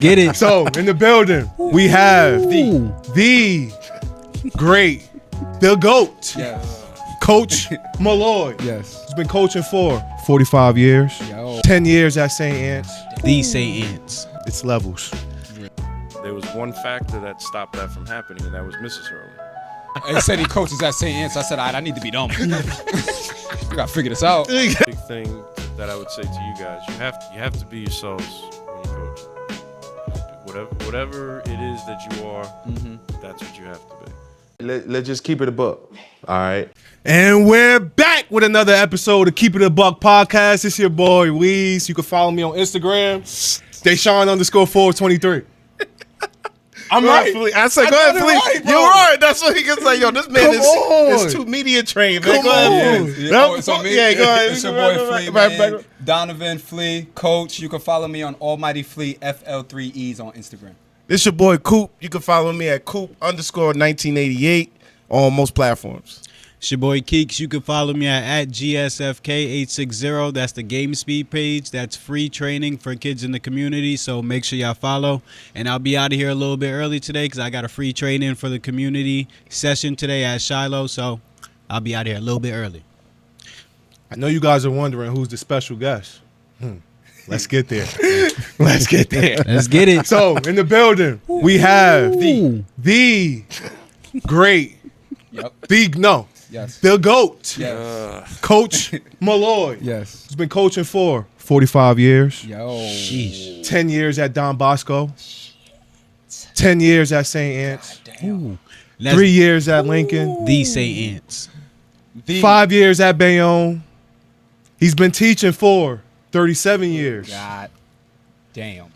Get it. So, in the building, we have the great, the GOAT, Coach Molloy. Yes. He's been coaching for 45 years, 10 years at St. Ant's. The St. Ant's. It's levels. There was one factor that stopped that from happening, and that was Mrs. Hurley. He said he coaches at St. Ant's. I said, all right, I need to be dumb. We got to figure this out. Big thing that I would say to you guys, you have to be yourselves when you coach. Whatever it is that you are, that's what you have to be. Let's just keep it a buck. All right. And we're back with another episode of Keep It a Buck podcast. It's your boy, Weez. You can follow me on Instagram, Deshaun_423. I'm right. I said, go ahead, Fleet. Right, You're right. That's what he can say. Yo, this man is too media trained. Man. Go ahead. It's on me. Yeah, go ahead. It's your boy Flea, man. Donovan Flea, Coach. You can follow me on Almighty Flea, FL3Es on Instagram. This your boy, Coop. You can follow me at Coop_1988 on most platforms. It's your boy Keeks. You can follow me at GSFK860. That's the Game Speed page. That's free training for kids in the community, so make sure y'all follow. And I'll be out of here a little bit early today because I got a free training for the community session today at Shiloh, so I'll be out here a little bit early. I know you guys are wondering who's the special guest. Let's get there. Let's get there. Let's get it. So, in the building, we have the great, Yes. the GOAT, Yes. Coach Molloy. Yes. He's been coaching for 45 years, Yo. Sheesh. 10 years at Don Bosco, 10 years at St. Ant's, That's 3 years at Lincoln, the St. Ant's. 5 years at Bayonne. He's been teaching for 37 years. God damn.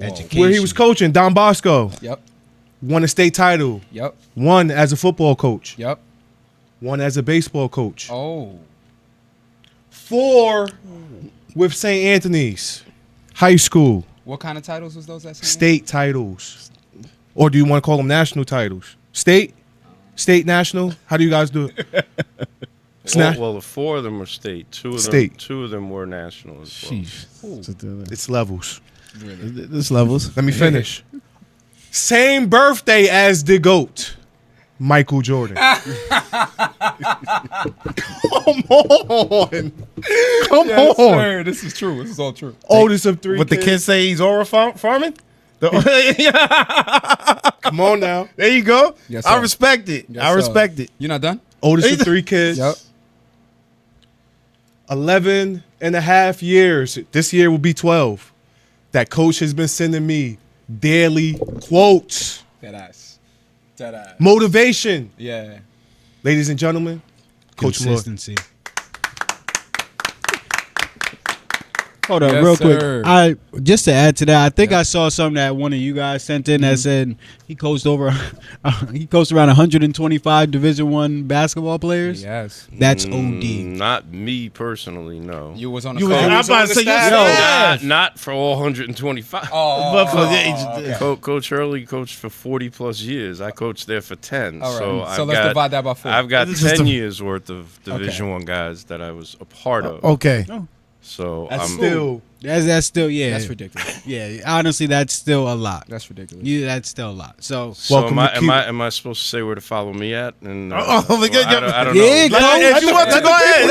Education. Where he was coaching, Don Bosco. Yep. Won a state title. Yep. One as a football coach. Yep. One as a baseball coach. Oh. 4 with St. Anthony's. High school. What kind of titles was those at St. State titles. Or do you want to call them national titles? State? State, national? How do you guys do it? Well, the 4 of them are state. Two of them were national as well. It's levels. This levels. Let me finish. Same birthday as the GOAT, Michael Jordan. Come on. Come on. Sir, this is true. This is all true. Oldest of 3 What the kids say he's aura farming? Come on now. There you go. Yes, I sir. respect it. Yes, I sir. respect it. You're not done? Oldest of 3 kids. Yep. 11 and a half years. This year will be 12. That coach has been sending me daily quotes. Dead ass. Dead ass. Motivation. Yeah. Ladies and gentlemen, Coach Molloy. Consistency. Hold up, Yes, real sir. quick. Just to add to that, I think I saw something that one of you guys sent in that said he coached around 125 Division I basketball players. Yes. That's OD. Not me personally, no. You was on the You call. was- I'm about to say, Not for all 125. But for the Coach Hurley coached for 40 plus years. I coached there for 10. All right. So, So let's divide that by 4. I've got This is 10 the- years worth of Division I guys that I was a part of. Okay. So That's I'm still. That's still, yeah. That's ridiculous. Yeah, honestly, that's still a lot. That's ridiculous. That's still a lot. So, Welcome to Keep- am I supposed to say where to follow me at? And my God, I don't Yeah, know. go. If you want to go ahead,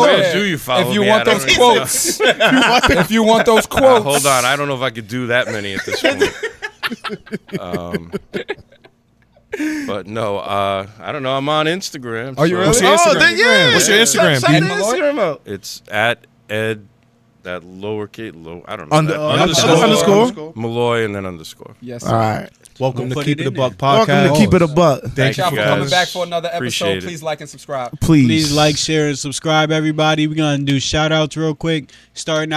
Where do you follow If you me want at? I those don't quotes. If you want those quotes. Hold on, I don't know if I could do that many at this point. But no, I don't know. I'm on Instagram. Are you so- really? What's your Instagram? then yeah. What's your Instagram? Shout Ed the Instagram out. It's at Ed, that lowercase, I don't know. Underscore. Molloy and then underscore. Yes, All sir. right. Welcome We'll to put Keep it It a in Buck there. podcast. Welcome to Keep It a Buck. Thank y'all you for guys. coming back for another Appreciate episode. it. Please like and subscribe. please like, share, and subscribe, everybody. We're going to do shout-outs real quick. Shouting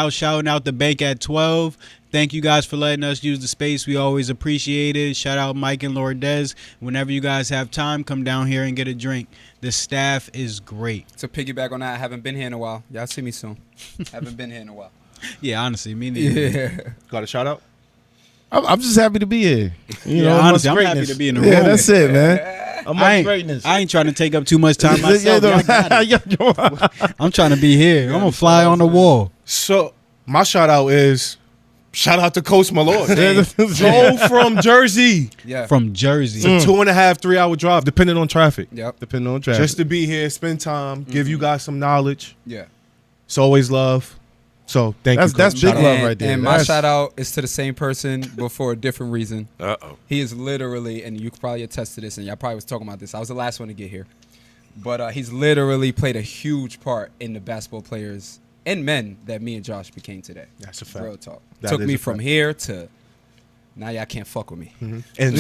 out the bank at 12. Thank you guys for letting us use the space. We always appreciate it. Shout out Mike and Lourdes. Whenever you guys have time, come down here and get a drink. The staff is great. To piggyback on that, I haven't been here in a while. Y'all see me soon. Haven't been here in a while. Yeah, honestly, me neither. Yeah. Got a shout out? I'm just happy to be here. You know, honestly, amongst I'm happy greatness. to be in the room. Yeah, that's it, man. Amongst greatness. I ain't trying to take up too much time myself. Y'all got it. I'm trying to be here. I'm going to fly on the wall. So, my shout out is Shout out to Coach Molloy. Drove from Jersey. Yeah. From Jersey. It's a 2.5, 3 hour drive, depending on traffic. Yep. Depending on traffic. Just to be here, spend time, give you guys some knowledge. Yeah. It's always love. So thank you. That's Coach. big Shout out. love right there. And my That's- shout out is to the same person, but for a different reason. Uh-oh. He is literally, and you could probably attest to this, and y'all probably was talking about this. I was the last one to get here. But he's literally played a huge part in the basketball players and men that me and Josh became today. That's a fact. Real talk. That Took is me a from fact. here to now y'all can't fuck with me. And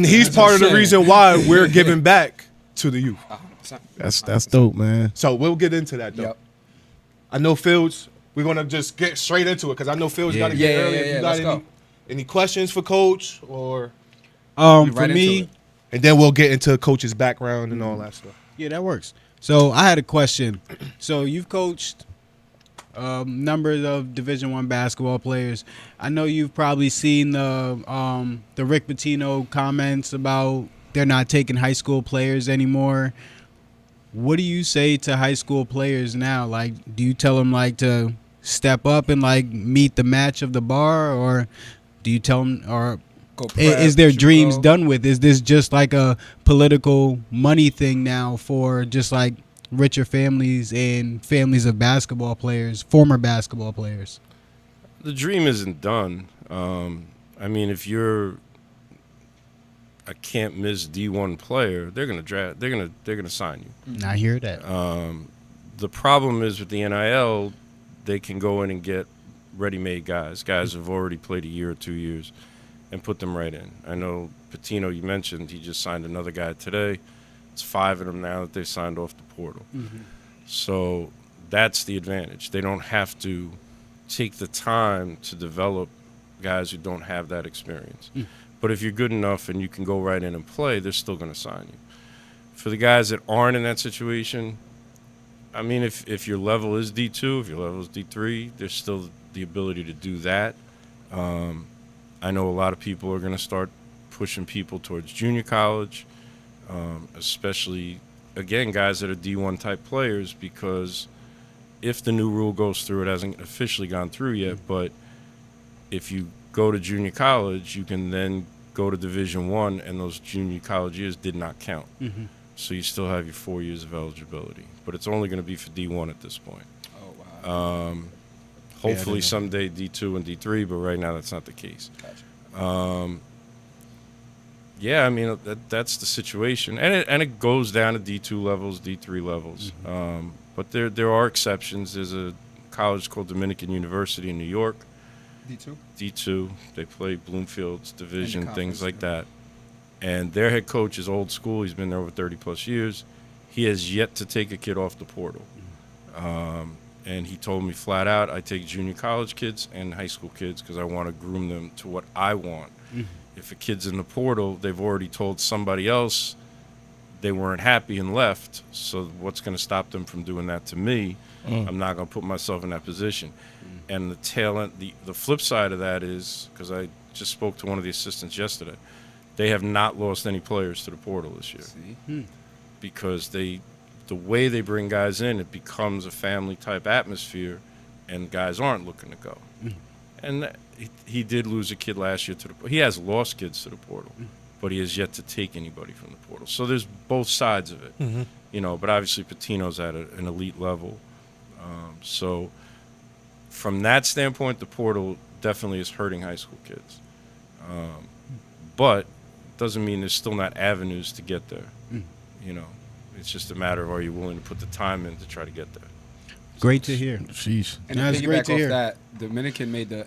he's part of the saying. reason why we're giving back to the youth. 100%. That's dope, man. So we'll get into that though. Yep. I know Fields. We're gonna just get straight into it because I know Fields got to get early. If you got Let's go. any questions for Coach or, We For right into me, it. and then we'll get into Coach's background and all that stuff. yeah, that works. So I had a question. So you've coached numbers of Division I basketball players. I know you've probably seen the Rick Pitino comments about they're not taking high school players anymore. What do you say to high school players now? Like, do you tell them like to step up and like meet the match of the bar, or do you tell them, or Go prep, is their shoot dreams go. done with? Is this just like a political money thing now for just like richer families and families of basketball players, former basketball players? The dream isn't done. I mean, if you're a can't miss D1 player, they're gonna draft. They're gonna sign you. I hear that. The problem is with the NIL, they can go in and get ready-made guys who've already played a year or 2 years, and put them right in. I know Patino, you mentioned, he just signed another guy today. It's 5 of them now that they signed off the portal. So that's the advantage. They don't have to take the time to develop guys who don't have that experience. But if you're good enough and you can go right in and play, they're still going to sign you. For the guys that aren't in that situation, I mean, if your level is D2, if your level is D3, there's still the ability to do that. I know a lot of people are going to start pushing people towards junior college, especially, again, guys that are D1 type players, because if the new rule goes through, it hasn't officially gone through yet, but if you go to junior college, you can then go to Division I, and those junior college years did not count. So you still have your 4 years of eligibility. But it's only going to be for D1 at this point. Oh wow. Hopefully someday D2 and D3, but right now that's not the case. Gotcha. Yeah, I mean, that's the situation. And it goes down to D2 levels, D3 levels. But there are exceptions. There's a college called Dominican University in New York. D2. D2. They play Bloomfield's division, things conference, like yeah. that. And their head coach is old school. He's been there over 30-plus years. He has yet to take a kid off the portal. And he told me flat out, I take junior college kids and high school kids because I want to groom them to what I want. If a kid's in the portal, they've already told somebody else they weren't happy and left. So what's going to stop them from doing that to me? I'm not going to put myself in that position. And the tail end, the flip side of that is, because I just spoke to one of the assistants yesterday, they have not lost any players to the portal this year. See? Because the way they bring guys in, it becomes a family type atmosphere, and guys aren't looking to go. And he did lose a kid last year to the. He has lost kids to the portal, but he has yet to take anybody from the portal. So there's both sides of it, you know. But obviously Patino's at an elite level, so from that standpoint, the portal definitely is hurting high school kids. But doesn't mean there's still not avenues to get there. You know, it's just a matter of are you willing to put the time in to try to get there. Great to hear. Sheesh. And That's to great piggyback to off hear. that, Dominican made the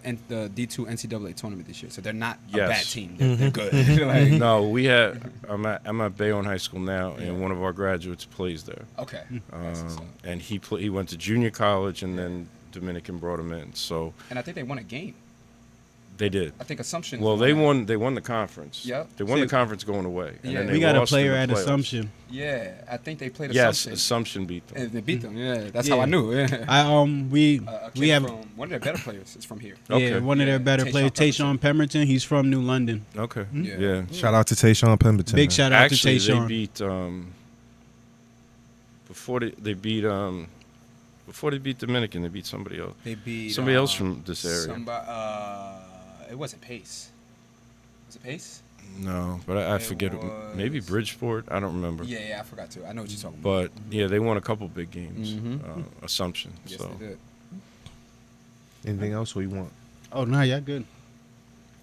D2 NCAA tournament this year, so they're not a Yes. bad team. They're good. Like, No, we had. I'm at Bayonne High School now, and one of our graduates plays there. okay. And he went to junior college, and then Dominican brought him in. So And I think they won a game. they did. I think Assumption. Well, they won the conference. Yep. They won See- the conference going away. And Yeah. then We they We got a lost in player the at playoffs. Assumption. Yeah, I think they played Yes, Assumption. Assumption beat them. And they beat them. Yeah, that's Yeah. how I knew. Yeah. We A kid we have from, one of their better players is from here. Okay. yeah, one of their better Tayshaun players, Pemberton. Tayshaun Pemberton. He's from New London. Okay. Yeah. Yeah. Shout out to Tayshaun Pemberton. Big man. shout out Actually, to they Tayshaun. beat before they beat Before they beat Dominican, they beat somebody else. They beat Somebody else from this area. It wasn't Pace. Was it Pace? No, but I It forget. Maybe was- Bridgeport. I don't remember. Yeah, I forgot to. I know what you're talking about. But yeah, they won a couple big games. Assumption. Yes, so they did. Anything else we want? Oh no, y'all good.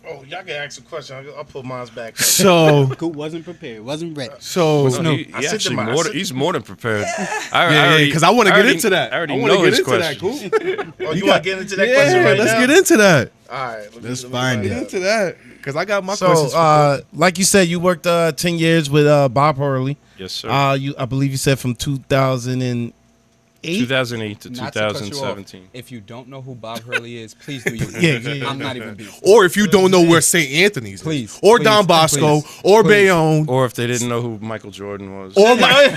Oh, y'all can ask a question. I'll put mine back. So, Coop wasn't prepared, wasn't ready. so No, he I said actually to my- he's more than prepared. yeah, because I want to get into that. I already wanna know get his into that. question. Cool. Oh, you want to get into that Yeah, question right let's now? get into that. All right. Let's let me find find it. out. Get into that because I got my questions. So, like you said, you worked 10 years with Bob Hurley. Yes, sir. I believe you said from 2008. 2008 to Not to cut you off, 2017. if you don't know who Bob Hurley is, please do your Yeah, research. yeah. I'm not even being. Or if you don't know where St. Anthony's Please, is, or please, Don Bosco, please, or please. Bayonne, Or if they didn't know who Michael Jordan was. or my,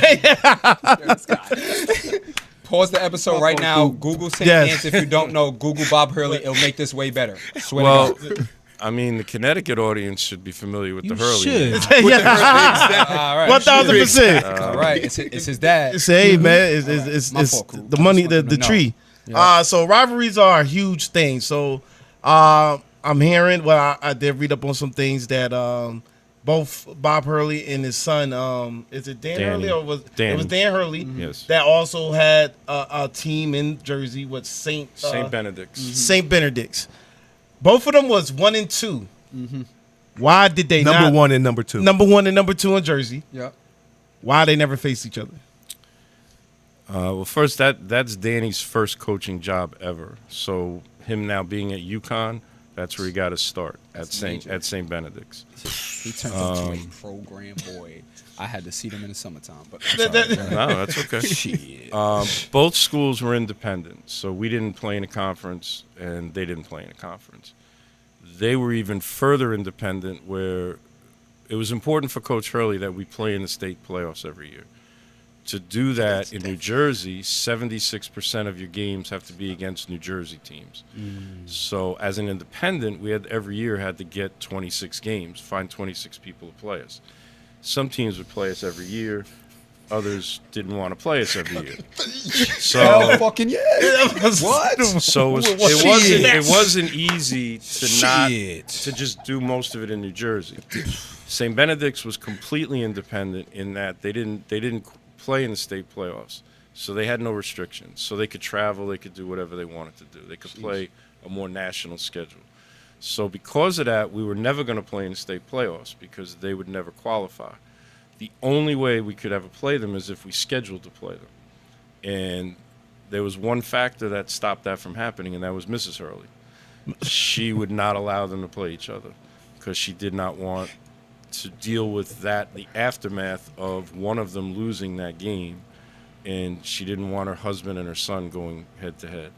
Pause the episode right now. Google St. Yes. Anne's. If you don't know, Google Bob Hurley. It'll make this way better. Swear Well, to God. I mean, the Connecticut audience should be familiar with the Hurley. should. name. All right. 1,000%. All right. It's his dad. Say, hey, man, it's My fault, Coop. the I money, just the want them to tree. know. So rivalries are a huge thing. So I'm hearing, well, I did read up on some things that both Bob Hurley and his son, is it Dan Danny. Hurley or it was Danny. Dan Hurley? Yes. That also had a team in Jersey with Saint Benedict's. Saint Benedict's. Both of them was 1 and 2. Why did they number not? one and number two. Number 1 and number 2 in Jersey. Yep. Why they never faced each other? Well, first, that's Danny's first coaching job ever. So him now being at UConn, that's where he got his start at Saint Benedict's. He turned into a program boy. I had to see them in the summertime, but I'm sorry. No, that's okay. Shit. Both schools were independent, so we didn't play in a conference, and they didn't play in a conference. They were even further independent, where it was important for Coach Hurley that we play in the state playoffs every year. To do that in New Jersey, 76% of your games have to be against New Jersey teams. So as an independent, we had every year had to get 26 games, find 26 people to play us. Some teams would play us every year. Others didn't want to play us every year. So, fucking yeah. What? so it wasn't easy to just do most of it in New Jersey. St. Benedict's was completely independent in that they didn't play in the state playoffs, so they had no restrictions. So they could travel, they could do whatever they wanted to do. They could play a more national schedule. So because of that, we were never going to play in the state playoffs because they would never qualify. The only way we could ever play them is if we scheduled to play them. And there was one factor that stopped that from happening, and that was Mrs. Hurley. She would not allow them to play each other because she did not want to deal with that, the aftermath of one of them losing that game, and she didn't want her husband and her son going head to head.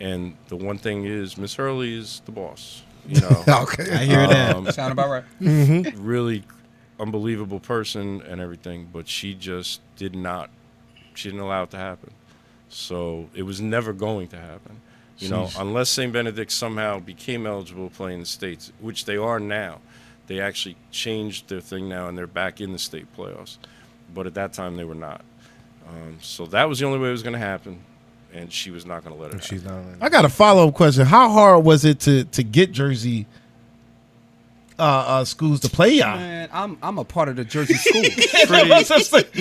And the one thing is, Miss Hurley is the boss. You know, Okay. I hear that. Sound about right. really unbelievable person and everything, but she just didn't allow it to happen. So it was never going to happen. You know, unless St. Benedict somehow became eligible to play in the States, which they are now. They actually changed their thing now, and they're back in the state playoffs. But at that time, they were not. So that was the only way it was going to happen, and she was not going to let it happen. She's not. I got a follow-up question. How hard was it to get Jersey schools to play y'all? Man, I'm a part of the Jersey school. I'm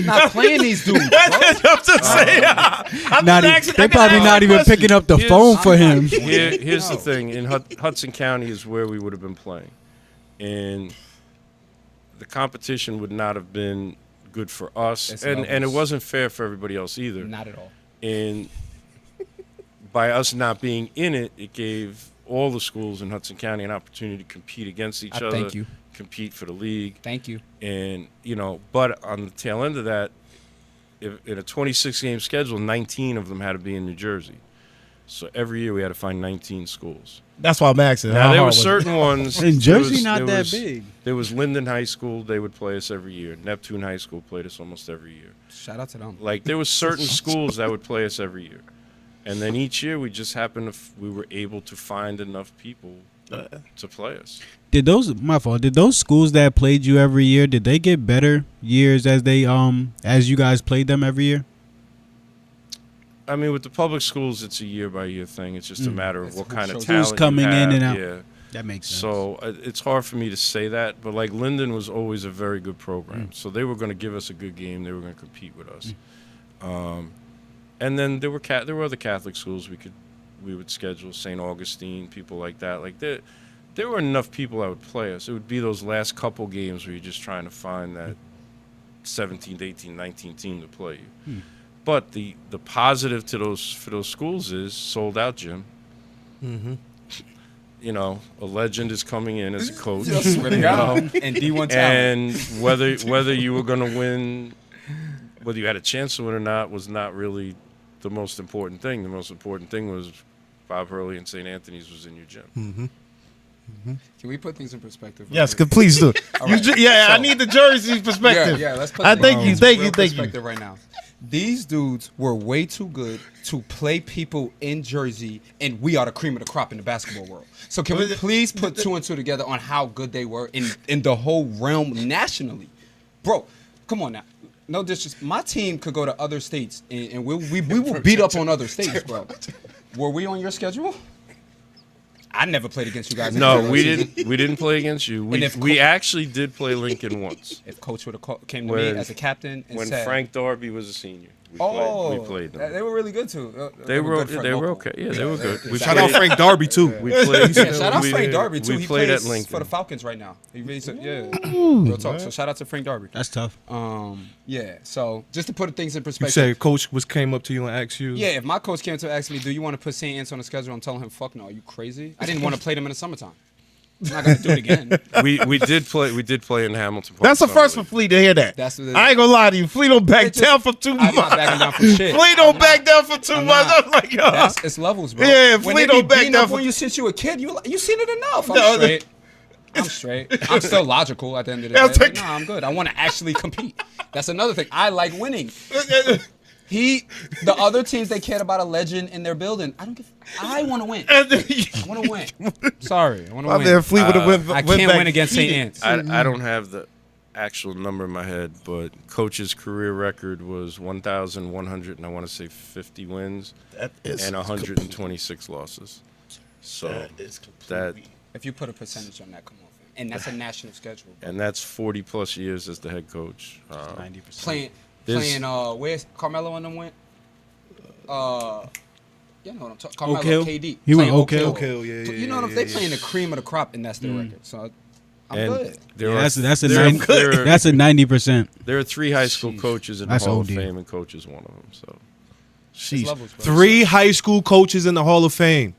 Not playing these dudes, bro. just saying. They probably not even picking up the Here's- phone for him. Here's the thing. In Hudson County is where we would have been playing. And the competition would not have been good for us. It's And it levels. wasn't fair for everybody else either. Not at all. And by us not being in it, it gave all the schools in Hudson County an opportunity to compete against each other, thank you. compete for the league. Thank you. And, you know, but on the tail end of that, in a 26-game schedule, 19 of them had to be in New Jersey. So every year we had to find 19 schools. That's why I'm asking. Now, How there hard were was it? certain ones. And there Jersey was- not there that was- big. There was Linden High School. They would play us every year. Neptune High School played us almost every year. Shout out to them. Like, there was certain schools that would play us every year. And then each year we just happened to, we were able to find enough people to play us. Did those schools that played you every year, did they get better years as you guys played them every year? I mean, with the public schools, it's a year-by-year thing. It's just a matter of It's what who kind of shows talent Who's coming you in have. and out. Yeah. That makes sense. So it's hard for me to say that, but like Linden was always a very good program. So they were going to give us a good game. They were going to compete with us. And then there were other Catholic schools we would schedule, St. Augustine, people like that. Like there were enough people that would play us. It would be those last couple games where you're just trying to find that 17th, 18th, 19th team to play you. But the positive for those schools is sold out gym. You know, a legend is coming in as a coach. Swear to God. And D1 talent. And whether you were going to win, whether you had a chance to win or not, was not really the most important thing. The most important thing was Bob Hurley and St. Anthony's was in your gym. Can we put things in perspective? Yes, please do. right. I need the jersey perspective. Yeah, let's put Thank you, in thank you, real thank you. perspective right now. These dudes were way too good to play people in Jersey, and we are the cream of the crop in the basketball world. So can we please put two and two together on how good they were in the whole realm nationally? Bro, come on now. No disrespect. My team could go to other states, and we will beat up on other states, bro. Were we on your schedule? I never played against you guys. in the No, regular we season. didn't. We didn't play against you. We actually did play Lincoln once If Coach would have came to me as a captain and when said, Frank Darby was a senior. We played them. They were really good too. They were good for they were local. okay. Yeah, they were good. We Shout out played- Frank Darby too. We played. Yeah, shout out we- Frank Darby too. We He played plays at Lincoln. for the Falcons right now. He really, real talk. So shout out to Frank Darby. That's tough. Yeah. So just to put things in You perspective. said coach came up to you and asked you. Yeah, if my coach came to ask me, do you want to put St. Anne's on the schedule? I'm telling him, fuck no. Are you crazy? I didn't want to play them in the summertime. I'm not gonna do it again. We did play in Hamilton Park. That's the Summer first for League. Fleet to hear that. That's what I ain't gonna lie to you. Fleet don't back It just- down for too I'm much. not backing down for shit. Fleet don't I'm back not. down for too I'm much. not. I'm like, yo. It's levels, bro. Yeah, when Fleet they be don't back beating down up for- on you since you a kid, you seen it enough. I'm No, straight. I'm straight. I'm still logical at the end of the Yeah, day. take- Like, nah, I'm good. I want to actually compete. That's another thing. I like winning. The other teams, they cared about a legend in their building. I want to win. I want to win. Sorry, I want to My win. man Fleet would have went. I went can't back win against St. heated. Anne's. I don't have the actual number in my head, but Coach's career record was 1,100 and I want to say 50 wins That is and 126 losses. So That is that completely. If you put a percentage on that, come on. And that's a national schedule. Bro. and that's 40 plus years as the head coach. 90%. This- Where's Carmelo and them went? You know what I'm talking. Carmelo, Oak Hill? KD. He went Playing Oak Hill. Oak Hill, yeah, You know what I'm? They playing the cream of the crop, and that's their record. So I'm And good. there Yeah, are, that's a there are- 90, there are- that's a 90%. there are 3 high school coaches in the That's Hall OD. of Fame, and Coach is one of them. So It's levels, bro. 3 high school coaches in the Hall of Fame.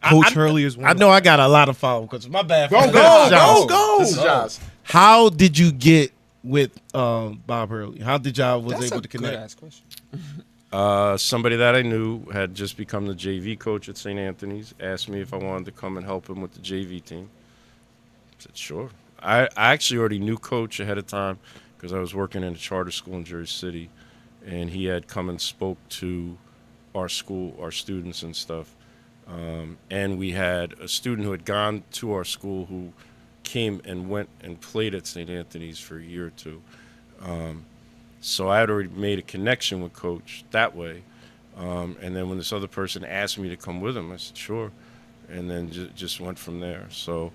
Coach Hurley is one. I know I got a lot of follow because my bad. Go, This go, is Josh. go. This is Josh. How did you get with Bob Hurley? How did y'all was That's able a to good connect? ass question. somebody that I knew had just become the JV coach at St. Anthony's, asked me if I wanted to come and help him with the JV team. I said, sure. I actually already knew Coach ahead of time because I was working in a charter school in Jersey City, and he had come and spoke to our school, our students and stuff. And we had a student who had gone to our school who came and went and played at St. Anthony's for a year or two. So I had already made a connection with Coach that way. And then when this other person asked me to come with him, I said, sure. And then just went from there. So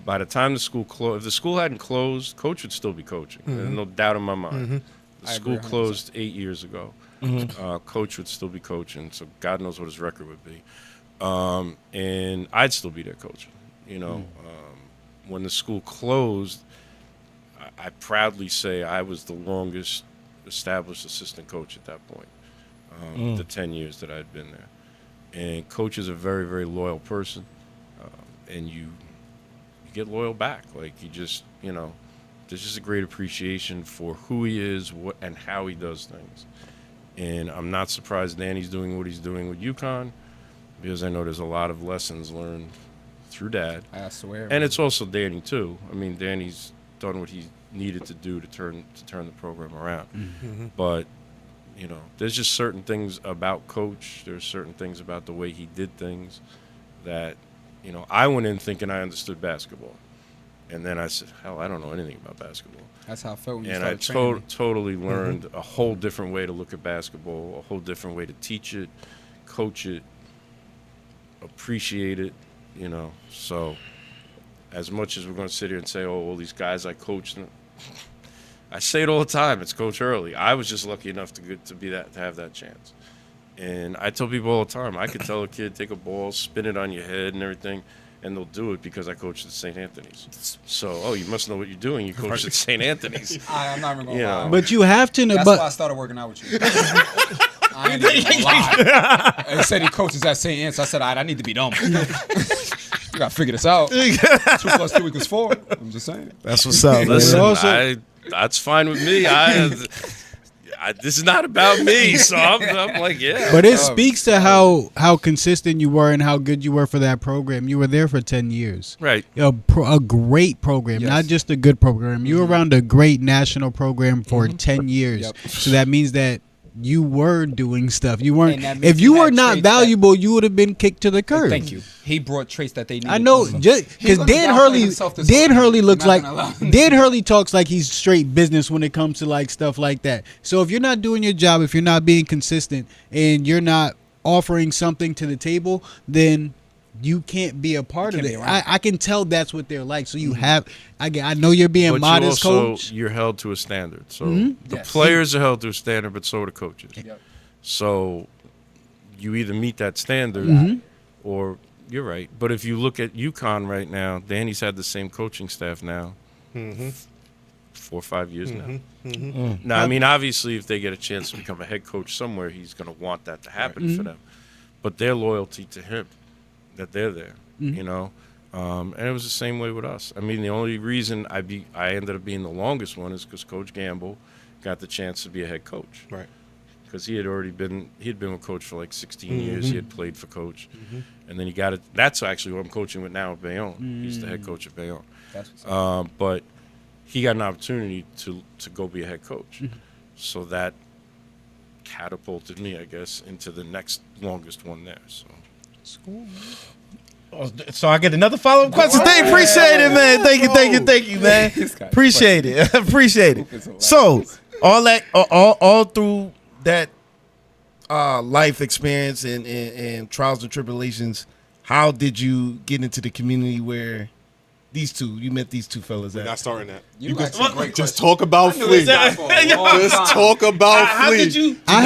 by the time the school closed, if the school hadn't closed, Coach would still be coaching. There's no doubt in my mind. The I school agree 100%. closed 8 years ago. Coach would still be coaching, so God knows what his record would be. And I'd still be there coaching. You know, when the school closed, I proudly say I was the longest established assistant coach at that point, the 10 years that I'd been there. And Coach is a very, very loyal person, and you get loyal back. Like, you just, you know, there's just a great appreciation for who he is, what and how he does things. And I'm not surprised Danny's doing what he's doing with UConn, because I know there's a lot of lessons learned through Dad. I swear. And it's also Danny too. I mean, Danny's done what he needed to do to turn the program around. But you know, there's just certain things about Coach. There's certain things about the way he did things that, you know, I went in thinking I understood basketball, And then I said, hell, I don't know anything about basketball. That's how I felt when you And I started training. totally learned a whole different way to look at basketball, a whole different way to teach it, coach it, appreciate it, you know. So as much as we're going to sit here and say, oh, all these guys I coached, I say it all the time. It's Coach Hurley. I was just lucky enough to have that chance. And I tell people all the time, I could tell a kid, take a ball, spin it on your head and everything, and they'll do it because I coached at St. Anthony's. So, oh, you must know what you're doing. You coached at St. Anthony's. I'm not even going to lie. But you have to know. That's But why I started working out with you. I ain't even gonna lie. He said he coaches at St. Anne's. I said, all right, I need to be done. You got to figure this out. 2 + 2 = 4. I'm just saying. That's what's up. Listen, also- that's fine with me. This is not about me, so I'm like, yeah. But it speaks to how consistent you were and how good you were for that program. You were there for 10 years. Right. A great program, Yes. not just a good program. You were around a great national program for 10 years. Yep. So that means that you were doing stuff. You weren't. And that means If you he were had not traits valuable, you would have been kicked to the curb. Thank you. He brought traits that they needed. I know, also. just He's because gonna Dan downplay Hurley, himself this Dan whole Hurley time. looks I'm like not gonna lie. Dan Hurley talks like he's straight business when it comes to like stuff like that. So if you're not doing your job, if you're not being consistent, and you're not offering something to the table, then you can't be a part of can't it. be around. I can tell that's what they're like. So you have. I know you're being But modest, coach. you're held to a standard. So Mhm. the Yes. players are held to a standard, but so are the coaches. Yep. So you either meet that standard Mhm. or you're right. But if you look at UConn right now, Danny's had the same coaching staff now 4 or 5 years now. Now, I mean, obviously, if they get a chance to become a head coach somewhere, he's going to want that to happen for them. But their loyalty to him, that they're there, you know. And it was the same way with us. I mean, the only reason I ended up being the longest one is because Coach Gamble got the chance to be a head coach. Right. Because he had been with Coach for like 16 years. He had played for Coach. And then he got it. That's actually who I'm coaching with now at Bayonne. He's the head coach at Bayonne. That's what's up. But he got an opportunity to go be a head coach. So that catapulted me, I guess, into the next longest one there. So. So I get another follow-up question. They appreciate it, man. Thank you, man. This guy- Appreciate it. Appreciate Hoop is it. hilarious. So all through that life experience and trials and tribulations, how did you get into the community where you met these two fellas We're at? not starting that. You just asked a great just question. talk about I knew Flea. this guy for a long Just time. talk about How Flea. did you? I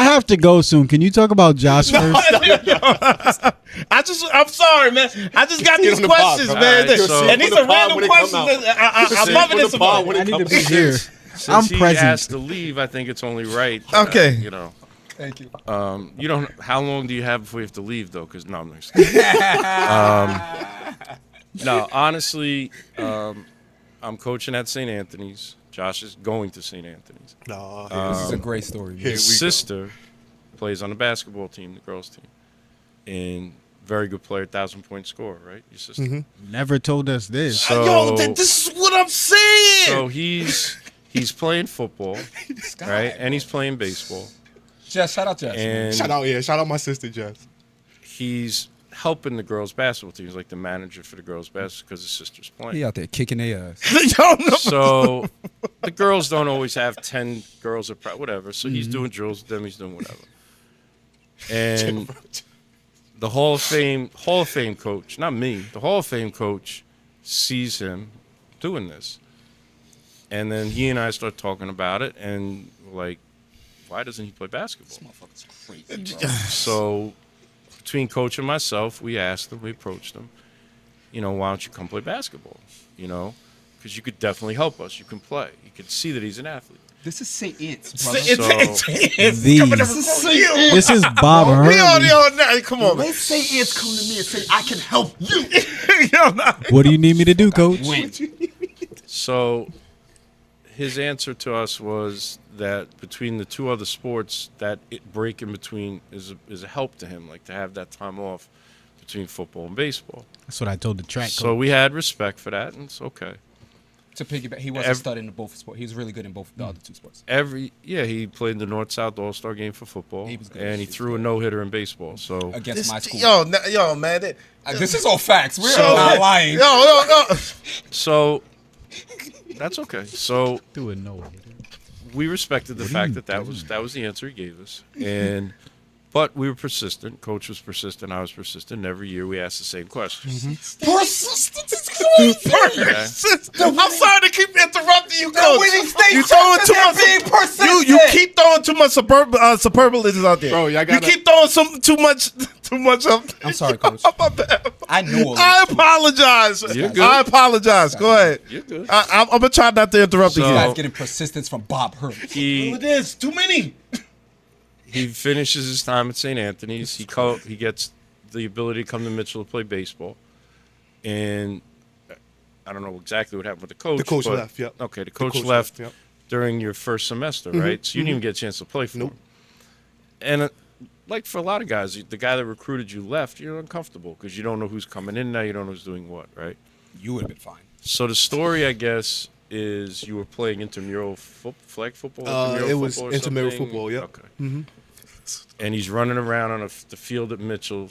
have to go soon. Can you talk about Josh first? I'm sorry, man. I just got Get these on the pod, questions, bro. man. Alright, so- And these On the are pod random when it come questions. out. I'm loving this about when I it need to comes be here. Since I'm he present. asked to leave, I think it's only right. Okay. You know. Thank you. You don't. How long do you have before you have to leave, though? Because no, I'm not. Just kidding. No, honestly, I'm coaching at St. Anthony's. Josh is going to St. Anthony's. No, This is a great story. man. Here we His go. sister plays on the basketball team, the girls' team, and very good player, 1,000-point scorer, right? Your sister. Never told us this. So, This is what I'm saying. so he's playing football, right? And he's playing baseball, Jess, shout out Jess. and Shout out my sister Jess. he's helping the girls' basketball team. He's like the manager for the girls' basketball because his sister's playing. He out there kicking their ass. So the girls don't always have 10 girls or whatever. So he's doing drills with them. He's doing whatever. And the Hall of Fame coach, not me, the Hall of Fame coach sees him doing this. And then he and I start talking about it, and we're like, why doesn't he play basketball? Motherfucker's crazy, bro. So between coach and myself, we asked him, we approached him, you know, why don't you come play basketball? You know, because you could definitely help us. You can play. You can see that he's an athlete. This is St. Anne's, brother. It's The- coming to This is recruit St. you. This is Bob We on Hurley. come on, man. St. Anne's come to me and say, I can help you. Yo, nah. What do you need me to do, coach? Win. So his answer to us was that between the two other sports, that break in between is a help to him, like to have that time off between football and baseball. That's what I told the track So coach. we had respect for that, and it's okay. To piggyback, he was a stud in both sports. He was really good in both the other two sports. He played in the North-South All-Star game for football, He was good. and he threw a no-hitter in baseball. So Against my school. Yo, man. This is all facts. We're So- not lying. Yo. So that's okay. So Do it no. we respected the fact that was the answer he gave us, but we were persistent. Coach was persistent. I was persistent. And every year we asked the same question. Persistence is good. I'm sorry to keep interrupting you, Coach. winning state You throwing too champions, much. they're being persistent. You keep throwing too much superlatives out there. Bro, y'all gotta- you keep throwing too much up. I'm sorry, Coach. My bad. I knew all I this. apologize. You're good. I apologize. Go ahead. You're good. I'm gonna try not to interrupt So- You again. guys getting persistence from Bob Hurley. He It is too many. he finishes his time at St. Anthony's. He gets the ability to come to Mitchell to play baseball, and I don't know exactly what happened with the coach. The coach but- left, yep. Okay, the coach coach left left, yep. during your first semester, right? So you didn't even get a chance to play for him. And like for a lot of guys, the guy that recruited you left, you're uncomfortable because you don't know who's coming in now, you don't know who's doing what, right? You would have been fine. So the story, I guess, is you were playing intramural flag football. It was or intramural something? football, yep. Okay. And he's running around on the field at Mitchell,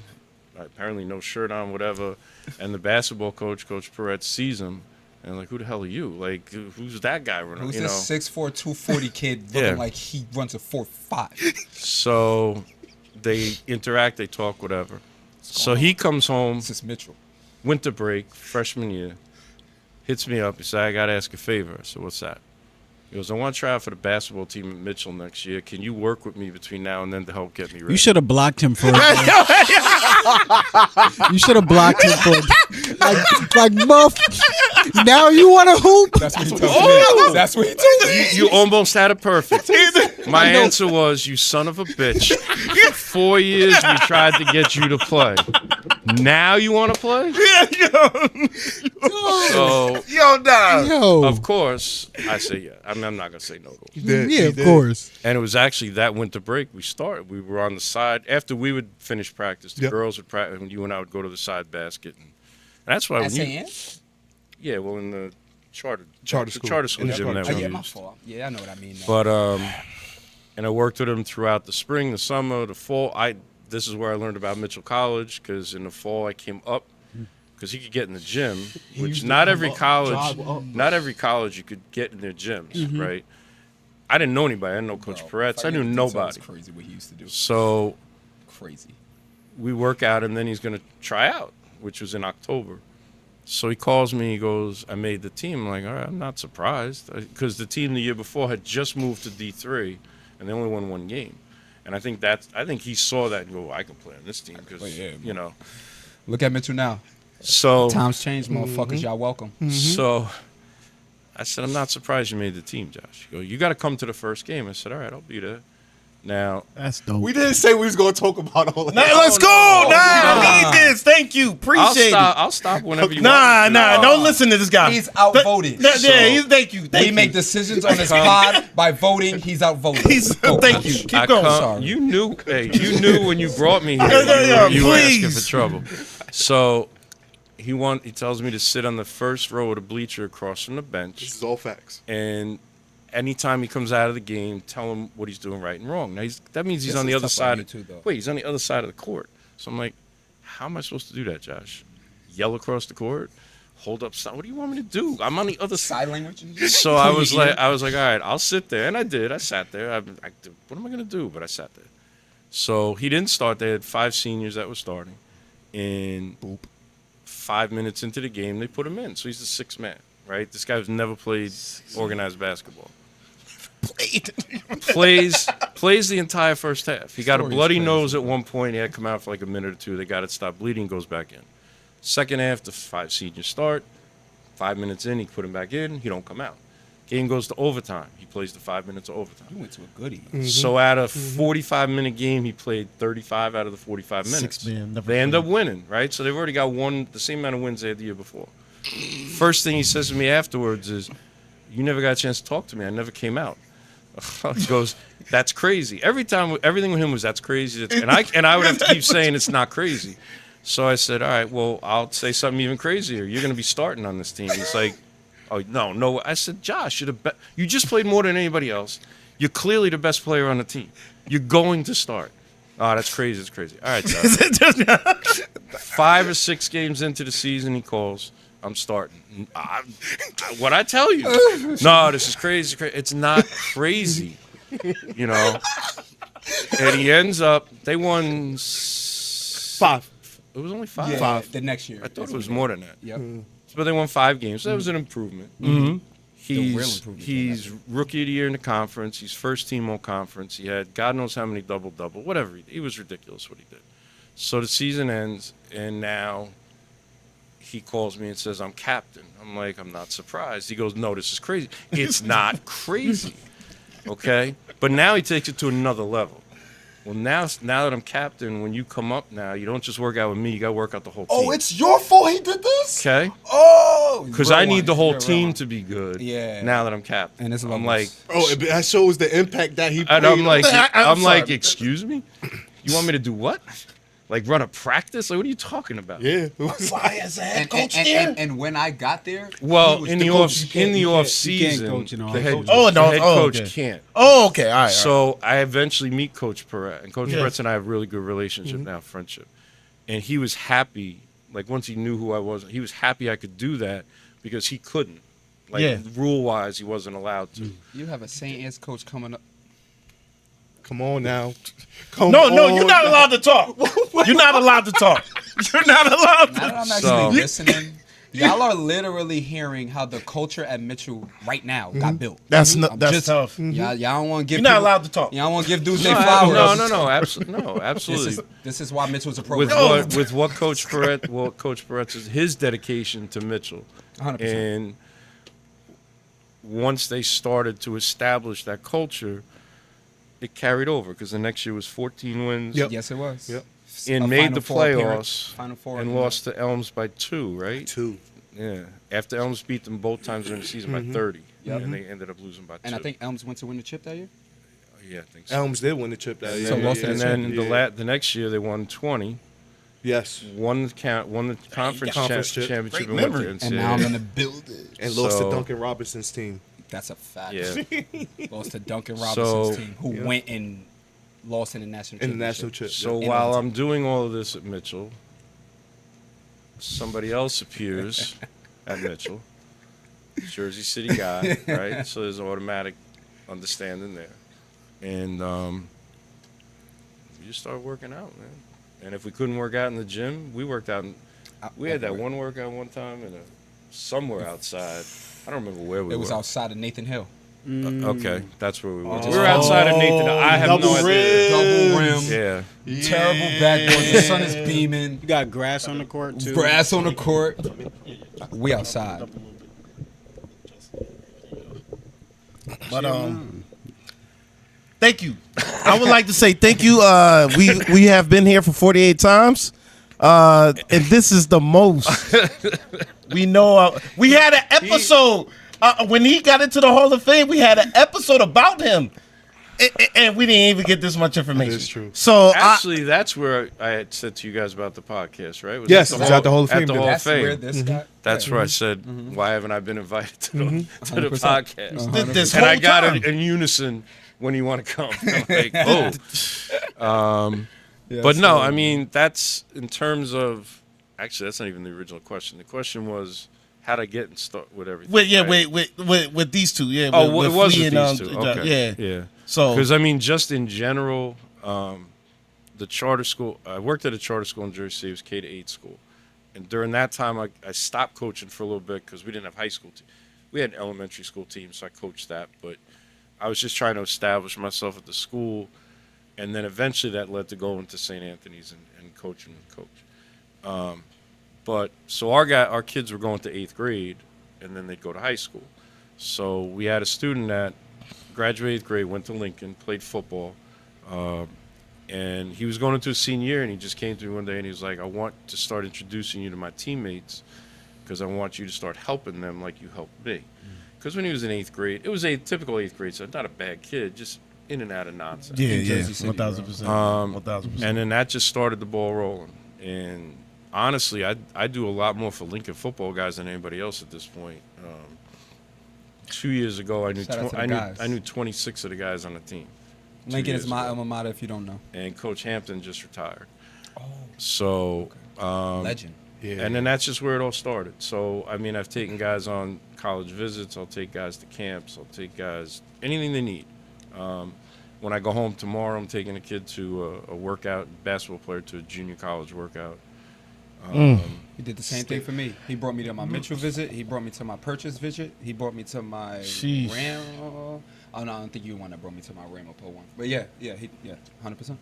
apparently no shirt on, whatever. And the basketball coach, Coach Perret, sees him, and like, who the hell are you? Like, who's that guy running? Who's you this know? 6'4", 240 kid looking Yeah. like he runs a 4.5? So they interact, they talk, whatever. So he comes home, This is Mitchell. winter break, freshman year, hits me up. He said, I got to ask a favor. I said, what's that? He goes, I want to try out for the basketball team at Mitchell next year. Can you work with me between now and then to help get me ready? You should have blocked him for. You should have blocked him for. Like Muff. Now you want to hoop? That's what he told me. That's what he told me. You almost had it perfect. My answer was, you son of a bitch. For 4 years, we tried to get you to play. Now you want to play? So, Yo, dog. Yo. of course, I say yeah. I'm not going to say no to him. He did, Yeah, he of did. course. And it was actually that winter break we started. We were on the side. After we would finish practice, the Yep. girls would practice, and you and I would go to the side basket. And that's why At when St. you... Anne? Yeah, well, in the charter Charter the school. charter school In the gym charter that Oh, we yeah, my used. fault. Yeah, I know what I mean. Now. But and I worked with him throughout the spring, the summer, the fall. This is where I learned about Mitchell College, because in the fall I came up because he could get in the gym, which used to not come every up, college, jog up. not every college you could get in their gyms, right? I didn't know anybody. I didn't know Coach Bro, Peretz. if I knew get into details, nobody. It's crazy what he used to do. So Crazy. we work out, and then he's going to try out, which was in October. So he calls me. He goes, I made the team. I'm like, all right, I'm not surprised. Because the team the year before had just moved to D3, and they only won one game. And I think he saw that and go, I can play on this team because, Oh, yeah, you know. Look at Mitchell now. So, Times changed, motherfuckers. Y'all welcome. so I said, I'm not surprised you made the team, Josh. You go, you got to come to the first game. I said, all right, I'll be there. Now, That's dope. We didn't say we was going to talk about all that. Nah, let's go. I need this. Thank you. Appreciate it. I'll stop whenever you Nah, want. nah. Don't listen to this guy. He's outvoted. Thank you. Thank We you. make decisions on this pod by voting. He's outvoted. Thank you. Keep I going. come- Sorry. You knew when you brought me here. Yeah, you were asking please. for trouble. So he tells me to sit on the first row of the bleacher across from the This bench, is all facts. and anytime he comes out of the game, tell him what he's doing right and wrong. Now that means he's This on the is other tough side. on you too, though. Wait, he's on the other side of the court. So I'm like, how am I supposed to do that, Josh? Yell across the court? Hold up? What do you want me to do? I'm on the other side. Sign language. So I was like, all right, I'll sit there, and I did. I sat there. What am I gonna do? But I sat there. So he didn't start. They had 5 seniors that were starting, and 5 minutes into the game, they put him in. So he's the 6th man, right? This guy's never played organized basketball. Plays the entire first half. He got a Story's bloody crazy. nose at one point. He had to come out for like a minute or two. They got it stopped bleeding. Goes back in. Second half, the 5 seniors start. 5 minutes in, he put him back in. He don't come out. Game goes to overtime. He plays the 5 minutes of overtime. You went to a goodie. So out of 45-minute game, he played 35 out of the 45 minutes. 6 man, never They end played. up winning, right? So they've already got the same amount of wins they had the year before. First thing he says to me afterwards is, you never got a chance to talk to me. I never came out. He goes, that's crazy. Everything with him was, that's crazy. And I would have to keep saying it's not crazy. So I said, all right, well, I'll say something even crazier. You're going to be starting on this team. He's like, Oh, no. I said, Josh, you just played more than anybody else. You're clearly the best player on the team. You're going to start. Oh, that's crazy. That's crazy. All right, Josh. 5 or 6 games into the season, he calls. I'm starting. What I tell you? No, this is crazy. It's not crazy, you know. And he ends up. They won 5. It was only 5. Yeah, 5. the next year. I thought it was more than that. Yep. But they won 5 games. So that was an improvement. Mm-hmm. The real improvement He's rookie of the year in the conference. He's first team all conference. He had God knows how many double. Whatever. He was ridiculous what he did. So the season ends, and now he calls me and says, I'm captain. I'm like, I'm not surprised. He goes, no, this is crazy. It's not crazy. Okay? But now he takes it to another level. Well, now that I'm captain, when you come up now, you don't just work out with me. You got to work out the whole team. Oh, it's your fault he did this? Okay? Oh! Because I need the whole team to be good. Yeah. Now that I'm captain. And it's I'm like, That shows the impact that he played. and I'm like, I'm sorry. excuse me? You want me to do what? Like run a practice? Like, what are you talking about? Yeah. It was Why is the head coach there? And when I got there, Well, he was in the the coach. off can't season, coach in all the head, coaches. Oh, no. the head Oh, coach okay. can't. Oh, okay. All right. So I eventually meet Coach Perret, and Coach Yeah. Perret and I have a really good relationship now, friendship. And he was happy, like once he knew who I was, he was happy I could do that because he couldn't. Like Yeah. rule-wise, he wasn't allowed to. You have a Saint-Anne's coach coming up. Come on now. No, you're not allowed to talk. You're not allowed to talk. You're not allowed Now that to. I'm So- actually listening, y'all are literally hearing how the culture at Mitchell right now got built. That's I'm that's just- tough. Y'all don't want to give You're not people- allowed to talk. Y'all want to give dudes their No, flowers. absolutely. This is why Mitchell's a With program. what Coach Perret is his dedication to Mitchell, 100%. and once they started to establish that culture, it carried over because the next year was 14 wins. Yep. Yes, it was. Yep. And A made Final the Four appearance. playoffs Final Four and appearance. lost to Elms by 2, right? 2. Yeah. After Elms beat them both times during the season by 30, Yep. and they ended up losing by 2. And I think Elms went to win the chip that year. Yeah, I think so. Elms did win the chip that year. So lost to and the then Yeah. the next year they won 20, Yes. won the conference Conference chip. championship, Great and went to memory. And NCAA. now I'm in the building. And lost to So- Duncan Robinson's team. That's a fact. Yeah. Lost to Duncan Robinson's So- team, who went and lost in the national In the championship. national chip. So In while Elton. I'm doing all of this at Mitchell, somebody else appears at Mitchell, Jersey City guy, right? So there's an automatic understanding there, and we just started working out, man. And if we couldn't work out in the gym, we worked out. We had that everywhere. one workout one time in somewhere outside. I don't remember where we It were. was outside of Nathan Hill. Okay, that's where we were. Oh. We were outside of Nathan. I have Double no idea. Double rim. Yeah. Terrible backboard. The sun is beaming. You got grass on the court too. Grass on the court. We outside. But thank you. I would like to say thank you. We have been here for 48 times, and this is the most. We know. We had an episode when he got into the Hall of Fame. We had an episode about him, and we didn't even get this much information. That is true. So Actually, that's where I had said to you guys about the podcast, right? Was Yes, at it was at the Hall of Fame. At the Hall of That's where Fame. this got. That's where I said, why haven't I been invited to the 100%. podcast? this And I whole got time. it in unison when you want to come. I'm like, oh. But no, I mean, that's in terms of, actually, that's not even the original question. The question was, how'd I get and start with everything? right? with these two, yeah. Oh, with it was Flea with and, these two. Okay. yeah. Yeah. So Because, I mean, just in general, the charter school, I worked at a charter school in Jersey City. It was K to 8 school. And during that time, I stopped coaching for a little bit because we didn't have high school team. We had an elementary school team, so I coached that. But I was just trying to establish myself at the school. And then eventually that led to going to St. Anthony's and coaching with Coach. But so our kids were going to 8th grade, and then they'd go to high school. So we had a student that graduated 8th grade, went to Lincoln, played football, and he was going into his senior year, and he just came to me one day, and he was like, I want to start introducing you to my teammates because I want you to start helping them like you helped me. Because when he was in 8th grade, it was a typical 8th grade, so not a bad kid, just in and out of nonsense. yeah, Jersey City, 1,000%. 1,000%. And then that just started the ball rolling. And honestly, I do a lot more for Lincoln football guys than anybody else at this point. 2 years ago, I knew Shout out to the guys. I knew 26 of the guys on the team. 2 Lincoln years is my ago. alma mater if you don't know. And Coach Hampton just retired. So, Legend. Yeah. and then that's just where it all started. So, I mean, I've taken guys on college visits. I'll take guys to camps. I'll take guys anything they need. When I go home tomorrow, I'm taking a kid to a workout, basketball player to a junior college workout. He did the same thing for me. He brought me to my Mitchell visit. He brought me to my purchase visit. He brought me to my Sheesh. Ram. Oh no, I don't think you the one that brought me to my Ramapo one. But yeah, 100%.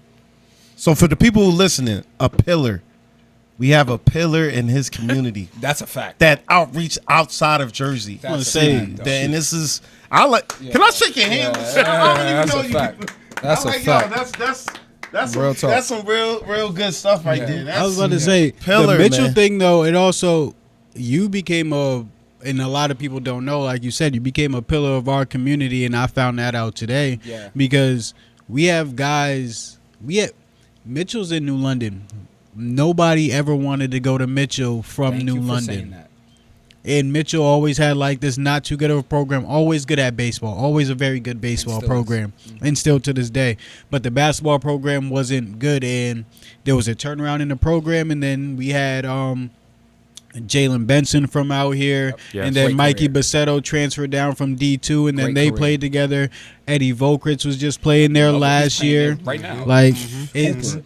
So for the people who listening, a pillar. We have a pillar in his community That's a fact. that outreach outside of Jersey. That's a Say fact, though. that, and this is I like. Can I shake your hand? I don't even that's know a you. fact. That's I'm a like, fact. yo, that's Real some, talk. that's some real good stuff right Yeah. there. That's I was about to say pillar, the Mitchell man. thing though. It also you became and a lot of people don't know. Like you said, you became a pillar of our community, and I found that out today. Yeah. Because we have guys. Mitchell's in New London. Nobody ever wanted to go to Mitchell from Thank New you for London. saying that. And Mitchell always had like this not too good of a program, always good at baseball, always a very good baseball still program, and still to this day. But the basketball program wasn't good, and there was a turnaround in the program, and then we had Jalen Benson from out here, Yes. and then Great Mikey career. Basetto transferred down from D2, and then Great they career. played together. Eddie Volkritz was just playing there He's last playing year. there right now. Like Mm-hmm. it's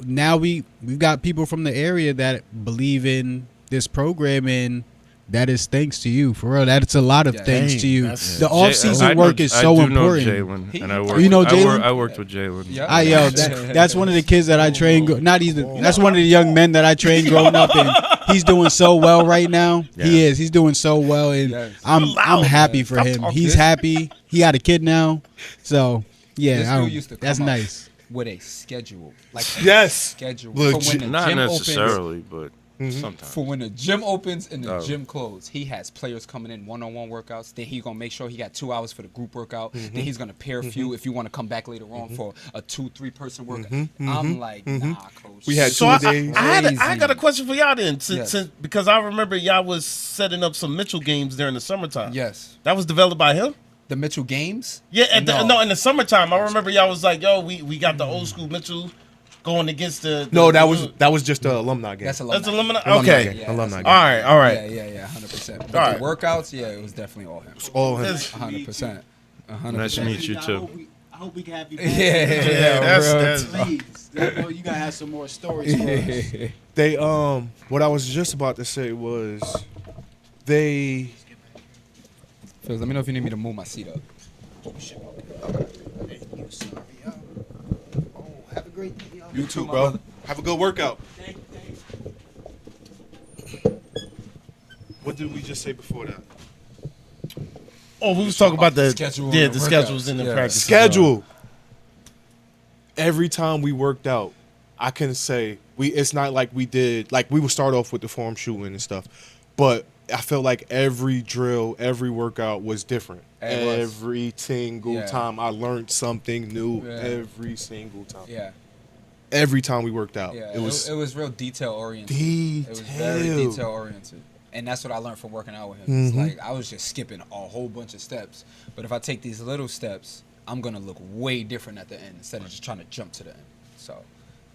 now we've got people from the area that believe in this program, and that is thanks to you. For real, that's a lot of Yeah. thanks Dang, to you. that's- The off-season I know- work is so I do important. know Jalen, He- and I work. You know with- Jalen? I worked with Jalen. Yeah. That's one of the kids that I trained. Not even that's one of the young men that I trained growing up, and he's doing so well right now. He Yeah. is. He's doing so well, and Yes. I'm happy for him. He's happy. He got a kid now, so This yeah, dude used to that's come up nice. with a schedule. Like a Yes. schedule. Look, For when the Not gym necessarily, but opens, sometimes. for when the gym opens and the Oh. gym closes, he has players coming in one-on-one workouts. Then he's gonna make sure he got 2 hours for the group workout. Then he's gonna pair a few if you want to come back later on for a 2-3 person workout. I'm like, nah, coach. We had So two I, days. I got a question for y'all then, Yes. since because I remember y'all was setting up some Mitchell games during the summertime. Yes. That was developed by him. The Mitchell games. Yeah, No. no, in the summertime, I remember y'all was like, "Yo, we got the old school Mitchell going against the." No, the- that was just the alumni game. That's alumni. That's alumni. Alumni Okay, game. Yeah, Alumni that's game. all right. Yeah, 100%. But All right. the workouts, yeah, it was definitely all him. All him. That's- 100%. Nice to meet you too. I hope we can have you. Yeah, that's Please, you gotta have some more stories for us. They what I was just about to say was they Phil, let me know if you need me to move my seat up. Have a great day. you too, bro. Have a good workout. What did we just say before that? Oh, we was talking about the Schedule yeah, and the workouts. schedules and the Yeah. practice. Schedule. Every time we worked out, I can say it's not like we did like we would start off with the form shooting and stuff, but I felt like every drill, every workout was different. It was. Every single Yeah. time I learned something new. Yeah. Every single time. Yeah, Every time we worked out, yeah. it was It was real detail oriented. detailed. It was very detail oriented. And that's what I learned from working out with him. It's Mhm. like I was just skipping a whole bunch of steps. But if I take these little steps, I'm gonna look way different at the end instead of just trying to jump to the end. So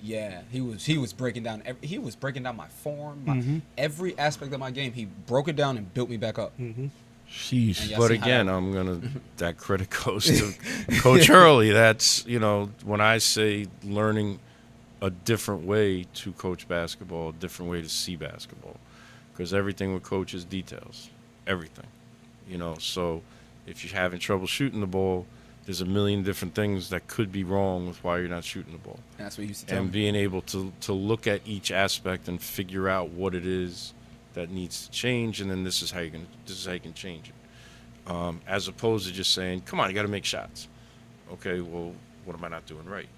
yeah, he was breaking down he was breaking down my form, every aspect of my game. He broke it down and built me back up. Sheesh. And y'all But see how again, that- I'm gonna that credit goes to Coach Hurley. That's when I say learning a different way to coach basketball, a different way to see basketball, because everything with Coach is details, everything. So if you're having trouble shooting the ball, there's a million different things that could be wrong with why you're not shooting the ball. And that's what he used to tell And me. being able to look at each aspect and figure out what it is that needs to change, and then this is how you can change it, as opposed to just saying, "Come on, you got to make shots." Okay, well, what am I not doing right?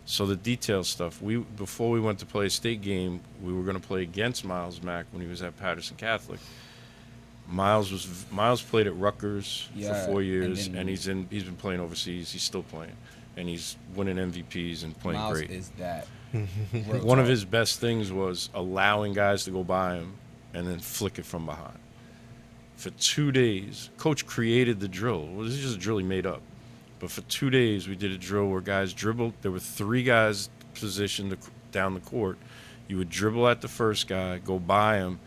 So the detail stuff. Before we went to play a state game, we were going to play against Miles Mack when he was at Patterson Catholic. Miles played at Rutgers Yeah, for 4 years, and and then- he's been playing overseas. He's still playing, and he's winning MVPs and playing Miles great. is that. One of his best things was allowing guys to go by him and then flick it from behind. For 2 days, coach created the drill. Well, this is just a drill he made up. But for 2 days, we did a drill where guys dribbled. There were 3 guys positioned down the court. You would dribble at the first guy, go by him.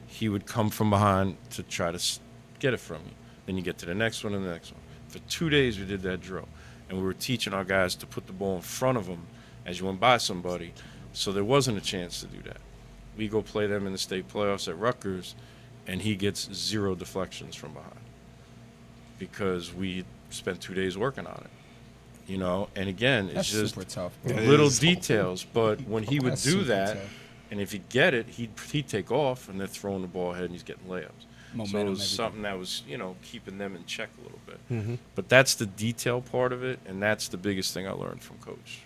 He would come from behind to try to get it from you. Then you get to the next one and the next one. For 2 days, we did that drill. And we were teaching our guys to put the ball in front of them as you went by somebody, so there wasn't a chance to do that. We go play them in the state playoffs at Rutgers, and he gets 0 deflections from behind because we spent 2 days working on it. You know, and again, it's That's just super tough. little details. But when he would That's do super that, tough. and if he'd get it, he'd take off, and they're throwing the ball ahead, and he's getting layups. So it Momentum, was everything. something that was, you know, keeping them in check a little bit. Mm-hmm. But that's the detail part of it, and that's the biggest thing I learned from Coach.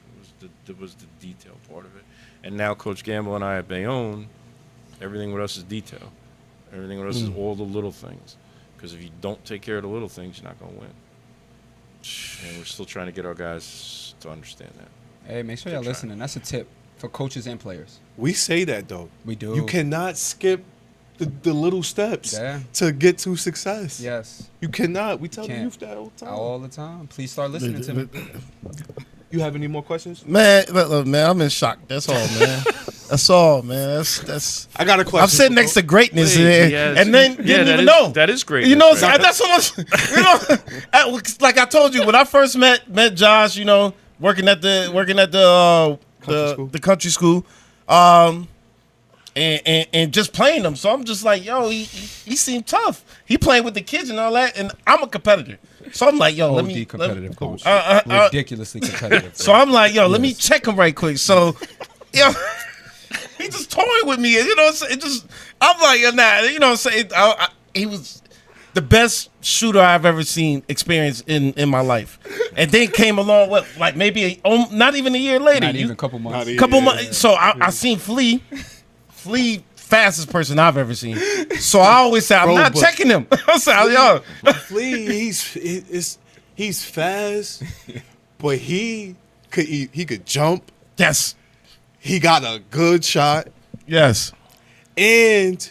Was the detail part of it. And now Coach Gamble and I at Bayonne, everything with us is detail. Everything with us is all the little things. Because if you don't take care of the little things, you're not going to win. And we're still trying to get our guys to understand that. Hey, make sure y'all listening. That's a tip for coaches and players. We say that though. We do. You cannot skip the little steps Yeah. to get to success. Yes. You cannot. We tell the can't. youth that all the time. All the time. Please start listening to me. You have any more questions? Man, look, man, I'm in shock. That's all, man. That's all, man. That's. I got a question. I'm sitting next to greatness, Wait, and then didn't even know. That is great. You know, That's right. that's so much. You know, like I told you when I first met Josh. You know, working at the country school, and just playing them. So I'm just like, yo, he seemed tough. He playing with the kids and all that, and I'm a competitor. So I'm like, yo, let me competitive coach. Ridiculously competitive. So I'm like, yo, let me check him right quick. So, yo, he just toying with me. You know what I'm saying? I'm like, nah, you know what I'm saying? He was the best shooter I've ever seen experience in my life. And then came along, like maybe not even a year later. Not even a couple months. Months. So I seen Flea, fastest person I've ever seen. So I always say, I'm not checking him. I say, yo. Flea, he's fast, but he could jump. Yes. He got a good shot. Yes. And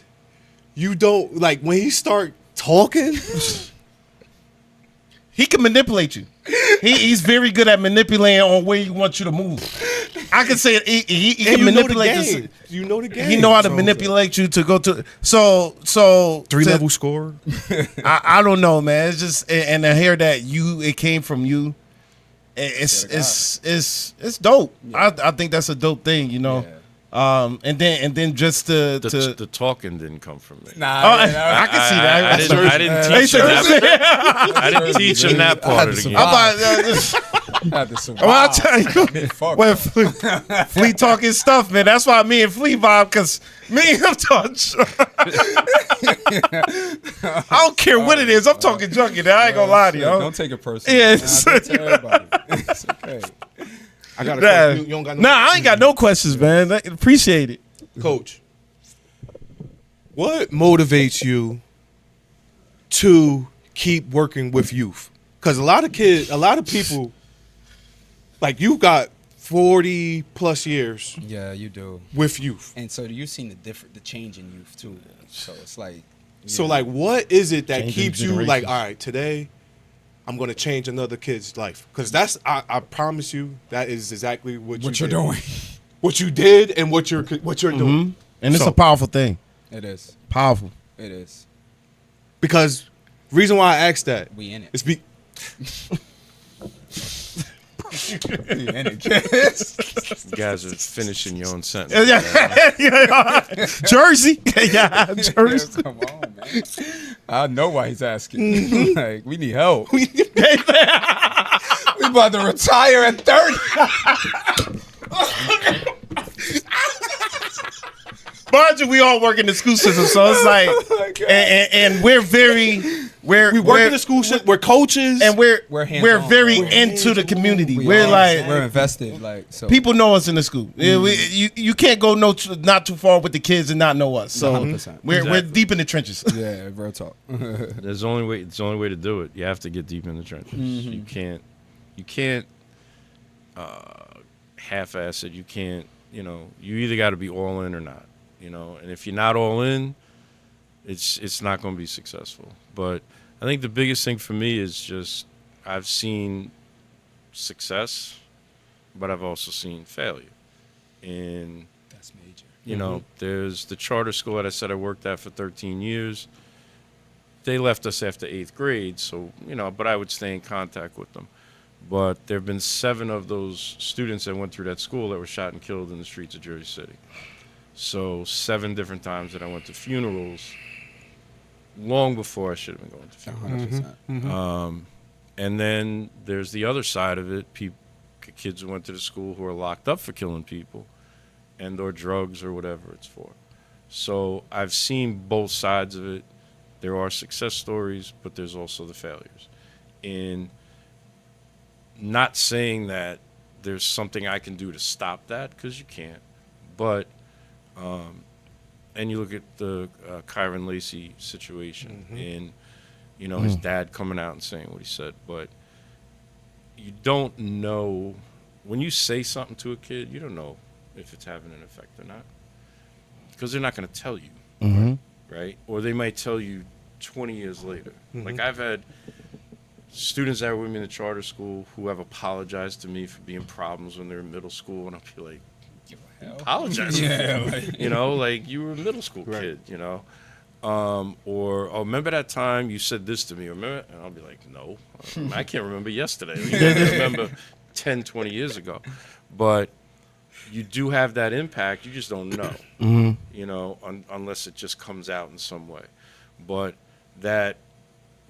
you don't, like, when he start talking, he can manipulate you. He's very good at manipulating on where he wants you to move. I can say it. He can manipulate this. You know the game. He know how to manipulate you to go to. So 3-level score. I don't know, man. It's just, and to hear that it came from you. It's dope. Yeah. I think that's a dope thing, you know. Yeah. And then just the talking didn't come from me. Nah, I can see that. I didn't teach him that. I didn't teach him that part of the game. I'll tell you, when Flea talking stuff, man. That's why me and Flea vibe, because me and him talking. I don't care what it is. I'm talking junkie. I ain't gonna lie to you. Don't take it personally. Yeah, tell everybody. It's okay. I got a question. You don't got no I ain't got no questions, man. I appreciate it. Coach, what motivates you to keep working with youth? Because a lot of people, like, you got 40 plus years. Yeah, you do. With youth. And so you've seen the change in youth too. So it's like. So like, what is it that Changing keeps you generations. like, all right, today I'm going to change another kid's life? Because that's, I promise you, that is exactly what you're doing. What you did and what you're doing. And it's a powerful thing. It is. Powerful. It is. Because reason why I asked that, we in it. It's we in it, kids. You guys are finishing your own sentence. Jersey. Yeah, Jersey. Come on, man. I know why he's asking. Like, we need help. We about to retire at 30. Mind you, we all work in the school system, so it's like, and we're we work in the school system. We're coaches, and we're hands-on. very We're into the community. We're invested. Like, so people know us in the school. You can't go not too far with the kids and not know us. So 100%. we're deep in the trenches. yeah, real talk. There's only way. It's the only way to do it. You have to get deep in the trenches. Mm-hmm. You can't half-ass it. You can't. You know, you either got to be all in or not. You know, and if you're not all in, it's not going to be successful. But I think the biggest thing for me is just I've seen success, but I've also seen failure. And That's major. you know, there's the charter school that I said I worked at for 13 years. They left us after 8th grade, so, you know, but I would stay in contact with them. But there have been 7 of those students that went through that school that were shot and killed in the streets of Jersey City. So 7 different times that I went to funerals long before I should have been going to funerals. 100%. And then there's the other side of it, kids who went to the school who are locked up for killing people and or drugs or whatever it's for. So I've seen both sides of it. There are success stories, but there's also the failures. And not saying that there's something I can do to stop that, because you can't. But, and you look at the Kyron Lacey situation and, you know, his dad coming out and saying what he said. But you don't know, when you say something to a kid, you don't know if it's having an effect or not. Because they're not going to tell you, right? Or they might tell you 20 years later. Like I've had students that were with me in the charter school who have apologized to me for being problems when they're in middle school, and I'll be like, apologize. You know, like you were a middle school kid, you know. Or, oh, remember that time you said this to me? Remember? And I'll be like, no, I can't remember yesterday. You can't remember 10, 20 years ago. But you do have that impact. You just don't know, you know, unless it just comes out in some way. But that,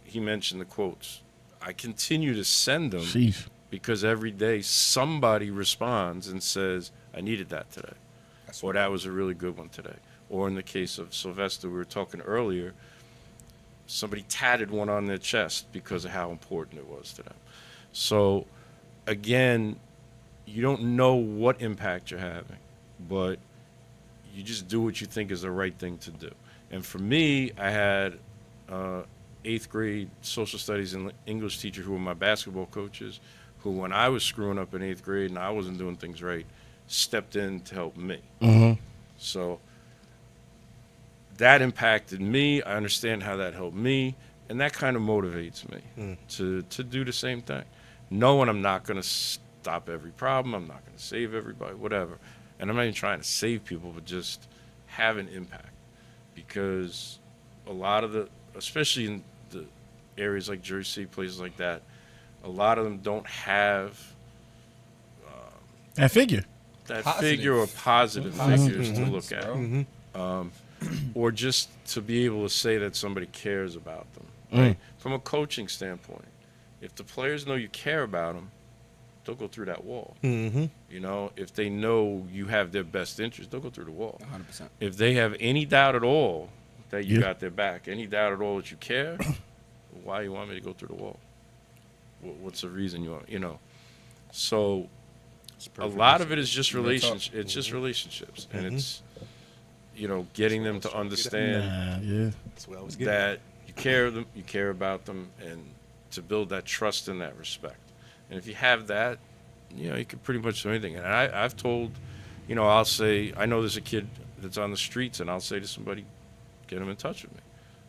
he mentioned the quotes. I continue to send them because every day somebody responds and says, I needed that today. Or that was a really good one today. Or in the case of Sylvester, we were talking earlier, somebody tatted one on their chest because of how important it was to them. So, again, you don't know what impact you're having, but you just do what you think is the right thing to do. And for me, I had 8th grade social studies and English teacher who were my basketball coaches, who when I was screwing up in 8th grade and I wasn't doing things right, stepped in to help me. So that impacted me. I understand how that helped me, and that kind of motivates me to do the same thing. Knowing I'm not going to stop every problem, I'm not going to save everybody, whatever. And I'm not even trying to save people, but just have an impact. Because a lot of the, especially in the areas like Jersey City, places like that, a lot of them don't have that figure. That Positive. figure or positive figures to look at. Or just to be able to say that somebody cares about them. Right? From a coaching standpoint, if the players know you care about them, they'll go through that wall. You know, if they know you have their best interest, they'll go through the wall. 100%. If they have any doubt at all that you got their back, any doubt at all that you care, why you want me to go through the wall? What's the reason you want, you know? So a lot of it is just relationships. It's just relationships, and it's, you know, getting them to understand that you care about them, and to build that trust and that respect. And if you have that, you know, you can pretty much do anything. And I've told, you know, I'll say, I know there's a kid that's on the streets, and I'll say to somebody, get him in touch with me.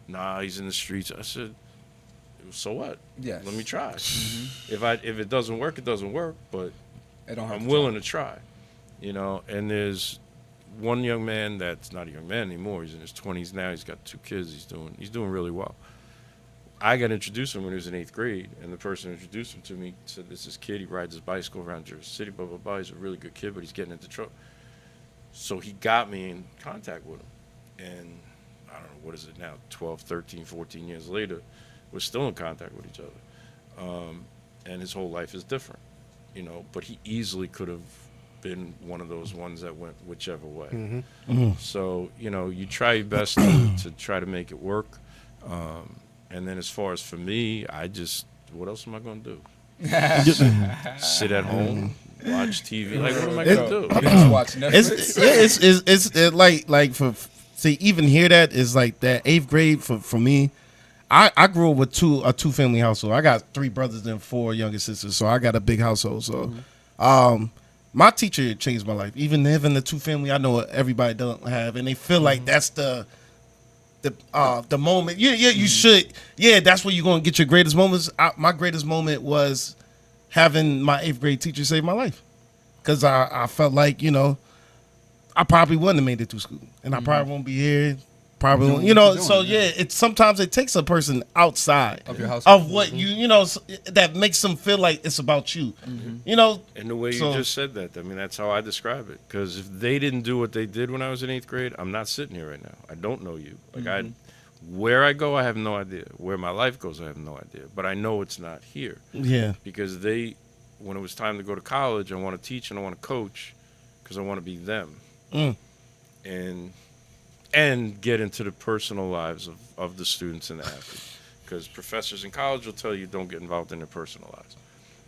Nah, he's in the streets. I said, so what? Yes. Let me try. If it doesn't work, it doesn't work, but I'm willing to try. You know, and there's one young man that's not a young man anymore. He's in his 20s now. He's got 2 kids. He's doing really well. I got introduced to him when he was in 8th grade, and the person who introduced him to me said, this is kid, he rides his bicycle around Jersey City, blah, blah, blah. He's a really good kid, but he's getting into trouble. So he got me in contact with him. And I don't know, what is it now, 12, 13, 14 years later, we're still in contact with each other. And his whole life is different, you know, but he easily could have been one of those ones that went whichever way. So, you know, you try your best to try to make it work. And then as far as for me, what else am I going to do? Sit at home, watch TV. Like, what am I going to do? Just watch Netflix. It's like to even hear that is like that 8th grade for me. I grew up with a 2-family household. I got 3 brothers and 4 younger sisters, so I got a big household. So, my teacher changed my life. Even having the 2-family, I know everybody doesn't have, and they feel like that's the the moment. Yeah, you should. Yeah, that's where you're gonna get your greatest moments. My greatest moment was having my 8th grade teacher save my life, because I felt like, I probably wouldn't have made it through school, and I probably won't be here. Probably won't, So it's sometimes it takes a person outside Of your house. of what that makes them feel like it's about you. And the way you just said that, I mean, that's how I describe it. Because if they didn't do what they did when I was in 8th grade, I'm not sitting here right now. I don't know you. Like where I go, I have no idea. Where my life goes, I have no idea. But I know it's not here. Yeah. Because when it was time to go to college, I want to teach and I want to coach because I want to be them. And get into the personal lives of the students and the athletes. Because professors in college will tell you don't get involved in their personal lives.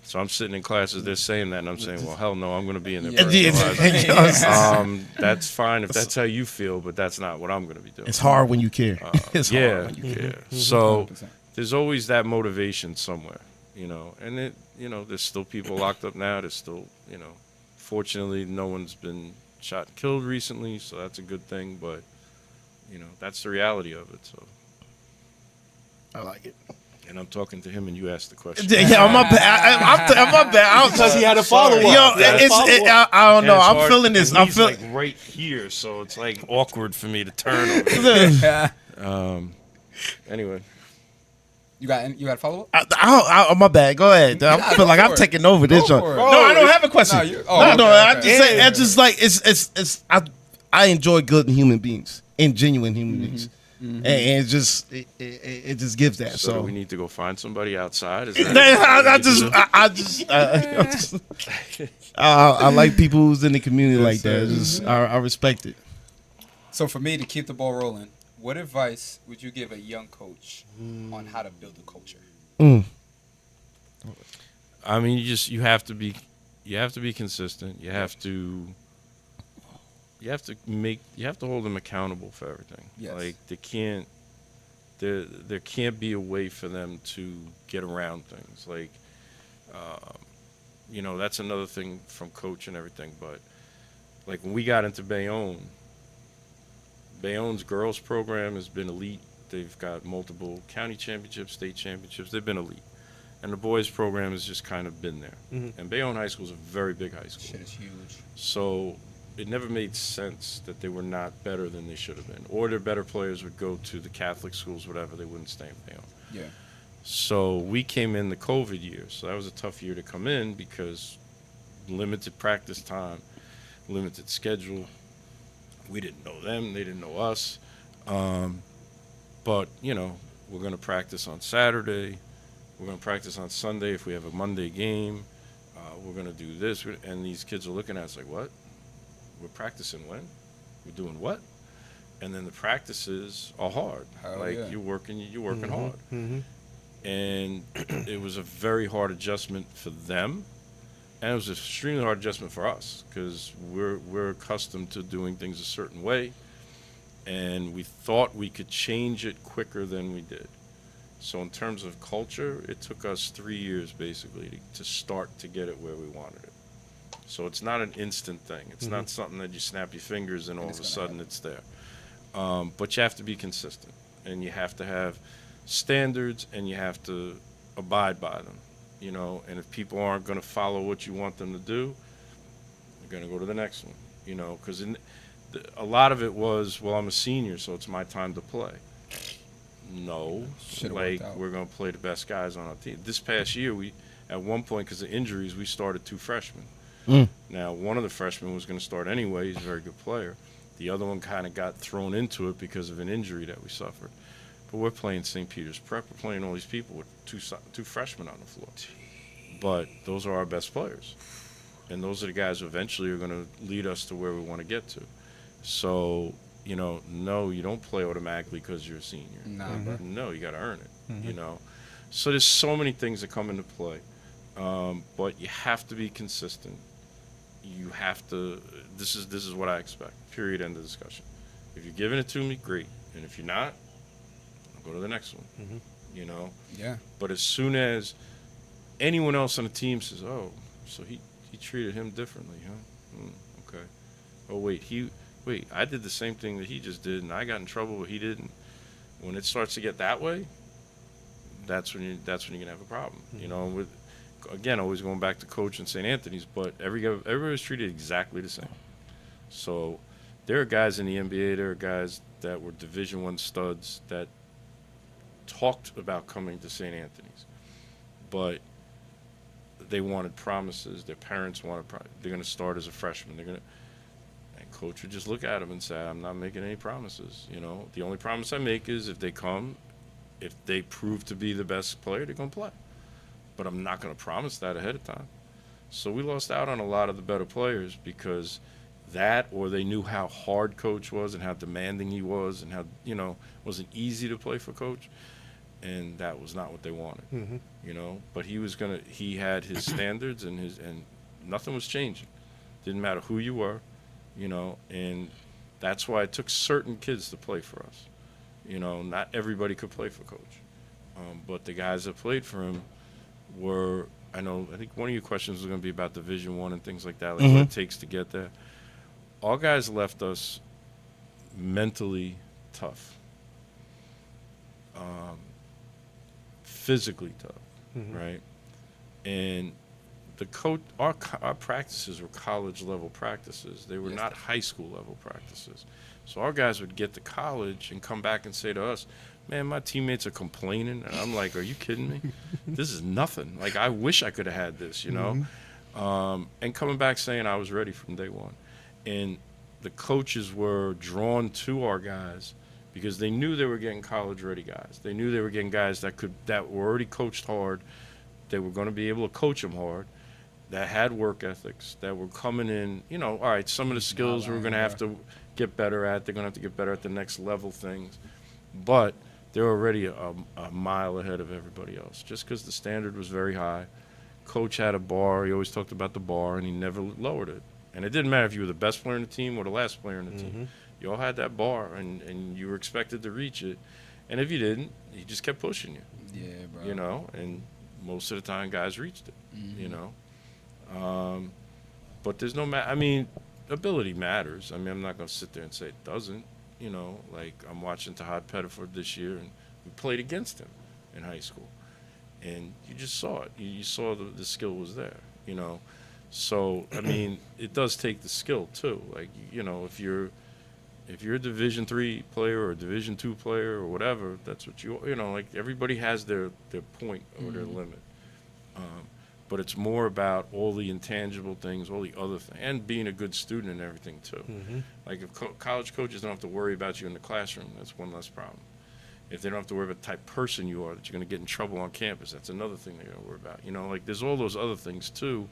So I'm sitting in classes, they're saying that, and I'm saying, well, hell no, I'm going to be in their personal lives. That's fine if that's how you feel, but that's not what I'm going to be doing. It's hard when you care. It's hard when you care. So there's always that motivation somewhere, and there's still people locked up now. There's still, fortunately, no one's been shot and killed recently, so that's a good thing, but that's the reality of it. So I like it. And I'm talking to him, and you asked the question. Yeah, I'm my bad. Because he had a follow-up. I don't know. I'm feeling this. I'm feeling like right here, so it's like awkward for me to turn over. Anyway. You got a follow up? My bad. Go ahead. I feel like I'm taking over this one. No, I don't have a question. I just like it's. I enjoy good human beings and genuine human beings, and it just gives that. So we need to go find somebody outside. Is that I like people who's in the community like that. I respect it. So for me, to keep the ball rolling, what advice would you give a young coach on how to build a culture? I mean, you have to be consistent. You have to hold them accountable for everything. Yes. Like there can't be a way for them to get around things. Like, that's another thing from coach and everything. But like when we got into Bayonne's girls program has been elite. They've got multiple county championships, state championships. They've been elite. And the boys program has just kind of been there. And Bayonne High School is a very big high school. Shit is huge. So it never made sense that they were not better than they should have been. Or their better players would go to the Catholic schools, whatever. They wouldn't stay in Bayonne. Yeah. So we came in the COVID year. So that was a tough year to come in because limited practice time, limited schedule. We didn't know them. They didn't know us. But, we're going to practice on Saturday. We're going to practice on Sunday if we have a Monday game. We're going to do this. And these kids are looking at us like, what? We're practicing when? We're doing what? And then the practices are hard. You're working hard. And it was a very hard adjustment for them. And it was an extremely hard adjustment for us because we're accustomed to doing things a certain way. And we thought we could change it quicker than we did. So in terms of culture, it took us 3 years basically to start to get it where we wanted it. So it's not an instant thing. It's not something that you snap your fingers and all of a sudden it's there. But you have to be consistent. And you have to have standards and you have to abide by them. And if people aren't going to follow what you want them to do, you're going to go to the next one. Because a lot of it was, well, I'm a senior, so it's my time to play. No, we're going to play the best guys on our team. This past year, at one point, because of injuries, we started 2 freshmen. Now, one of the freshmen was going to start anyway. He's a very good player. The other one kind of got thrown into it because of an injury that we suffered. But we're playing St. Peter's Prep. We're playing all these people with two freshmen on the floor. But those are our best players. And those are the guys who eventually are going to lead us to where we want to get to. So, no, you don't play automatically because you're a senior. No, you got to earn it, So there's so many things that come into play. But you have to be consistent. You have to, this is what I expect, period, end of discussion. If you're giving it to me, great. And if you're not, I'll go to the next one, Yeah. But as soon as anyone else on the team says, oh, so he treated him differently, huh? Okay. Oh, wait, I did the same thing that he just did, and I got in trouble, but he didn't. When it starts to get that way, that's when you're gonna have a problem. You know, with again, always going back to Coach and St. Anthony's, but everybody's treated exactly the same. So there are guys in the NBA, there are guys that were Division I studs that talked about coming to St. Anthony's, but they wanted promises. Their parents wanted they're going to start as a freshman. And Coach would just look at them and say, I'm not making any promises. You know, the only promise I make is if they come, if they prove to be the best player, they're going to play. But I'm not going to promise that ahead of time. So we lost out on a lot of the better players because that, or they knew how hard Coach was and how demanding he was and how, you know, it wasn't easy to play for Coach. And that was not what they wanted, you know. But he had his standards and nothing was changing. Didn't matter who you were, you know. And that's why it took certain kids to play for us. You know, not everybody could play for Coach, but the guys that played for him were. I think one of your questions was going to be about Division I and things like that, like what it takes to get there. All guys left us mentally tough. Physically tough, right? And the coach, our practices were college level practices. They were not high school level practices. So our guys would get to college and come back and say to us, "Man, my teammates are complaining," and I'm like, "Are you kidding me? This is nothing. Like I wish I could have had this, you know." And coming back saying I was ready from day one, and the coaches were drawn to our guys because they knew they were getting college-ready guys. They knew they were getting guys that were already coached hard. They were going to be able to coach them hard, that had work ethics, that were coming in, you know, all right, some of the skills we're going to have to get better at. They're going to have to get better at the next level things. But they're already a mile ahead of everybody else just because the standard was very high. Coach had a bar. He always talked about the bar, and he never lowered it. And it didn't matter if you were the best player in the team or the last player in the team. You all had that bar, and you were expected to reach it. And if you didn't, he just kept pushing you. Yeah, bro. You know, and most of the time guys reached it, you know. But there's no I mean, ability matters. I mean, I'm not going to sit there and say it doesn't. You know, like I'm watching Tahad Pettiford this year, and we played against him in high school. And you just saw it. You saw the skill was there, you know. So, I mean, it does take the skill, too. Like, you know, if you're a Division III player or a Division II player or whatever, that's what you know, like everybody has their point or their limit. But it's more about all the intangible things, all the other things, and being a good student and everything, too. Like if college coaches don't have to worry about you in the classroom, that's one less problem. If they don't have to worry about the type of person you are, that you're going to get in trouble on campus, that's another thing they're going to worry about. You know, like there's all those other things, too,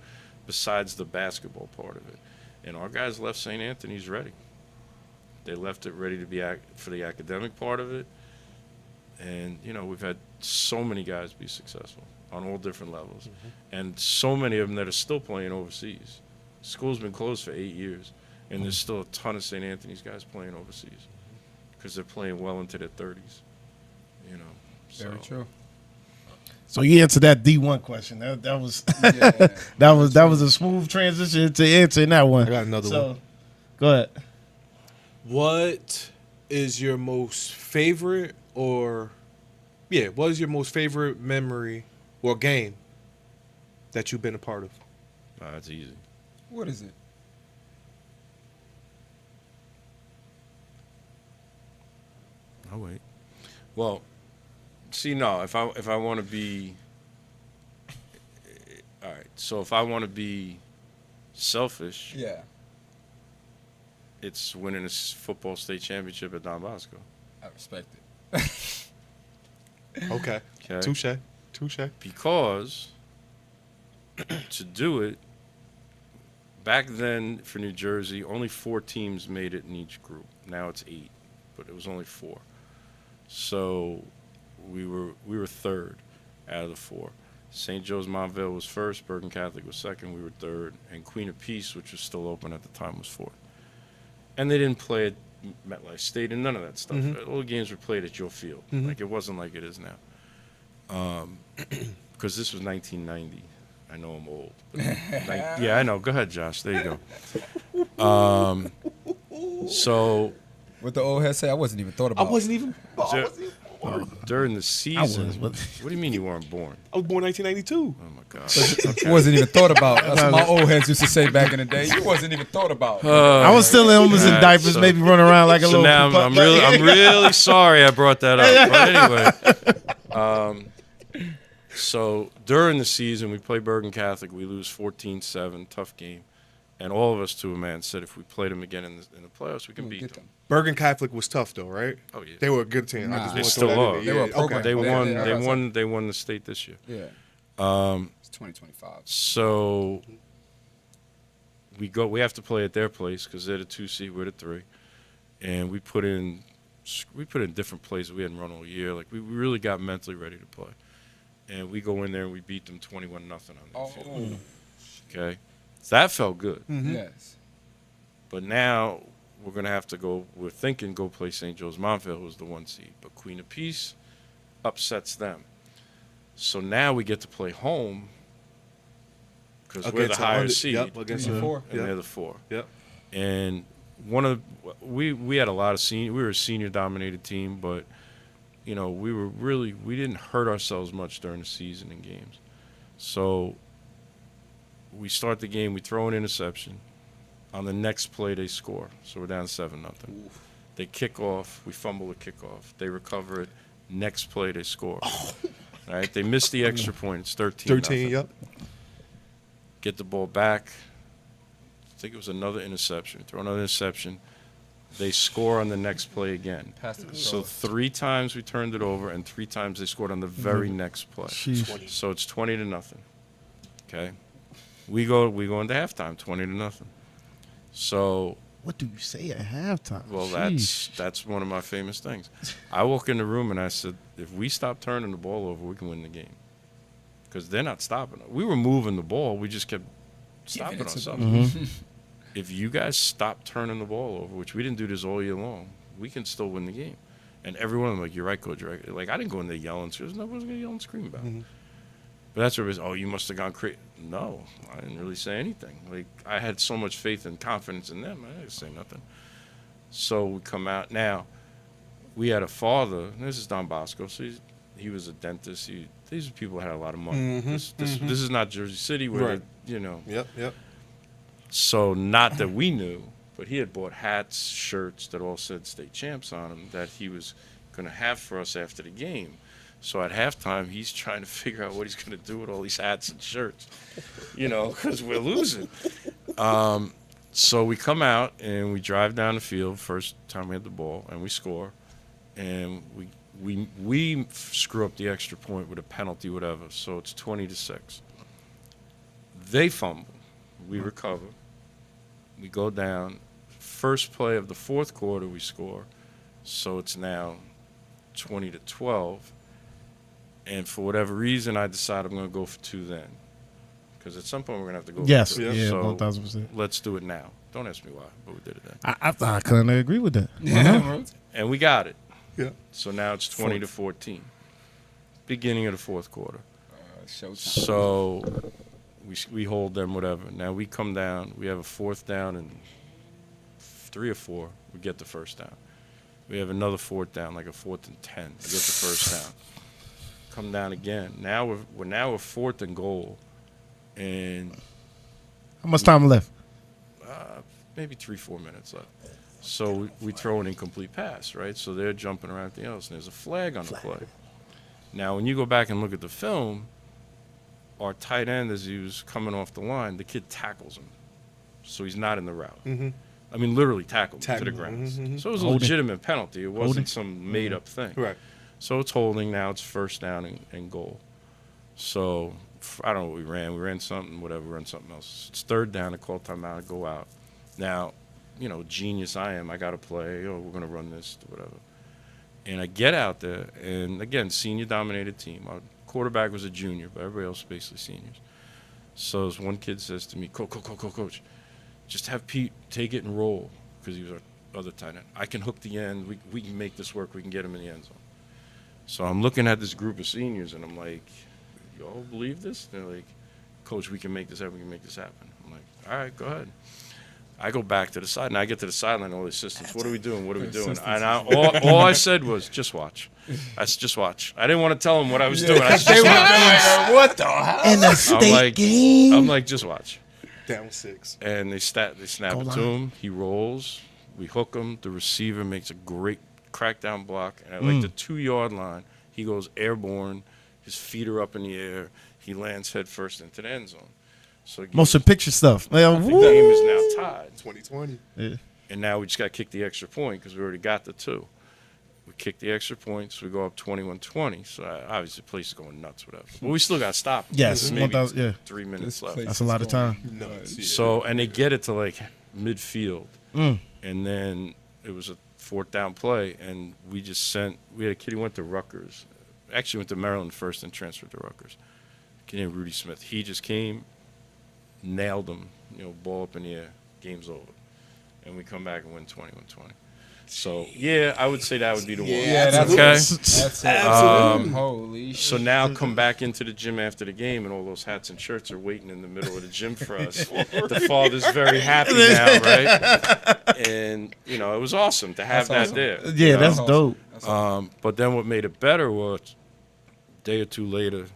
besides the basketball part of it. And our guys left St. Anthony's ready. They left it ready to be for the academic part of it. And, you know, we've had so many guys be successful on all different levels. And so many of them that are still playing overseas. School's been closed for 8 years, and there's still a ton of St. Anthony's guys playing overseas because they're playing well into their 30s, you know. So. Very true. So you answered that D1 question. That was that was a smooth transition to answering that one. I got another one. Go ahead. What is your most favorite what is your most favorite memory or game that you've been a part of? That's easy. What is it? I'll wait. Well, see, no, if I want to be, all right, so if I want to be selfish, Yeah. it's winning a football state championship at Don Bosco. I respect it. Okay. Okay. Touche. Because to do it, back then for New Jersey, only 4 teams made it in each group. Now it's 8, but it was only 4. So we were third out of the 4. St. Joe's Montvale was first, Bergen Catholic was second, we were third, and Queen of Peace, which was still open at the time, was fourth. And they didn't play at MetLife Stadium and none of that stuff. All the games were played at your field. Like, it wasn't like it is now. Because this was 1990. I know I'm old. But yeah, I know. Go ahead, Josh. There you go. So What the old head say? I wasn't even thought I about. wasn't even born. During the season. but- What do you mean you weren't born? I was born 1992. Oh my God. Wasn't even thought about. That's what my old heads used to say back in the day. You wasn't even thought about. I was still almost in Alright, diapers, so- maybe running around like a So little. now I'm really sorry I brought that up. But anyway, so during the season we play Bergen Catholic. We lose 14-7, tough game, and all of us to a man said if we played them again in the playoffs, we can beat them. Bergen Catholic was tough though, right? Oh yeah, They were a good team. I Nah. just They want to still throw that in are. there. They were a Yeah, program. okay. they Yeah, won. yeah, They won the state this year. Yeah. It's 2025. So we have to play at their place because they're the 2 seed, we're the 3, and we put in different plays that we hadn't run all year. Like we really got mentally ready to play, and we go in there and we beat them 21-0 on the field. Okay, so that felt good. Yes. But now we're gonna have to go. We're thinking go play St. Joe's Montville, who's the 1 seed, but Queen of Peace upsets them. So now we get to play home because we're the Against higher under- seed. Yep, against The the 4. And Yep. they're the 4. Yep. And we had a lot of senior. We were a senior dominated team, but we didn't hurt ourselves much during the season in games. So we start the game, we throw an interception. On the next play, they score. So we're down 7-0. They kick off. We fumble the kickoff. They recover it. Next play, they score. All right. They miss the extra point. It's 13. 13. Yep. Get the ball back. I think it was another interception. Throw another interception. They score on the next play again. Pass it So 3 times we turned it over, and 3 times they scored on the very next play. Sheesh. So it's 20-0. Okay. We go into halftime, 20-0. So What do you say at halftime? well, Sheesh. that's one of my famous things. I walk in the room and I said, if we stop turning the ball over, we can win the game. Because they're not stopping it. We were moving the ball. We just kept stopping it to ourselves. Mm-hmm. If you guys stop turning the ball over, which we didn't do this all year long, we can still win the game. And everyone was like, you're right, Coach. You're right. Like, I didn't go in there yelling. Because nobody's going to yell and scream about it. But that's what it was. Oh, you must have gone crazy. No, I didn't really say anything. Like, I had so much faith and confidence in them. I didn't say nothing. So we come out. Now, we had a father. And this is Don Bosco. So he was a dentist. These people had a lot of money. This is not Jersey City where, Right. Yep. So not that we knew, but he had bought hats, shirts that all said state champs on them that he was going to have for us after the game. So at halftime, he's trying to figure out what he's going to do with all these hats and shirts, because we're losing. So we come out and we drive down the field. First time we had the ball, and we score, and we screw up the extra point with a penalty, whatever. So it's 20-6. They fumble, we recover, we go down. First play of the fourth quarter, we score. So it's now 20-12. And for whatever reason, I decide I'm going to go for 2 then. Because at some point, we're going to have to go Yes. for 2. Yeah. So 1000%. let's do it now. Don't ask me why, but we did it then. I couldn't agree with that. Yeah. And we got it. Yeah. So now it's 20-14. Beginning of the fourth quarter. Showtime. So we hold them, whatever. Now we come down. We have a 4th down and 3 or 4. We get the first down. We have another 4th down, like a 4th and 10. We get the first down. Come down again. Now we're 4th and goal, and How much time left? maybe 3-4 minutes left. So we throw an incomplete pass, right? So they're jumping around everything else, and there's a flag on the play. Now, when you go back and look at the film, our tight end, as he was coming off the line, the kid tackles him, so he's not in the route. I mean, literally tackled him to the ground. So it was a Holding. legitimate penalty. It wasn't Holding. some made-up thing. Correct. So it's holding. Now it's first down and goal. So I don't know what we ran. We ran something, whatever. We ran something else. It's 3rd down. I call timeout. I go out. Now, genius I am. I got to play. Oh, we're going to run this, whatever. And I get out there, and again, senior-dominated team. Our quarterback was a junior, but everybody else basically seniors. So this one kid says to me, Coach, just have Pete take it and roll, because he was our other tight end. I can hook the end. We can make this work. We can get him in the end zone. So I'm looking at this group of seniors, and I'm like, y'all believe this? They're like, Coach, we can make this happen. We can make this happen. I'm like, all right, go ahead. I go back to the side, and I get to the sideline. All the assistants, what are we doing? What are we doing? And all I said was, just watch. I said, just watch. I didn't want to tell them what I was doing. I said, just watch. What the hell? In a state game. I'm like, just watch. Down 6. And they snap it to him. He rolls. We hook him. The receiver makes a great crackdown block. And at like the 2-yard line, he goes airborne. His feet are up in the air. He lands head first into the end zone. So Motion picture stuff. the game is now tied. 2020. Yeah. And now we just got to kick the extra point because we already got the 2. We kick the extra points. We go up 21-20. So obviously the place is going nuts, whatever. But we still got to stop. Yes, There's maybe 1,000, yeah. 3 minutes This left. place That's a lot of time. Nuts. So, and they get it to like midfield. And then it was a 4th down play. And we had a kid who went to Rutgers. Actually went to Maryland first and transferred to Rutgers. A kid named Rudy Smith. He just came, nailed him, ball up in the air, game's over. And we come back and win 21-20. So, yeah, I would say that would be the one. Yeah, that's okay. That's it. Holy shit. So now come back into the gym after the game, and all those hats and shirts are waiting in the middle of the gym for us. The father's very happy now, right? And, it was awesome to have That's that awesome. there. Yeah, that's dope. But then what made it better was a day or two later,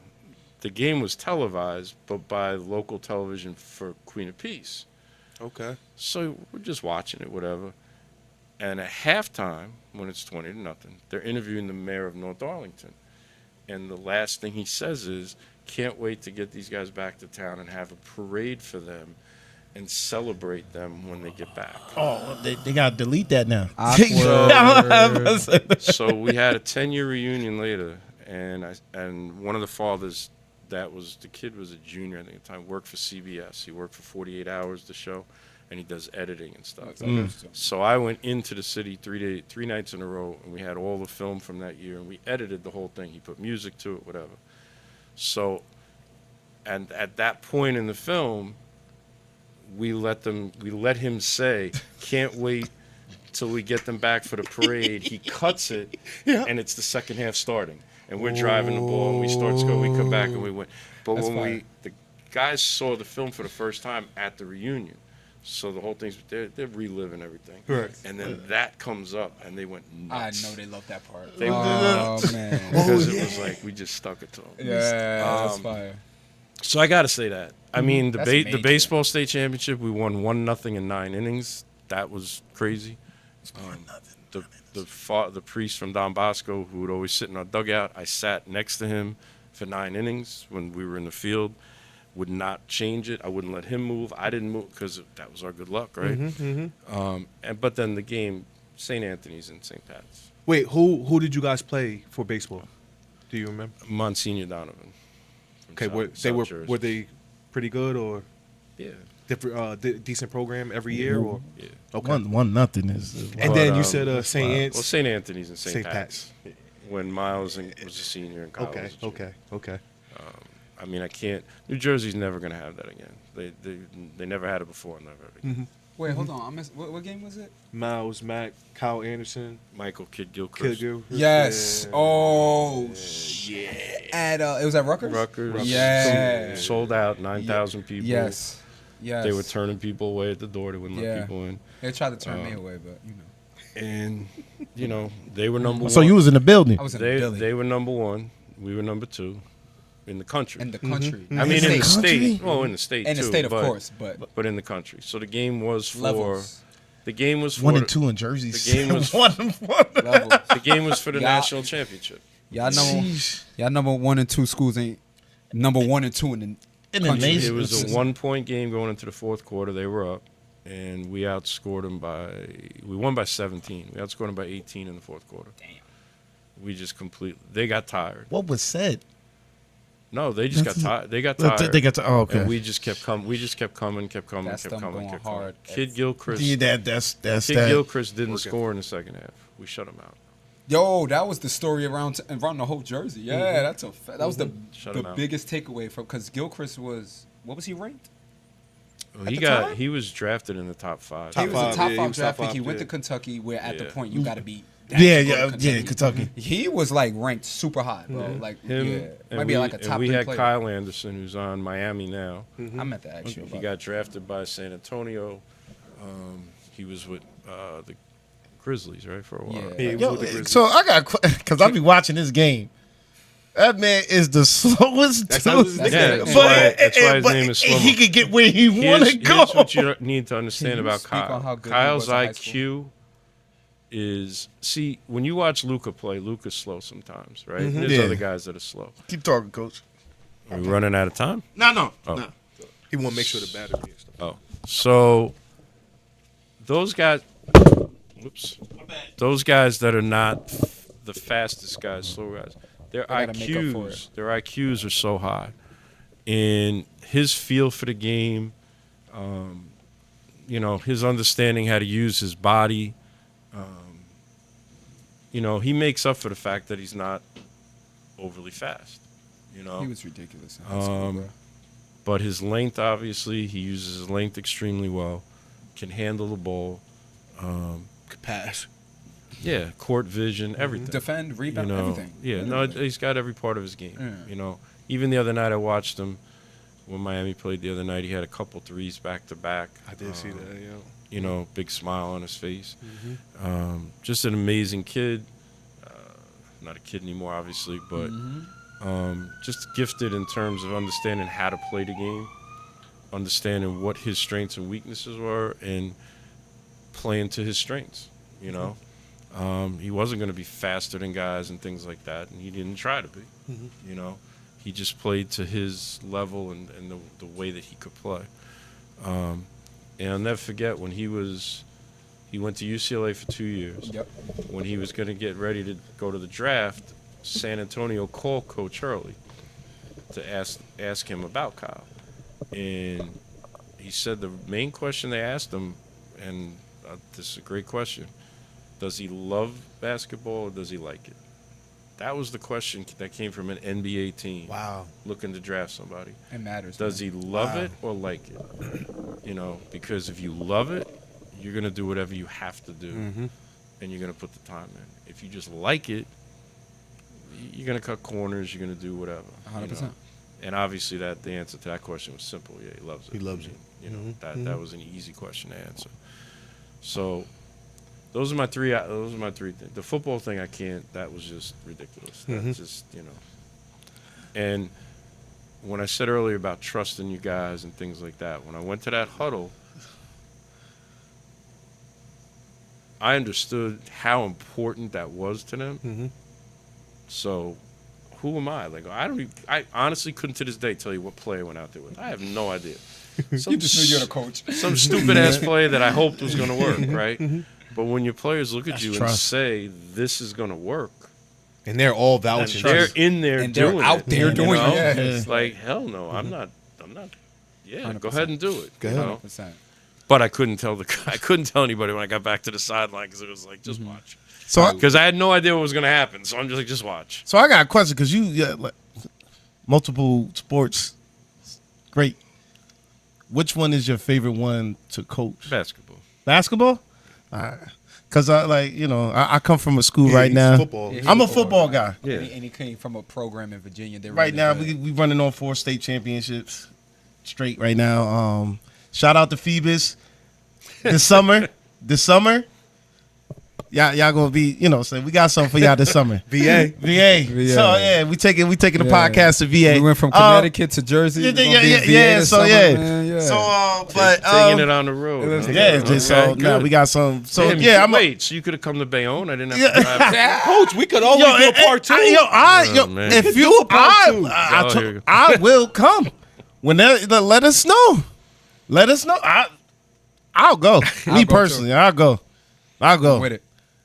the game was televised, but by local television for Queen of Peace. Okay. So we're just watching it, whatever. And at halftime, when it's 20-0, they're interviewing the mayor of North Arlington. And the last thing he says is, can't wait to get these guys back to town and have a parade for them and celebrate them when they get back. Oh, they got to delete that now. So we had a 10-year reunion later, and one of the fathers, the kid was a junior at the time, worked for CBS. He worked for 48 Hours, the show, and he does editing and stuff. So I went into the city 3 nights in a row, and we had all the film from that year, and we edited the whole thing. He put music to it, whatever. So, and at that point in the film, we let him say, can't wait till we get them back for the parade. He cuts it, and it's the second half starting. And we're driving the ball, and we start scoring. We come back, and we win. But That's when fire. the guys saw the film for the first time at the reunion, so the whole thing's, they're reliving everything. Correct. And then that comes up, and they went I nuts. know they love that part. They Oh, man. because it was like, we just stuck it to them. Yeah, that's fire. So I got to say that. I mean, the That's the major. baseball state championship, we won 1-0 in 9 innings. That was crazy. The priest from Don Bosco, who would always sit in our dugout, I sat next to him for 9 innings when we were in the field. Would not change it. I wouldn't let him move. I didn't move because that was our good luck, right? But then the game, St. Anthony's and St. Pat's. Wait, who did you guys play for baseball? Do you remember? Monsignor Donovan. Okay, South Jersey. were they pretty good or Yeah. different decent program every year or? Yeah. Okay. 1-0 is. And then you But, said St. Well, St. Anthony's and St. St. Pat's. When Miles was a senior in college. Okay. I mean, I can't. New Jersey's never going to have that again. They never had it before, never again. Wait, hold on. I missed, what game was it? Miles, Mack, Kyle Anderson, Michael Kidd Gilchrist. Yes. Yeah. Oh, yeah. At it was at Rutgers. Rutgers. Yeah. Sold out, 9,000 people. Yes. Yes. They were turning people away at the door. They wouldn't let Yeah. people in. They tried to turn me away, but And, they were number one. So you was in the building. I was in Philly. They were number one. We were number 2 in the country. In the country. I mean, in the Country? state. Well, in the state, In the too, state, of but- course, but But in the country. So the game was for... levels. The game was for... 1 and 2 in Jersey. The game was... 1 and 1. Levels. The game was for the Y'all- national championship. Y'all number 1 and 2 schools ain't number 1 and 2 in the In the country. nation. It was a 1-point game going into the fourth quarter. They were up, and we outscored them we won by 17. We outscored them by 18 in the fourth quarter. Damn. We just they got tired. What was said? No, they just got tired. They got tired. They got to. Oh, okay. And we just kept coming. We just kept coming. That's them going Kept hard. coming. Kid Gilchrist. Yeah, that's Kid that. Gilchrist didn't score in the second half. We shut him out. Yo, that was the story around the whole Jersey. Yeah, that's that was the Shut 'em out. biggest takeaway from because Gilchrist was what was he ranked? Well, At the time? he was drafted in the top 5. He was five, a top yeah, he 5 was draft top pick. He five, went yeah. to Kentucky, where at the Yeah. point you got to be. Kentucky. He was like ranked super high, bro. Like Him yeah, and might be we, like a top and we 3 had player. Kyle Anderson, who's on Miami now. I meant to ask you He about got drafted by San Antonio. He was with the Grizzlies, right, for a while. Yeah. Yeah, he was Yo, with the Grizzlies. so I got because I be watching this game. That man is the slowest That's dude. how his nickname Yeah, is. that's why his name is Slow-Mo. He could get where he want to go. Here's what you need to understand Can you about speak on Kyle. how good he Kyle's was in high IQ is when you watch Luka play, Luka's slow sometimes, right? There's Yeah. other guys that are slow. Keep talking, coach. Are we running out of time? No. Oh. He want to make sure the battery and stuff. Oh, so those guys, those guys that are not the fastest guys, slow guys, their gotta make up for IQs are so high, and his feel for the game, his understanding how to use his body, he makes up for the fact that he's not overly fast. He was ridiculous in high school, bro. But his length, obviously, he uses his length extremely well, can handle the ball. Could pass. Yeah, court vision, everything. Defend, rebound, everything. Yeah, no, he's got every part of his game. Yeah. Even the other night I watched him when Miami played the other night. He had a couple threes back to back. I did see that, yeah. Big smile on his face. Just an amazing kid. Not a kid anymore, obviously, but just gifted in terms of understanding how to play the game, understanding what his strengths and weaknesses were, and playing to his strengths. He wasn't going to be faster than guys and things like that, and he didn't try to be. He just played to his level and the way that he could play. And I'll never forget when he went to UCLA for 2 years. Yep. When he was going to get ready to go to the draft, San Antonio called Coach Hurley to ask him about Kyle. And he said the main question they asked him, and this is a great question, does he love basketball or does he like it? That was the question that came from an NBA team. Wow. Looking to draft somebody. It matters. Does man. he love it or like it? Because if you love it, you're going to do whatever you have to do, and you're going to put the time in. If you just like it, you're going to cut corners, you're going to do whatever. 100%. And obviously the answer to that question was simple. Yeah, he loves it. He loves it. That was an easy question to answer. So those are my three things. The football thing, I can't. That was just ridiculous. That's just, And when I said earlier about trusting you guys and things like that, when I went to that huddle, I understood how important that was to them. So who am I? Like, I honestly couldn't to this day tell you what player went out there with. I have no idea. You just knew you're the coach. Some stupid ass play that I hoped was going to work, right? But when your players look at you and trust. say this is going to work, And they're all and vouching. they're in there And they're doing out it, there doing it. Yeah. It's like, hell no, I'm not. Yeah, go 100%. ahead and do it. Go you ahead. know? 100%. But I couldn't tell anybody when I got back to the sideline because it was like, just watch. So Because I had no idea what was going to happen, so I'm just like, just watch. I got a question because multiple sports, great. Which one is your favorite one to coach? Basketball. Basketball? Because I come from a school right he's now. football. Yeah, I'm a football guy. Yeah. And he came from a program in Virginia. They're Right really now, good. we running on 4 state championships straight right now. Shout out to Phoebus. This summer, y'all gonna be, so we got something for y'all this summer. VA. VA. So yeah, we taking the podcast to VA. We went from Connecticut to Jersey. Yeah, We're gonna be in VA this summer, man. Yeah. So, but Taking it on the road. let's huh? yeah, Okay, just so now good. we got some. So Damn, yeah, I'm wait. So you could have come to Bayonne? I didn't have to drive. Coach, we could always do a part two. Man. if you, do a part two. I will come. Let us know. Let us know. I'll go. Me go personally, too. I'll go. with it.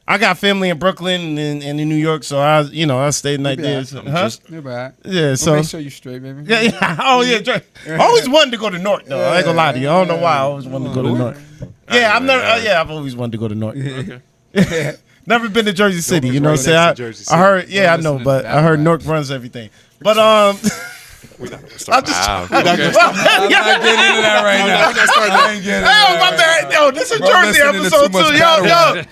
I got family in Brooklyn and in New York, so I stay the night be there. all So, right. You're bad. Yeah, so Make sure you're straight, baby. yeah. Oh yeah, Dre. I always wanted to go to North though. I ain't gonna lie to you. I don't know why I always wanted to go to North. Yeah, I've always wanted to go to North. Okay. Never been to Jersey City, you know what I'm right saying? next to Jersey I heard, City. yeah, I Don't know, listen to but that I heard rap. North runs everything. But We're not gonna I'm start. just Wow. I'm not getting into that right now. I ain't getting into Oh, my that. bad. Yo, this is a Bro, Jersey listening to episode too much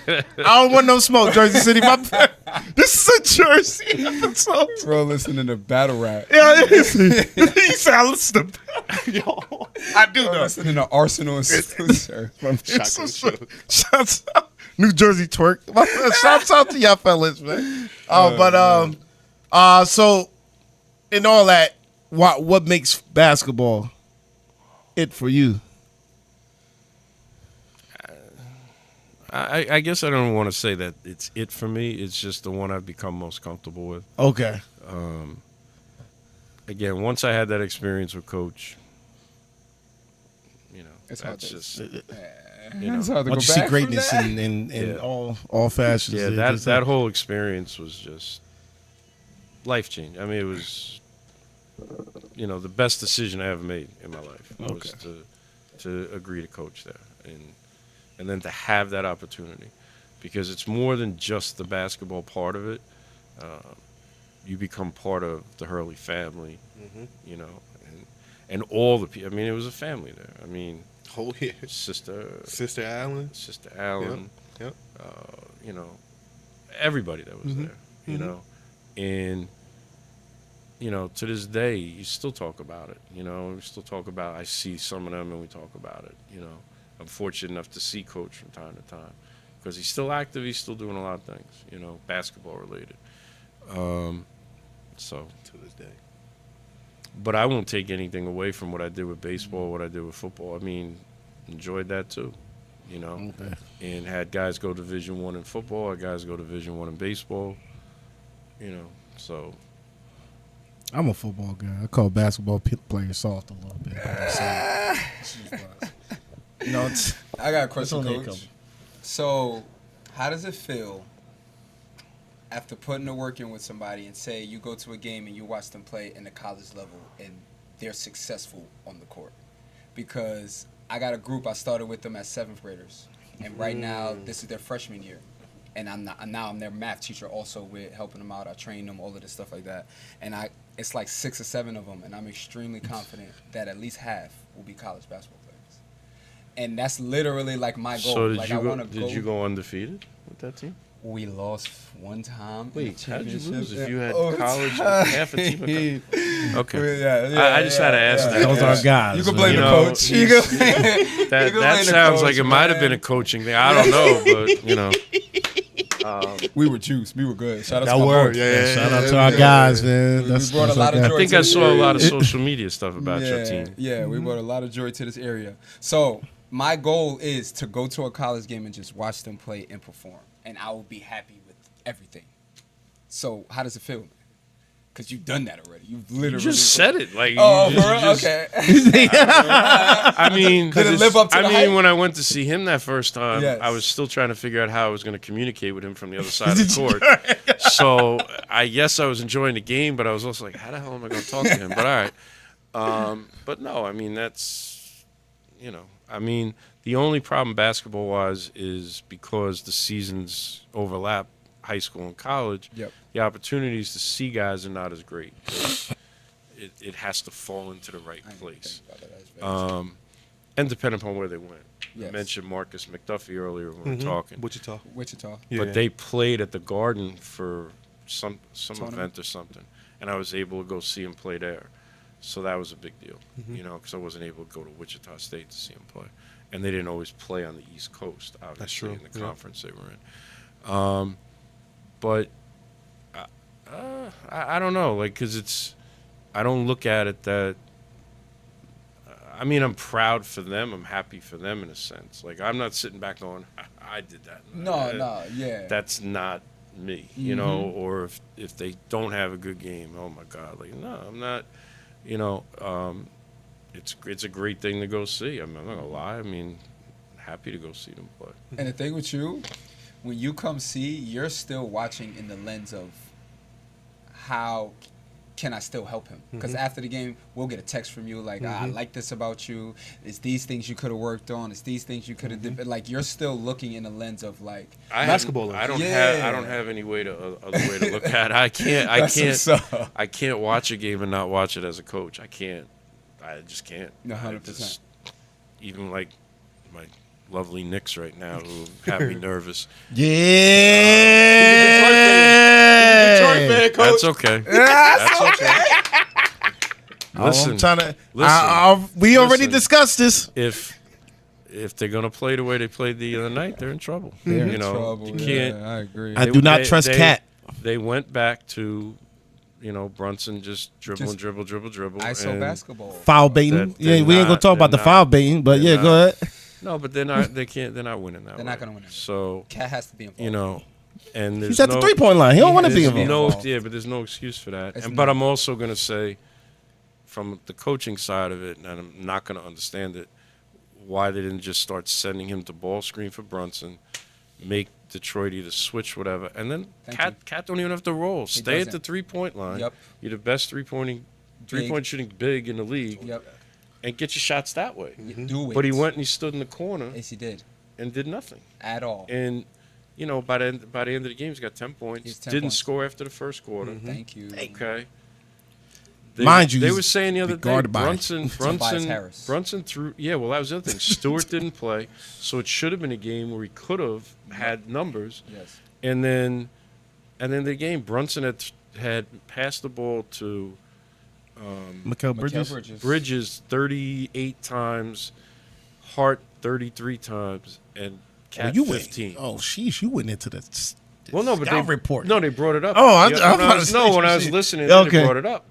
too. Yo. I don't want no smoke, Jersey City. My bad. This is a Jersey episode. Bro, listening to battle rap. Yeah, he said I listen to Yo, I do I'm know. listening to Arsenal and sir. shotgun show. Shouts out. New Jersey twerk. Shouts out to y'all fellas, man. So in all that, what makes basketball it for you? I guess I don't want to say that it's it for me. It's just the one I've become most comfortable with. Okay. Again, once I had that experience with Coach, It's hard that's to- just It's hard to Once go you see back greatness from that. in Yeah. all fashions. yeah. it That just- that whole experience was just life changing. I mean, it was the best decision I ever made in my life was to agree to coach there and then to have that opportunity, because it's more than just the basketball part of it. You become part of the Hurley family, and all the people. I mean, it was a family there. I mean, Oh yeah. Sister Allen. Allen, Yep. everybody that was there, and to this day, you still talk about it. We still talk about. I see some of them, and we talk about it. I'm fortunate enough to see Coach from time to time because he's still active. He's still doing a lot of things, basketball related. So To this day. but I won't take anything away from what I did with baseball, what I did with football. I mean, enjoyed that too, Okay. and had guys go Division I in football, had guys go Division I in baseball, so I'm a football guy. I call basketball players soft a little bit. It's I got a question, only a Coach. couple. So, how does it feel after putting the work in with somebody and say you go to a game and you watch them play in the college level and they're successful on the court? Because I got a group, I started with them as 7th graders, and right now this is their freshman year. And I'm their math teacher also with helping them out. I train them, all of this stuff like that. And it's like 6 or 7 of them, and I'm extremely confident that at least half will be college basketball players. And that's literally like my goal. So like I want to did you go undefeated with that team? We lost one time. Wait, how did you lose if you had Oh, college half a team? Okay, Yeah, I just had to ask that. Those are guys. You can blame You the know, coach. You can blame, That you can that blame the sounds coach, like it might have been a man. coaching thing. I don't know, but We were juiced. We were good. Shout out That to my word, boys. yeah. Shout out to our guys, man. We brought a lot of our joy. I think to I this saw a area. lot of social media stuff about your team. Yeah, we brought a lot of joy to this area. So my goal is to go to a college game and just watch them play and perform, and I will be happy with everything. So how does it feel? Because you've done that already. You've literally You just said it like. Oh, you for real? just- Okay. I mean, Did it live up to the hype? when I went to see him that first time, Yes. I was still trying to figure out how I was going to communicate with him from the other side of the court. So I guess I was enjoying the game, but I was also like, how the hell am I going to talk to him? But all right. But no, I mean, that's, I mean, the only problem basketball-wise is because the seasons overlap high school and college, Yep. the opportunities to see guys are not as great. It has to fall into the right I didn't place. think about that. That's very true. And depending upon where they went. Yes. I mentioned Marcus McDuffie earlier when we were talking. Wichita. Wichita. Yeah. But they played at the Garden for some Tournament. event or something, and I was able to go see him play there. So that was a big deal, because I wasn't able to go to Wichita State to see him play, and they didn't always play on the East Coast, obviously, true, in the yeah. conference they were in. But I don't know, because I don't look at it that. I mean, I'm proud for them. I'm happy for them in a sense. Like, I'm not sitting back going, I did that. No, yeah. That's not me, or if they don't have a good game, oh my God, like, no, I'm not, it's a great thing to go see. I'm not going to lie. I mean, happy to go see them play. And the thing with you, when you come see, you're still watching in the lens of how can I still help him? Because after the game, we'll get a text from you like, I like this about you. It's these things you could have worked on. It's these things you could have did. But like, you're still looking in the lens of like Basketball. I don't Yeah. have any other way to look at it. I can't I can't watch a game and not watch it as a coach. I just can't. 100%. Even like my lovely Knicks right now who have me nervous. Yeah. Detroit fan, coach. That's okay. That's okay. Listen, I'm trying to. listen, we already listen. discussed this. If they're gonna play the way they played the other night, they're in trouble. They're you in know, trouble. you can't. Yeah, I agree. I do not trust Cat. They went back to, Brunson just dribble, dribble. ISO and basketball. Foul baiting. That they're Yeah, we ain't gonna not- talk about the they're foul not- baiting, but they're yeah, go not- ahead. No, but they're not. They can't. They're not winning that. They're way. not gonna win it. So Cat has to be involved. and there's He's at no, the 3-point line. He don't want to be There's involved. but there's no excuse for that. It's But not. I'm also gonna say, from the coaching side of it, and I'm not gonna understand it, why they didn't just start sending him to ball screen for Brunson, make Detroit either switch whatever, and then Cat don't even have to roll. Stay at the doesn't. 3-point line. Yep. You're the best three-point shooting big in the league, Yep. and get your shots that way. Do it. But he went and he stood in the corner Yes, he did. and did nothing. At all. And by the end of the game, he's got 10 points. He's 10 Didn't points. score after the first quarter. Thank you. Okay. Mind you, they he's were saying the other be day, guarded by Tobias Harris. Brunson threw. Yeah, well, that was the other thing. Stewart didn't play, so it should have been a game where he could have had numbers. Yes. And then the game, Brunson had passed the ball to Mikal Mikal Bridges. Bridges 38 times, Hart 33 times, and Cat you 15. Went, sheesh, you went into the Well, no, but scout report. No, they brought it up. Oh, I'm when about to say when some I was shit. listening, Okay. they brought it up,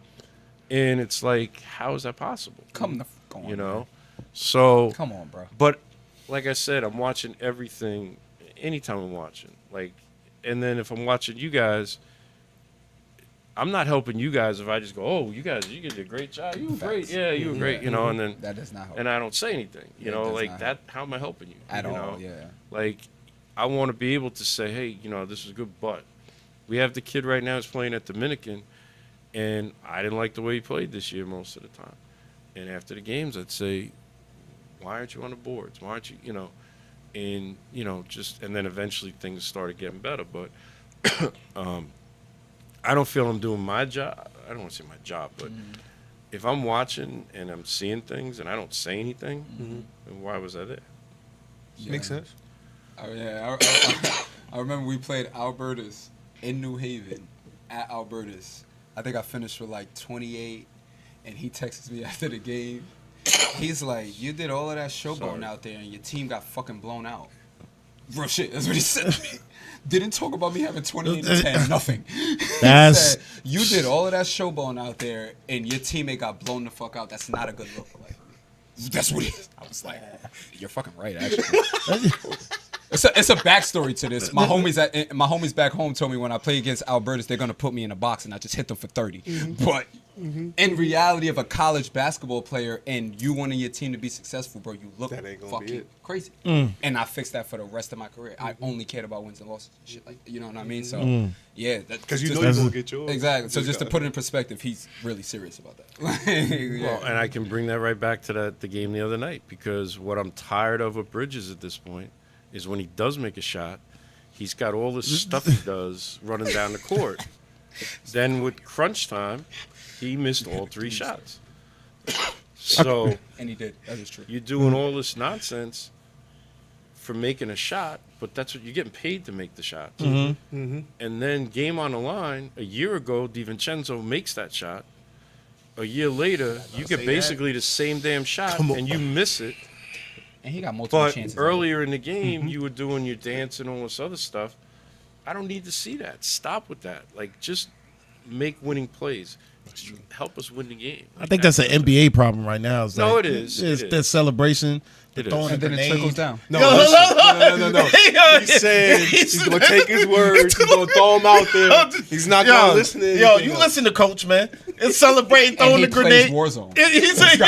and it's like, how is that possible? Come the fuck on. You know, man. so. Come on, bro. But like I said, I'm watching everything. Anytime I'm watching, and then if I'm watching you guys, I'm not helping you guys if I just go, "Oh, you guys, you did a great job. You were great. Yeah, you were great." And then That does not help. and I don't say anything. That does not that. How am I helping you? At you all, know? yeah. Like, I want to be able to say, hey, this is good, but we have the kid right now who's playing at Dominican, and I didn't like the way he played this year most of the time. And after the games, I'd say, why aren't you on the boards? Why aren't you, and, and then eventually things started getting better. But I don't feel I'm doing my job. I don't want to say my job, but if I'm watching and I'm seeing things and I don't say anything, then why was I there? Makes sense. Oh, yeah. I remember we played Albertus in New Haven at Albertus. I think I finished with like 28, and he texts me after the game. He's like, "You did all of that showboating out there, and your team got fucking blown out." Real shit. That's what he said to me. Didn't talk about me having 28 and 10, nothing. That's- He said, "You did all of that showboating out there, and your teammate got blown the fuck out. That's not a good look." Like, that's what he. I was like, "You're fucking right, actually." It's a backstory to this. My homies back home told me when I play against Albertus, they're gonna put me in a box and I just hit them for 30. But in reality of a college basketball player and you wanting your team to be successful, bro, you look That ain't gonna be fucking it. crazy. And I fixed that for the rest of my career. I only cared about wins and losses, shit like, you know what I mean? So yeah, Because you just- know you're going to get yours. exactly. So You just to got put it. it in perspective, he's really serious about that. Well, and I can bring that right back to the game the other night, because what I'm tired of with Bridges at this point is when he does make a shot, he's got all this stuff he does running down the court. Then with crunch time, he missed all 3 shots. So And he did. That is true. you're doing all this nonsense for making a shot, but that's what you're getting paid to make the shot. And then game on the line, a year ago, DiVincenzo makes that shot. A year later, you get say basically the same damn shot, Come on. and you miss it. And he got multiple But chances. earlier in the game, you were doing your dance and all this other stuff. I don't need to see that. Stop with that. Like, just make winning plays. Help us win the game. I think that's an NBA problem right now. It's No, like, it is. It's It the is. celebration. The It is. throwing And then it grenade. trickles down. No, listen. No. He said he's going to take his words. He's going to throw them out there. He's not going to listen to Yo, anything you else. listen to Coach, man. It's celebrating throwing he the grenade. plays Warzone. He said,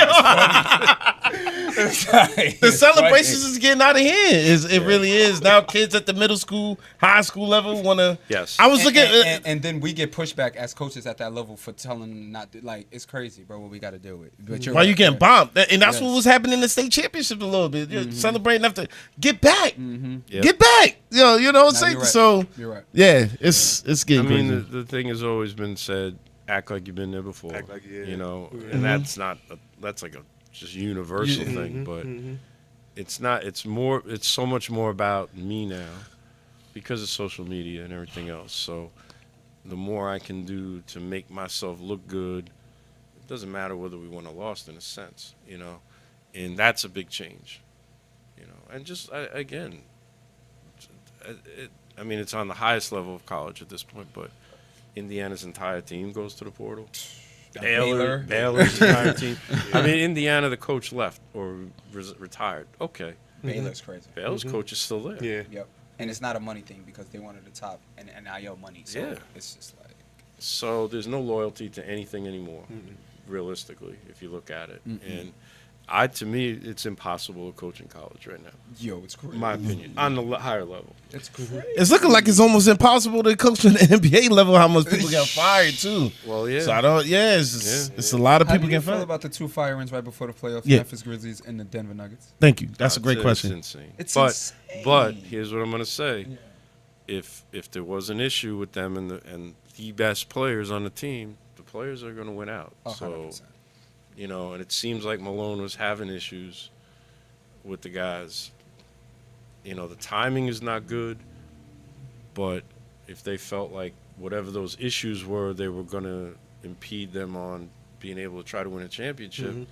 the celebrations is getting out of hand. It really is. Now kids at the middle school, high school level want to. Yes. I was looking. and then we get pushback as coaches at that level for telling them not to, like, it's crazy, bro, what we got to deal with. But you're Why right, you getting yeah. bombed? And that's what Yes. was happening in the state championship a little bit. You're celebrating after. Get back. Yep. Get back. Yo, you know what I'm Nah, saying? you're right. So, You're right. yeah, it's I getting mean, crazy. the thing has always been said, act like you've been there before. Act like you- You know, and that's not, that's like a just universal thing, but it's not, it's so much more about me now because of social media and everything else. So the more I can do to make myself look good, doesn't matter whether we won or lost in a sense, and that's a big change, and just again, I mean, it's on the highest level of college at this point, but Indiana's entire team goes to the portal. Baylor's entire team. I mean, Indiana, the coach left or retired. Okay. Baylor's crazy. Baylor's coach is still there. Yeah. Yep. And it's not a money thing because they wanted the top and NIL money. So Yeah. it's just like. So there's no loyalty to anything anymore, realistically, if you look at it. And to me, it's impossible to coach in college right now. Yo, it's crazy. In my opinion, on the higher level. It's crazy. It's looking like it's almost impossible to coach in the NBA level. How much people get fired too. Well, yeah. So I don't. Yeah, it's a lot of How people do you get feel fired. about the 2 firings right before the playoffs? Yeah. Memphis Grizzlies and the Denver Nuggets. Thank you. That's a great It's question. insane. It's but, insane. But here's what I'm going to say. If there was an issue with them and the best players on the team, the players are going to win out. 100%. So, and it seems like Malone was having issues with the guys. The timing is not good, but if they felt like whatever those issues were, they were going to impede them on being able to try to win a championship, and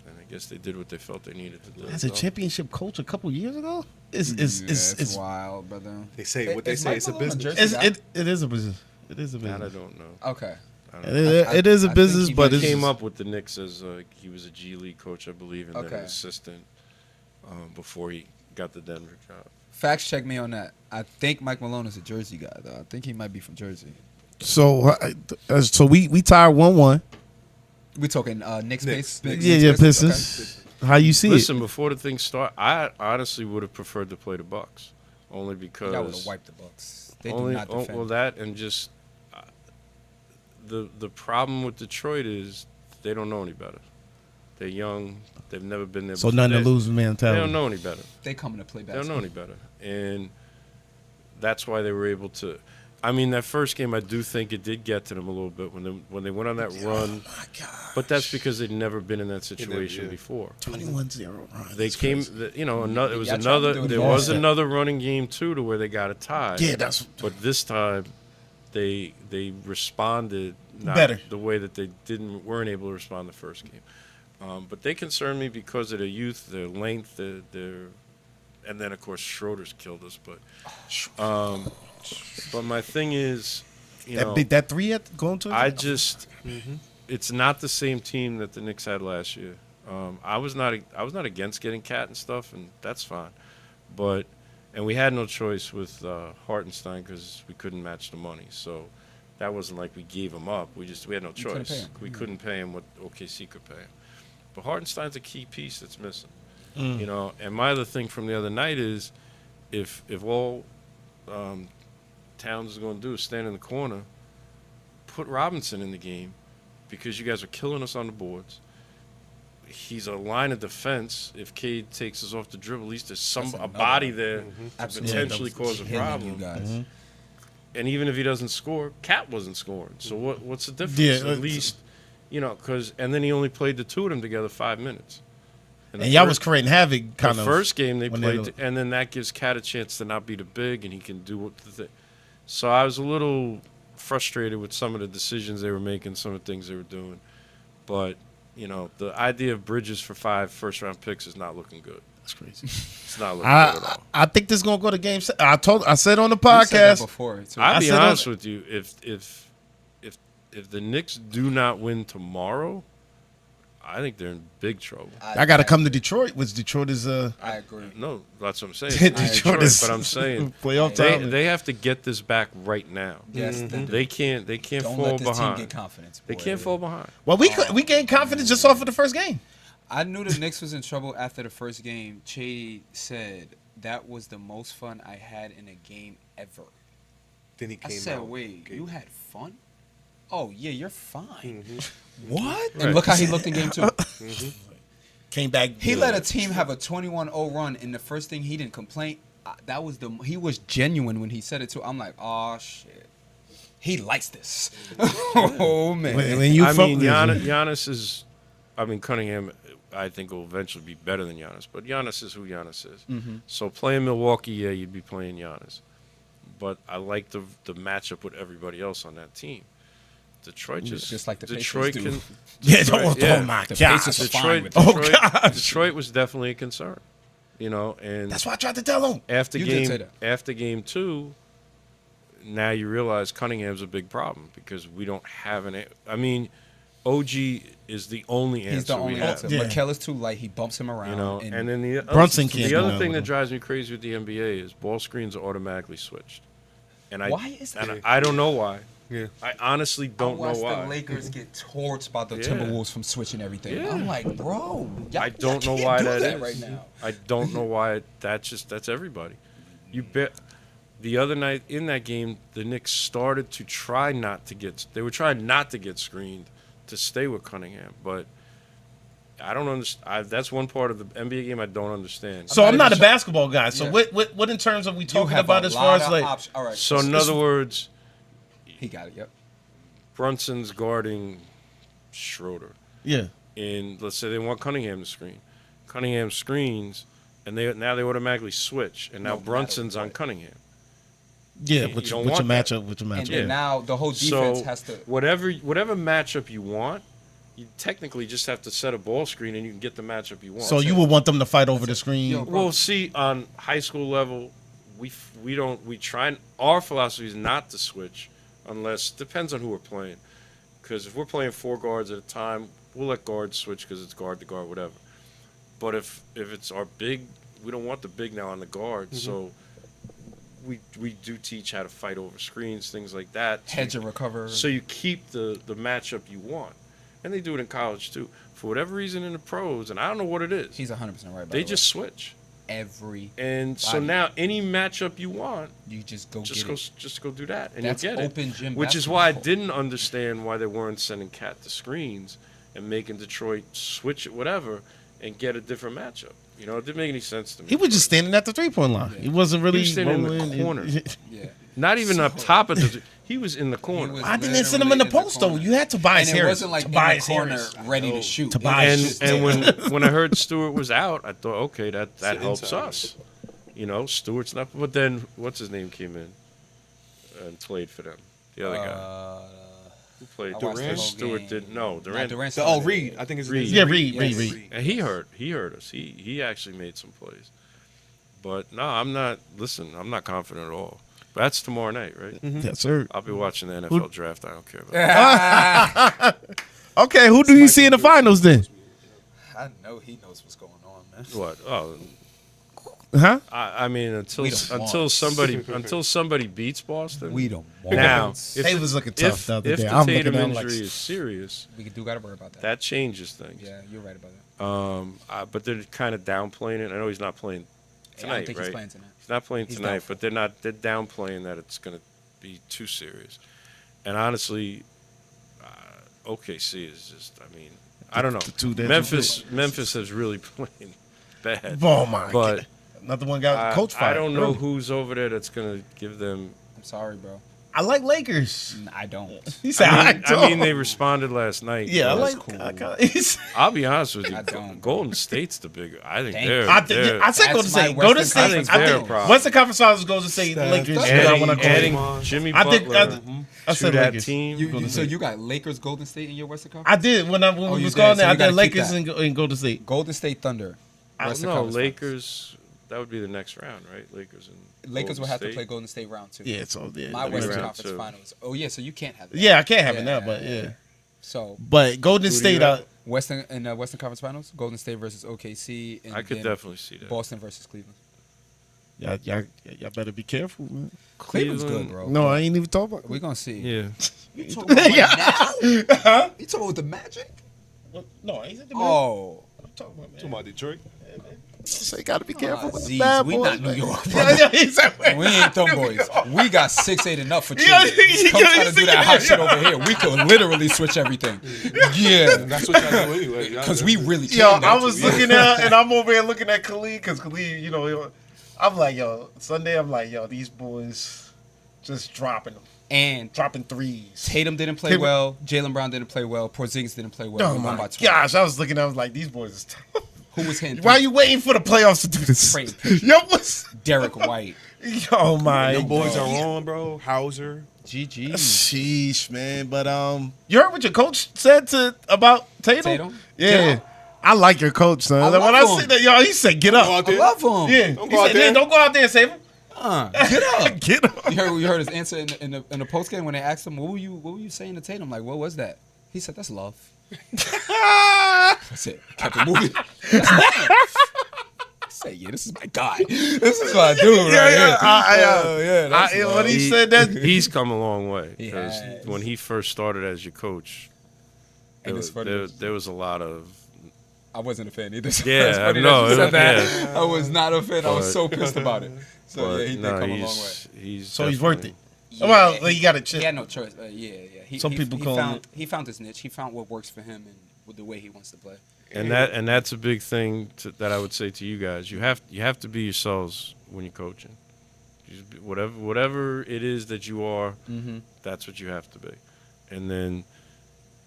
I guess they did what they felt they needed to do. As a championship coach a couple years ago, it's wild, brother. They say what they Is say. Mike It's a Malone a business. Jersey guy? it is a business. It is a That I business. don't know. Okay. I don't know. It is a I business, think he but He it's came up with the Knicks as he was a G League coach, I believe, and then Okay. an assistant before he got the Denver job. Facts check me on that. I think Mike Malone is a Jersey guy, though. I think he might be from Jersey. so. So we tied 1-1. We talking Knicks Knicks. base? Yeah, Pistons. How you see Listen, it? before the thing started, I honestly would have preferred to play the Bucks, only because Y'all would have wiped the Bucks. They only do not defend. well that and just the problem with Detroit is they don't know any better. They're young. They've never been there. So before. nothing to They- lose They mentality. don't know any better. They coming to play They don't basketball. know any better, and that's why they were able to. I mean, that first game, I do think it did get to them a little bit when they went on that run. Oh my God. But that's because they'd never been in that situation yeah. before. 21-0. They came, another. It was Y'all tried to another. do it There again. was another running game too, to where they got a tie. Yeah, that's But this time, they responded not Better. the way that they weren't able to respond the first game. But they concern me because of their youth, their length, their and then of course Schroeder's killed us. But my thing is, that 3 at going to. I just it's not the same team that the Knicks had last year. I was not against getting Cat and stuff, and that's fine. And we had no choice with Hartenstein because we couldn't match the money. So that wasn't like we gave him up. We had no couldn't pay choice. him. We couldn't pay him what OKC could pay him. But Hartenstein's a key piece that's missing. And my other thing from the other night is if all Towns is going to do is stand in the corner, put Robinson in the game because you guys are killing us on the boards. He's a line of defense. If Cade takes us off the dribble, at least there's a another body one. there to Absolutely. potentially That was cause a killing problem. You guys. And even if he doesn't score, Cat wasn't scoring. So what's the difference? Yeah, At least, and then he only played the two of them together 5 minutes. And y'all was creating havoc, kind the of. first game they when played, they- and then that gives Cat a chance to not be the big, and he can do what the thing. So I was a little frustrated with some of the decisions they were making, some of the things they were doing. But, the idea of Bridges for 5 first-round picks is not looking good. That's crazy. It's not looking good at all. I think this is gonna go to game. I said on the You said that podcast. before. Too. I'll be said honest with you. If the Knicks do not win tomorrow, I think they're in big trouble. I got to come to Detroit, which Detroit is I agree. No, that's what I'm saying. Detroit It's Detroit, is but I'm saying playoff time. they have to get this back right now. Yes, They can't don't fall let this behind. team get confidence. They boy. can't fall behind. Well, we gained confidence just off of the first game. I knew the Knicks was in trouble after the first game. Chady said that was the most fun I had in a game ever. Then he I came said, out. wait, you had fun? Oh, yeah, you're fine. What? And look how he looked in game 2. Came back. He let a team have a 21-0 run, and the first thing he didn't complain. He was genuine when he said it too. I'm like, oh shit, he likes this. Oh man, When you Giannis is. Cunningham, I think, will eventually be better than Giannis. But Giannis is who Giannis is. So playing Milwaukee, yeah, you'd be playing Giannis. But I like the matchup with everybody else on that team. Detroit Just like the Detroit Pacers do. can. Yeah, Detroit, oh my The gosh. Pacers are fine Detroit, with Oh, Detroit, gosh. Detroit was definitely a concern, and That's why I tried to tell him. after You did say game that. after game 2, now you realize Cunningham's a big problem because we don't have an. I mean, OG is the only answer He's the only we have. answer. Yeah. Mikel is too light. He bumps him around. And then the Brunson other, can't the do other that thing with that him. drives me crazy with the NBA is ball screens are automatically switched, and Why is that? I don't know why. Yeah. I honestly don't know watched why. the Lakers get torched by the Yeah. Timberwolves from switching everything. Yeah. I'm like, bro, y'all, I don't know y'all why can't do that is. right now. I don't know why that's everybody. You bet. The other night in that game, the Knicks started to try not to get. They were trying not to get screened to stay with Cunningham, but I don't understand. That's one part of the NBA game I don't understand. So I'm not a even sure. basketball guy. So Yeah. what in terms of we You talking have about a as far lot as of like options. All right. So in other words, he got it. Yep. Brunson's guarding Schroeder. yeah. And let's say they want Cunningham to screen. Cunningham screens, and they automatically switch, and now No matter Brunson's on what. Cunningham. Yeah, You with don't your want that. matchup, with your And matchup. then now the whole defense has to. whatever matchup you want, you technically just have to set a ball screen, and you can get the matchup you want. So you would want them to fight over the screen. Yo, Well, see, on high school level, we try and our philosophy is not to switch unless depends on who we're playing. Because if we're playing 4 guards at a time, we'll let guards switch because it's guard to guard, whatever. But if it's our big, we don't want the big now on the guard, so we do teach how to fight over screens, things like that. Hedge and recover. So you keep the matchup you want, and they do it in college too. For whatever reason, in the pros, and I don't know what it is, He's 100% right. By they the just switch. way. every. And so Body. now any matchup you want, You just go just get go it. just go do that, and That's you'll get open it. gym Which is why I basketball. didn't understand why they weren't sending Cat to screens and making Detroit switch it, whatever, and get a different matchup. You know, it didn't make any sense to me. He was just standing at the 3-point line. He wasn't really He was standing in the rolling. corner. Yeah. Not even up top of the. He was in the corner. was- I didn't send him in the post though. You had Tobias And it Harris. wasn't like in Tobias the corner Harris. ready to shoot. Tobias. And when I heard Stewart was out, I thought, okay, that Sit helps inside. us. You know, Stewart's not. But then what's his name came in and played for them. The other guy who played. I watched the whole Stewart game. did no. Durant. Durant So, started. Reed. I think it's Reed. Yeah, Reed. Yes. Reed. And he hurt us. He actually made some plays. But no, I'm not. Listen, I'm not confident at all. But that's tomorrow night, right? Yes, sir. I'll be watching the NFL draft. I don't care about that. Okay, who do you see in the finals then? I know he knows what's going on, man. What? Oh, Huh? I mean, until We don't want. somebody beats Boston. We don't want Now, it. if They was looking tough if, the other if day. the I'm looking Tatum at him like, injury is serious, We do got to worry about that. that changes things. Yeah, you're right about that. But they're kind of downplaying it. I know he's not playing I tonight, don't think right? he's playing tonight. He's not playing He's tonight, doubtful. but they're downplaying that it's going to be too serious. And honestly, OKC is just. I mean, I don't know. the two that- Memphis has really playing bad. Oh my But god. Another one got coach I fired. don't know early. who's over there that's going to give them. I'm sorry, bro. I like Lakers. I don't. He said, I mean, they responded last night. yeah, I but like. cool. I kinda- I'll be honest with you. I don't. Golden State's the big. I think Thank they're. you. I said That's go to my State. Go to Western State. Conference I they're a think problem. Western Conference Finals goes to State. Lakers. adding, when I adding call. Jimmy I think Butler I to said that Lakers. team. So you got Lakers, Golden State in your Western I Conference? did when Oh, we you was did, calling so there. I you gotta did keep Lakers that. and Golden State. Golden State Thunder. Western No, Conference Lakers. That would be the next round, right? Lakers and Finals. Lakers will Golden have to State. play Golden State round 2. Yeah, so yeah. My be Western round Conference 2. Finals. Oh yeah, so you can't have that. Yeah, I can't have it Yeah, now, but yeah. So But Golden Who do State, you have? Western Conference Finals, Golden State versus OKC, and I could then definitely see that. Boston versus Cleveland. y'all better be careful, man. Cleveland's good, bro. No, I ain't even talking about. We're gonna see. Yeah. You talking about right now? You talking about the Magic? No, I ain't said the Oh, talking about, Talking about Detroit. So you gotta be careful with the Z's, bad we boys. not New man. York, Yeah, he said, we ain't them boys. We got 6'8" enough for Yeah, cheating. Come yeah, try to do that hot shit over here. We could literally switch everything. Yeah, That's what y'all do anyway. Y'all because do. we really can. Yo, now, I was too. looking at, and I'm over here looking at Khalid, because Khalid, you know, I'm like, yo, Sunday, I'm like, yo, these boys just dropping them, And dropping threes. Tatum didn't play Tatum- well. Jalen Brown didn't play well. Porzingis didn't play well. Oh We won my by 20. gosh, I was looking, I was like, these boys is tough. Who was hitting? Why are you waiting for the playoffs to do this? Trade picture. Yo, what's? Derek White. Oh my. Them boys are on, bro. Hauser. GG. Sheesh, man. But you heard what your coach said about Tatum? Tatum? Yeah. Yeah. I like your coach, son. I love when I him. see that, yo, he said, "Get Go up." out I there. love him. Yeah, Don't he go out said, there. "Yeah, don't go out there and save him. Get up. Get up." You heard his answer in the post game when they asked him, "What were you saying to Tatum?" Like, what was that? He said, "That's love." That's it. Kept it moving. I said, "Yeah, this is my guy. This is my dude right here." When he said that, He's come a long way. He 'Cause has. when he first started as your coach, And it's funny. there was a lot of I wasn't a fan either. So Yeah, it's funny I that know, you said that. yeah. I was not a fan. I was But- so pissed about it. So but yeah, he did no, come a long way. he's so he's worth it. Yeah, Well, he got a chip. He had no choice. Yeah. Some people call him- he found his niche. He found what works for him and with the way he wants to play. And that's a big thing that I would say to you guys. You have to be yourselves when you're coaching. Just whatever it is that you are, that's what you have to be. And then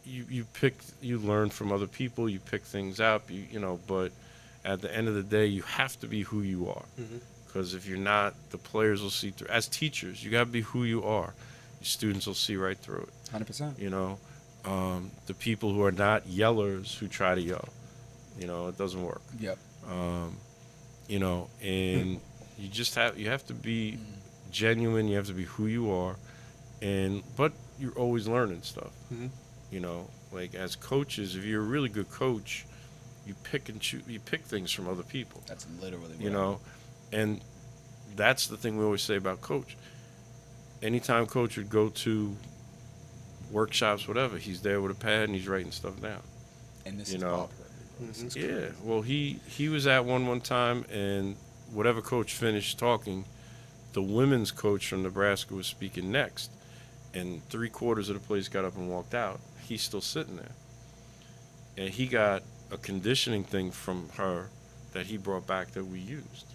you learn from other people. You pick things up. But at the end of the day, you have to be who you are. Because if you're not, the players will see through. As teachers, you got to be who you are. Your students will see right through it. 100%. The people who are not yellers who try to yell, it doesn't work. Yep. And you have to be genuine. You have to be who you are, but you're always learning stuff. Like as coaches, if you're a really good coach, you pick and choose. You pick things from other people. That's literally what And that's the thing we always say about coach. Anytime coach would go to workshops, whatever, he's there with a pad and he's writing stuff down. And this is Bob Hurley. Yeah, well, he was at one time, and whatever coach finished talking, the women's coach from Nebraska was speaking next, and 3/4 of the place got up and walked out. He's still sitting there, and he got a conditioning thing from her that he brought back that we used,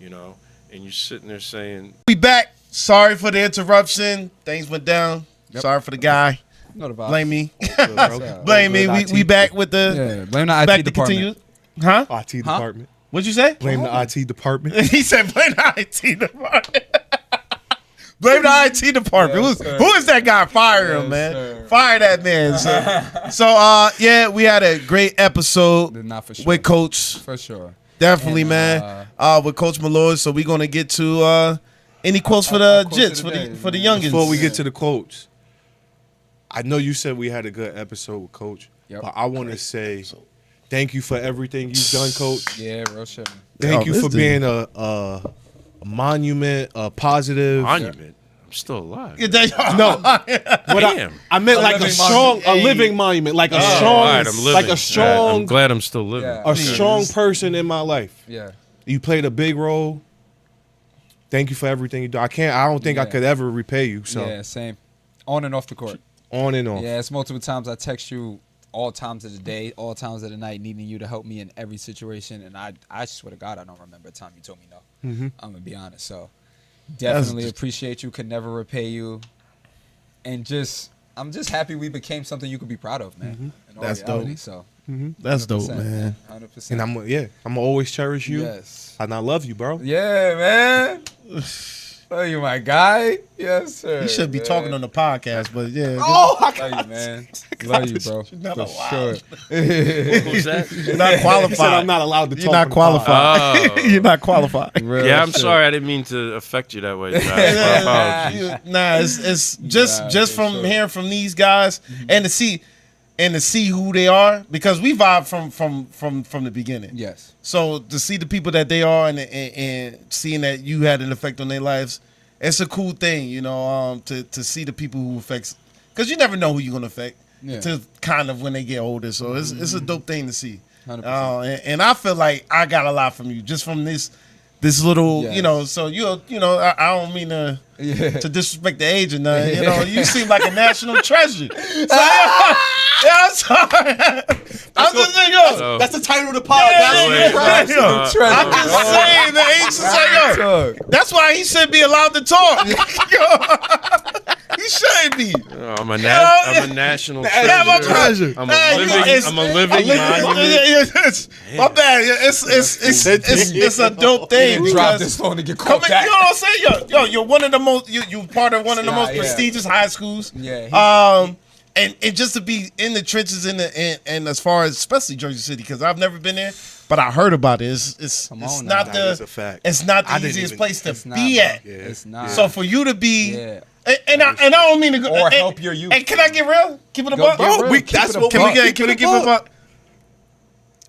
and you're sitting there saying, We back. Sorry for the interruption. Things went down. Yep. Sorry for the guy. No, the vibe. Blame me. Yeah. Blame me. We back with the Yeah, blame the IT back to department. continue. Huh? IT department. What'd you say? Blame the IT department. He said blame the IT department. Blame the IT department. Yes, sir. Who is that guy? Fire him, Yes, man. sir. Fire that man. So we had a great episode Not for sure. with Coach. For sure. Definitely, And, man. With Coach Molloy. So we're gonna get to any quotes for the quotes of Jits, the day, for the man. youngins. Before we get to the quotes, I know you said we had a good episode with Coach, Yep. but I want to say thank you for everything you've done, Coach. Yeah, real shit. Man. Thank Oh, you this for dude. being a monument, a positive. monument. I'm still alive. No, what Damn. I meant A like a living strong, monument. a living monument, like a Oh, strong, All right, I'm living. like a I'm strong, glad I'm still living. Yeah. a strong person in my life. Yeah. You played a big role. Thank you for everything you do. I don't think I Yeah. could ever repay you. So Yeah, same. On and off the court. on and off. Yeah, it's multiple times I text you all times of the day, all times of the night, needing you to help me in every situation. And I swear to God, I don't remember a time you told me no. I'm going to be honest. So definitely appreciate you, could never repay you. And I'm just happy we became something you could be proud of, man. In all That's reality, dope. So That's dope, 100%, man. 100%. And I'm gonna always cherish you. Yes. And I love you, bro. Yeah, man. Oh, you my guy? Yes, sir. He should be man. talking on the podcast, but yeah. Love you, man. Love you, bro. not For allowed. sure. What was that? You're not He said qualified. I'm not allowed to talk. You're not on the pod. qualified. Oh. You're not qualified. Real Yeah, I'm shit. sorry. I didn't mean to affect you that way. Josh. My apologies. Nah, it's just for from sure. hearing from these guys and to see who they are, because we vibe from the beginning. Yes. So to see the people that they are and seeing that you had an effect on their lives, it's a cool thing, to see the people who affects, because you never know who you're gonna affect. Yeah. To kind of when they get older, so it's a dope thing to see. 100%. And I feel like I got a lot from you just from this little, Yes. So I don't mean to Yeah. to disrespect the age or nothing. You seem like a national treasure. So, yeah, I'm sorry. I'm just saying, yo. That's the title of the pod. Yeah, That's yo. I'm just saying, the agent say, yo. That's why he should be allowed to talk. He shouldn't be. I'm a national treasure. Yeah, my treasure. I'm a living monument. My bad. It's a dope thing. Drop Because this phone and get called you back. know what I'm saying? Yo, you're one of the most. You part of one of the most Yeah. prestigious high schools. Yeah, And just to be in the trenches and as far as especially Jersey City, because I've never been there, but I heard about it. It's Come on not now. That is a fact. it's not I the didn't easiest even- place to It's not, be bro. at. It's not. So for you to be Yeah. and I don't mean to go Or and, help your youth. And can I get real? Keep it a Go buck. get real. we- Keep that's it a what Can buck. we get? Keep Can it we a give a buck. buck?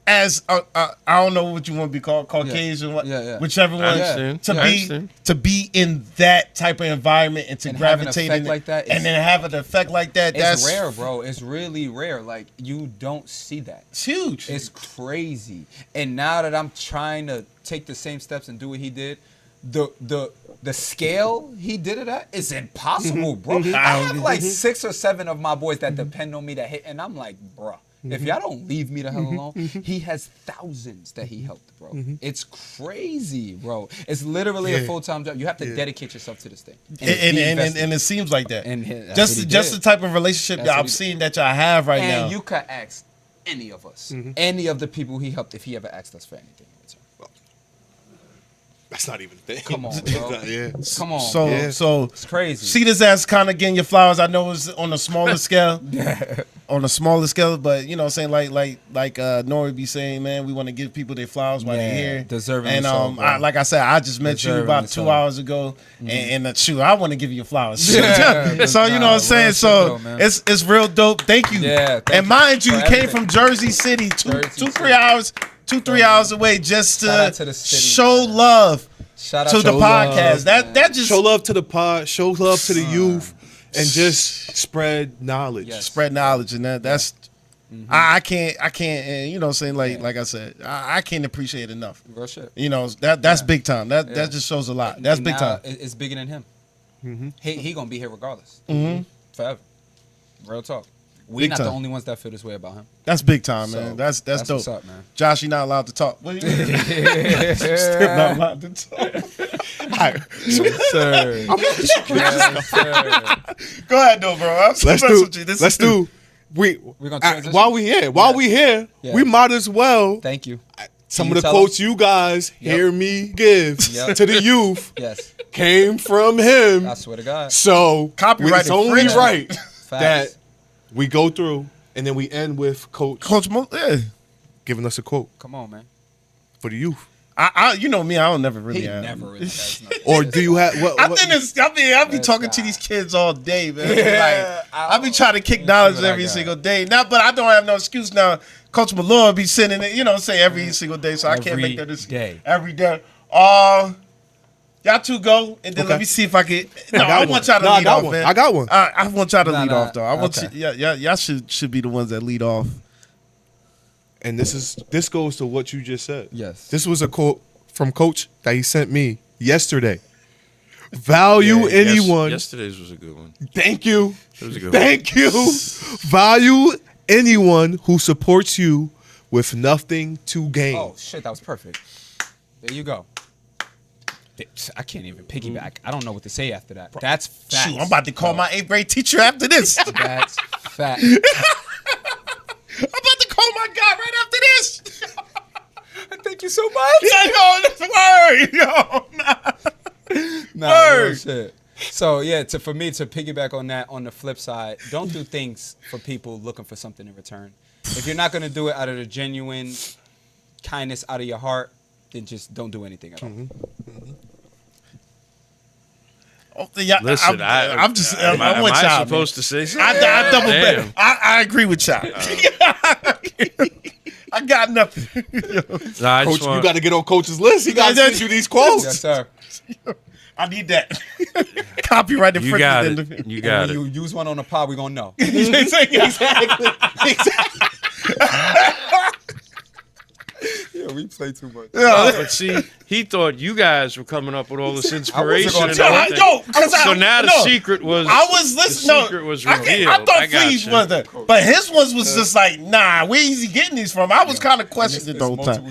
As I don't know what you want to be called, Caucasian, Yeah. whichever one. understand. To Yeah, I be understand. to be in that type of environment and to And have an gravitate effect in it, like that and is- then have an effect like that. It's That's rare, bro. It's really rare. Like, you don't see that. It's huge. It's crazy. And now that I'm trying to take the same steps and do what he did, the scale he did it at is impossible, bro. I have like 6 or 7 of my boys that depend on me to hit, and I'm like, bro, if y'all don't leave me the hell alone, he has thousands that he helped, bro. It's crazy, bro. It's literally a full-time job. You have to dedicate yourself to this thing. and it seems like that. And that's just what he just did. the type of relationship That's that what I'm he did. seeing that y'all have right now. And you could ask any of us, any of the people he helped, if he ever asked us for anything in return. That's not even a thing. Come on, bro. Yeah. Come on, So bro. so It's crazy. see this as kind of getting your flowers. I know it's on a smaller scale. On a smaller scale, but you know what I'm saying, like Nori be saying, man, we want to give people their flowers while they're here. Deserving And so, bro. like I said, I just met you Deserving about so. 2 hours ago, and shoot, I want to give you your flowers. Yeah, so you know what I'm saying. real So shit though, man. it's real dope. Thank you. Yeah, thank and you mind you, for you came everything. from Jersey City, two, Jersey 3 hours, 3 hours away, just Shout out to to the city, show man. love Shout out to the show podcast. love, That just Show love to the pod. Show love to the youth, and just spread knowledge. Yes. spread knowledge, and that's. I can't, and you know what I'm saying, like I said, I can't appreciate it enough. Real shit. You know, that's big time. That Yeah. just shows a lot. That's And big now time. It's bigger than him. He gonna be here regardless. Forever. Real talk. We Big not time. the only ones that feel this way about him. That's big time, So, man. That's dope. what's up, man. Josh, you're not allowed to talk. What do you mean? Still not allowed to talk. Sir. Yes, sir. Go ahead, though, bro. I'm so Let's messing do. with you. This Let's is- do. We We're gonna transition? while we here. While we here, Yeah. we might as well. Thank you. Some Can of you the tell quotes them? you guys hear me give Yep. to the youth Yes. came from him. I swear to God. So Copyright it's only infringement. right Facts. that we go through and then we end with Coach Mo, yeah. giving us a quote Come on, man. for the youth. You know me, I don't never really He have. never really does nothing. Or do you have what? I what- think it's. I be That's talking to not- these kids all day, man. Yeah, I be trying to kick see knowledge what I every got. single day. Now, but I don't have no excuse now. Coach Molloy be sending it, you know, say every single day, so I can't Every make that day. every day. Y'all two go, and then let Okay. me see if I can. No, got I one. want y'all to No, I lead got off, one. man. I got one. I want y'all to lead Nah, off, though. I want okay. you, y'all should be the ones that lead off. And this goes to what you just said. Yes. This was a quote from Coach that he sent me yesterday. Value Yeah, anyone. Yesterday's was a good one. Thank you. It was a good Thank you. Value anyone who supports you with nothing to gain. Oh shit, that was perfect. There you go. I can't even piggyback. I don't know what to say after that. That's facts. Shoot, I'm about to call my 8th grade teacher after this. That's fact. I'm about to call my guy right after this. Thank you so much. Yeah, yo, that's word. Yo, nah. Nah, Word. real shit. So yeah, for me to piggyback on that, on the flip side, don't do things for people looking for something in return. If you're not gonna do it out of the genuine kindness out of your heart, then just don't do anything at all. Oh, yeah, Listen, I'm just. am I'm with I y'all. supposed to say something? I double Damn. bet. I agree with y'all. I got nothing. Nah, I Coach, just want, you got to get on Coach's list. He got to Yeah, send you these quotes. Yes, sir. I need that. Copyright you infringement. got in it. the- You got When it. you use one on the pod, we gonna know. Exactly. Yeah, we we play too much. No, but see, he thought you guys were coming up with all this inspiration and everything. So now the secret was. I was listening. The secret was I revealed. thought got Fleas you. was that, but his ones was just like, nah, where is he getting these from? I was kind of questioning the whole time.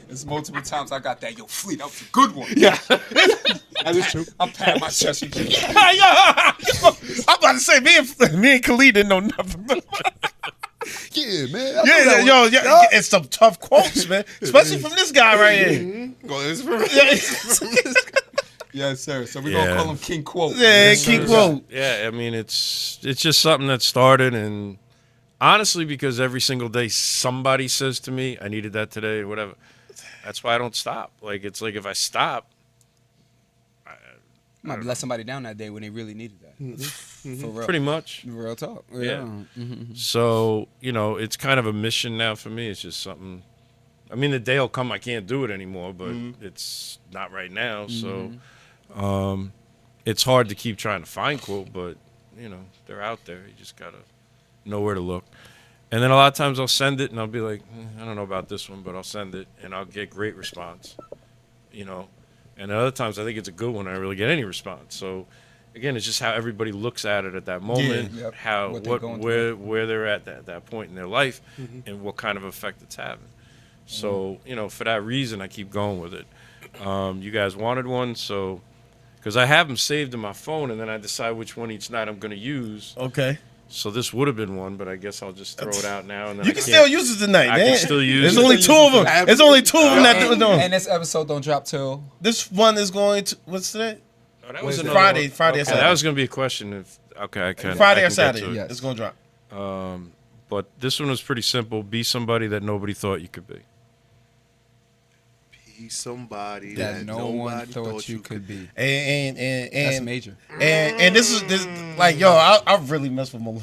It's multiple times I got that. Yo, Fleet, that was a good one. Yeah, that is true. I'm patting my chest. I'm about to say, me and Khalid didn't know nothing. Yeah, man. Yeah, it's some tough quotes, man, especially from this guy right here. Yes, sir. So we're gonna call him King Quote. Yeah, King Quote. Yeah, I mean it's just something that started, and honestly, because every single day somebody says to me, "I needed that today," or whatever. That's why I don't stop. Like it's like if I stop, Might let somebody down that day when they really needed that. For real. pretty much. Real talk. Yeah. So it's kind of a mission now for me. It's just something. I mean, the day will come I can't do it anymore, but it's not right now. So it's hard to keep trying to find quote, but they're out there. You just gotta know where to look. And then a lot of times I'll send it and I'll be like, I don't know about this one, but I'll send it and I'll get great response. And other times I think it's a good one. I don't really get any response. So again, it's just how everybody looks at it at that moment, Yep. how What they're going where they're at that point in their life, and what kind of effect it's having. So for that reason, I keep going with it. You guys wanted one, so because I have them saved in my phone, and then I decide which one each night I'm going to use. Okay. So this would have been one, but I guess I'll just throw it out now. And then You can still use it tonight, I man. can still use There's it. only two of them. There's only two of them that do it. And this episode don't drop till This one is going to, what's today? Oh, that was another Friday, one. Friday or Okay, Saturday. that was going to be a question. I can. Friday I or can get Saturday. to it. Yes. It's going to drop. But this one was pretty simple. Be somebody that nobody thought you could be. Be somebody that no one nobody thought you could be. And That's major. And this like, yo, I really mess with Molloy.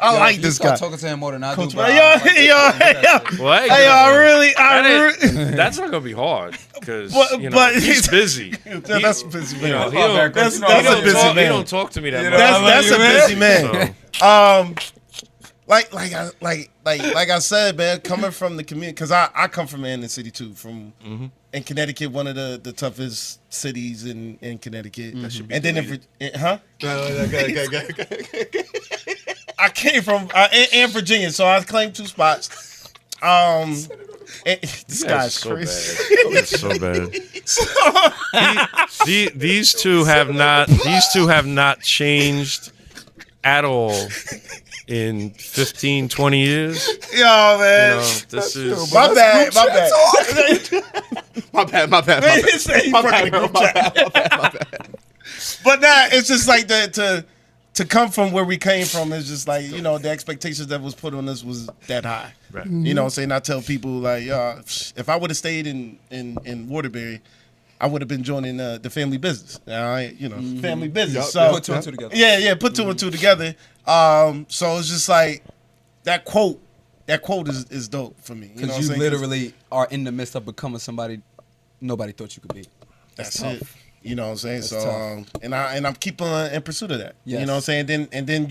I like this guy. You start talking to him more than I do. Coach but Molloy, I like that. Well, Hey, that's not going to be hard because but he's busy. That's a busy man. That's a busy He man. don't talk to me that much. That's a busy man. So, Like I said, man, coming from the community, because I come from the city too, from in Connecticut, one of the toughest cities in Connecticut. And then I came from in Virginia, so I claimed 2 spots. This guy's so crazy. bad. It's so bad. These two have not changed at all in 15, 20 years. Yo, man. This is My bad. My bad. He said he fucking group chat. But nah, it's just like to come from where we came from is just like, the expectations that was put on us was that high. Right. You know what I'm saying? I tell people like, if I would have stayed in Waterbury, I would have been joining the family business. Family business. So Put two and two together. Yeah, put 2 and 2 together. So it's just like that quote is dope for me. You know what I'm Because you saying? literally are in the midst of becoming somebody nobody thought you could be. That's tough. it. You know what I'm saying? That's So tough. and I'm keeping in pursuit of that. Yes. You know what I'm saying? And then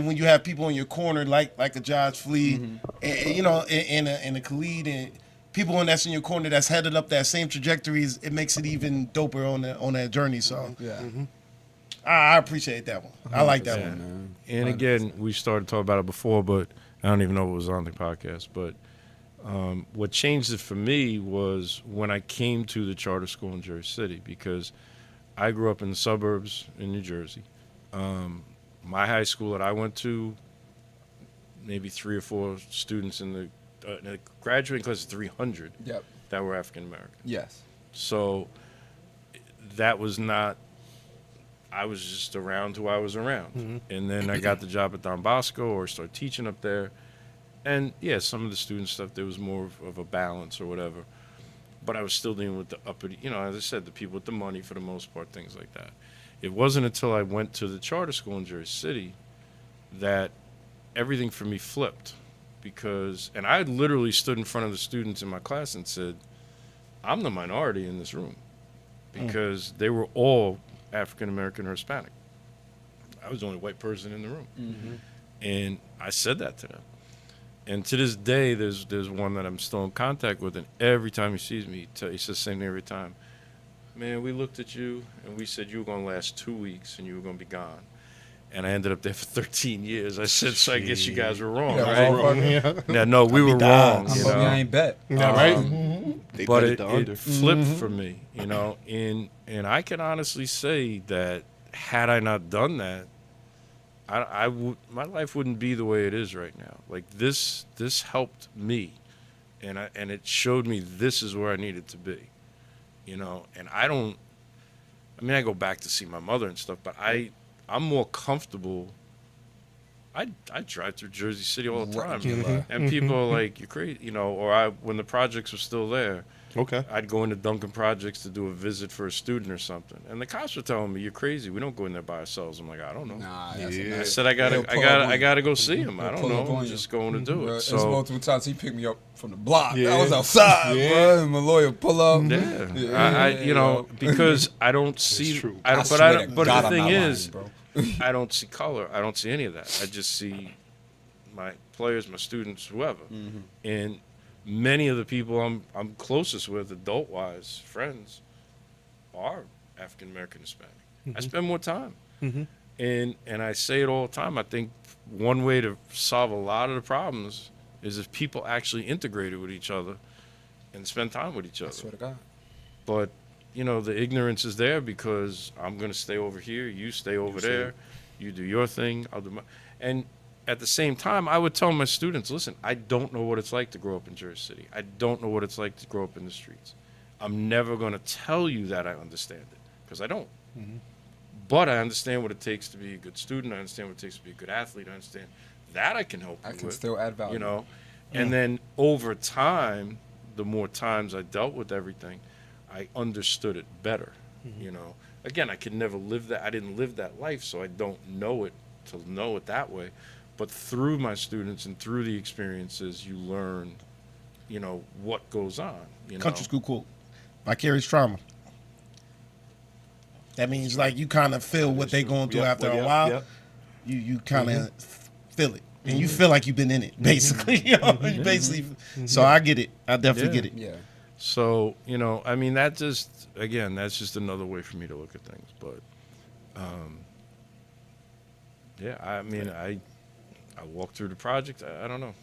when you have people in your corner like a Josh Flea, and a Khalid and people that's in your corner that's headed up that same trajectories, it makes it even doper on that journey. So Yeah. I appreciate that one. I like that Yeah. one. Man. And again, we started talking about it before, but I don't even know what was on the podcast. But what changed it for me was when I came to the charter school in Jersey City, because I grew up in the suburbs in New Jersey. My high school that I went to, maybe 3 or 4 students in the graduating class of 300 Yep. that were African American. Yes. So that was not, I was just around who I was around. And then I got the job at Don Bosco or started teaching up there. And yeah, some of the student stuff, there was more of a balance or whatever. But I was still dealing with the uppity, as I said, the people with the money for the most part, things like that. It wasn't until I went to the charter school in Jersey City that everything for me flipped. And I literally stood in front of the students in my class and said, I'm the minority in this room. Because they were all African American or Hispanic. I was the only white person in the room. And I said that to them. And to this day, there's one that I'm still in contact with, and every time he sees me, he says the same thing every time. Man, we looked at you, and we said you were going to last 2 weeks, and you were going to be gone. And I ended up there for 13 years. I said, so I guess you guys were wrong, right? Yeah, no, we were wrong. I You hope you know? ain't bet. Yeah, right. They But bet it the under. flipped for me, you know. And I can honestly say that had I not done that, I would, my life wouldn't be the way it is right now. Like this helped me, and it showed me this is where I needed to be, you know. And I go back to see my mother and stuff, but I'm more comfortable. I drive through Jersey City all the time, and people are like, "You're crazy," you know. Or when the projects were still there, Okay. I'd go into Duncan Projects to do a visit for a student or something, and the cops were telling me, "You're crazy. We don't go in there by ourselves." I'm like, "I don't know." Nah, I said, "I gotta go see him. I don't know. I'm just going to do Bro, it." it's So multiple times he picked me up from the block. Yeah. I was outside, Yeah. bro. And my lawyer pull up. I you know, because I don't see, true. I don't, but swear I to don't, but God the I'm thing not lying, is, bro. I don't see color. I don't see any of that. I just see my players, my students, whoever, and many of the people I'm closest with, adult wise, friends, are African American, Hispanic. I spend more time, and I say it all the time. I think one way to solve a lot of the problems is if people actually integrated with each other and spend time with each I other. swear to God. But you know, the ignorance is there because I'm going to stay over here, you stay over there, you do your thing, I'll do my. And at the same time, I would tell my students, listen, I don't know what it's like to grow up in Jersey City. I don't know what it's like to grow up in the streets. I'm never going to tell you that I understand it because I don't. But I understand what it takes to be a good student. I understand what it takes to be a good athlete. I understand that I can help you I can with, still add value. you know. And then over time, the more times I dealt with everything, I understood it better, you know. Again, I could never live that. I didn't live that life, so I don't know it to know it that way. But through my students and through the experiences, you learn, you know, what goes on. You know? Country school quote: vicarious trauma. That means like you kind of feel what they going through after a while. You kind of feel it, and you feel like you've been in it, basically. You know, you basically. So I get it. I definitely get it. Yeah. So, you know, I mean, that's just another way for me to look at things. But, yeah, I mean, I walked through the project. I don't know.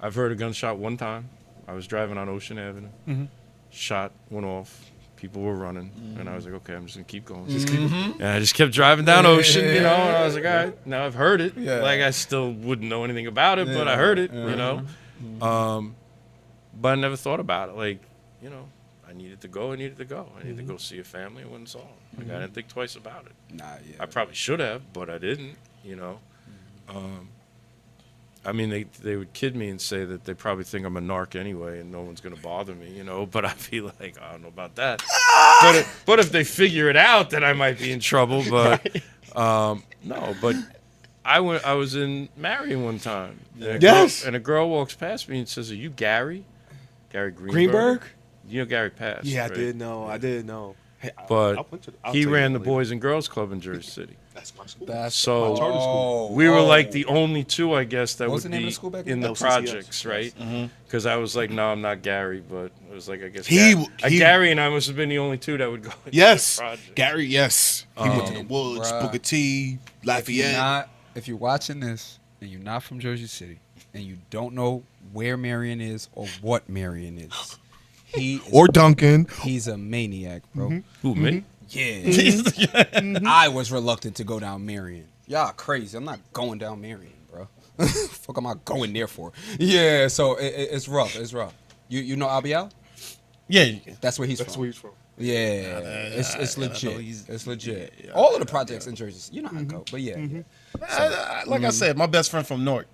I've heard a gunshot one time. I was driving on Ocean Avenue. Shot went off. People were running. And I was like, okay, I'm just going to keep going. And I just kept driving down Ocean, you know, and I was like, all right, now I've heard it. Yeah. Like, I still wouldn't know anything about it, but I heard it, you know. But I never thought about it. Like, you know, I needed to go. I needed to go see a family. I went and saw them. Like, I didn't think twice about it. Nah, yeah. I probably should have, but I didn't, you know. I mean, they would kid me and say that they probably think I'm a narc anyway and no one's going to bother me, you know. But I feel like, I don't know about that. But if they figure it out, then I might be in trouble. But, no, but I was in Marion one time. And a girl walks past me and says, are you Gary? Gary Greenberg? You know Gary passed, Yeah, right? I did know. Hey, But I'll he tell you ran the later. Boys and Girls Club in Jersey City. That's my school. That's So charter school. we were like the only two, I guess, that What was would the name of be the school back in then? the LCCS. projects, right? Because I was like, no, I'm not Gary, but it was like, I guess He- Gary and I must have been the only two that would go into Yes, the project. Gary. Yes, he went to the Man, Woods, bruh. Booker T, Lafayette. If you're watching this and you're not from Jersey City and you don't know where Marion is or what Marion is, Or Duncan. he's a maniac, bro. Who, me? Yeah. I was reluctant to go down Marion. Y'all crazy. I'm not going down Marion, bro. Fuck am I going there for? Yeah, so it's rough. It's rough. You know Abiel? Yeah. That's where he's That's from. where he's from. Yeah, it's I know legit. he's- It's legit. yeah, All of the projects in Jersey, you know how I go. But yeah, Like I said, my best friend from Newark.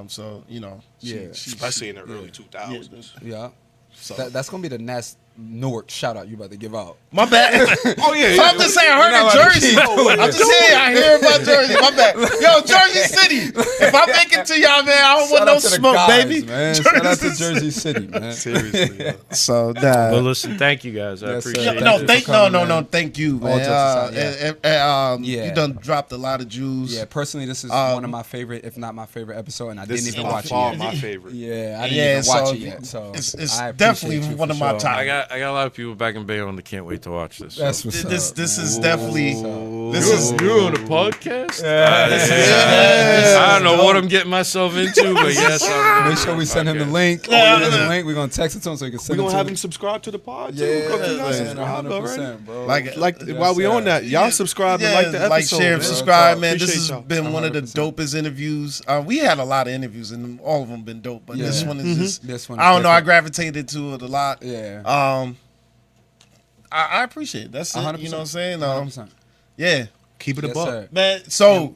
So you know, Yeah. Especially in the early 2000s. yeah. So that's gonna be the next Newark shout out you about to give out. My bad. Oh yeah, So I'm just saying, I heard in Jersey. I'm just saying, I hear about Jersey. My bad. Yo, Jersey City. If I make it to y'all, man, I don't want no smoke, baby. Man. Shout out to Jersey City, man. seriously. Yeah. So, But listen, thank you guys. I Yes, sir. appreciate no, it. thank coming, thank you, All man. jokes aside, You done dropped a lot of Jews. Yeah, personally, this is one of my favorite, if not my favorite episode, and I This didn't is even by watch it far yet. my favorite. Yeah, I didn't even watch it yet. So it's I appreciate definitely you one for of my sure. top. I got a lot of people back in Bayonne that can't wait to watch this. That's So. what's This up. is definitely. This You're- is. you're on a podcast. Yes. I don't know what I'm getting myself into, but yes, I'm Make sure we send him the link. Yeah, Send him yeah. the link. We're gonna text it to him so he can We send it gonna to have him. him subscribe to the pod too. Yeah, Come on, y'all man, subscribe already. 100%, bro. Like, While we on that, y'all subscribe and like the episode. like, share, and man. subscribe, man. This Appreciate has y'all. been one of the 100%. dopest interviews. We had a lot of interviews, and all of them been dope. But this Yeah. one is just. This one. I don't know. I different. gravitated to it a lot. Yeah. I appreciate it. That's it. 100%. You know what I'm saying? 100%. Yeah, Keep it a Yes, buck. sir. man. So.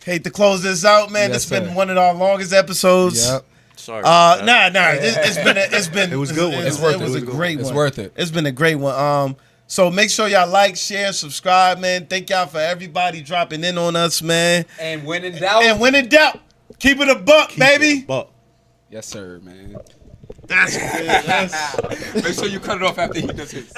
Hate to close this out, man. Yes, This has been sir. one of our longest episodes. Yep. sorry. Nah. It's been. It was a good one. It worth was it. a great one. It's worth it. It's been a great one. So make sure y'all like, share, subscribe, man. Thank y'all for everybody dropping in on us, man. And when in doubt. And when in doubt, keep it a buck, Keep it a baby. buck. Yes, sir, man. That's good. Make sure you cut it off after he does his.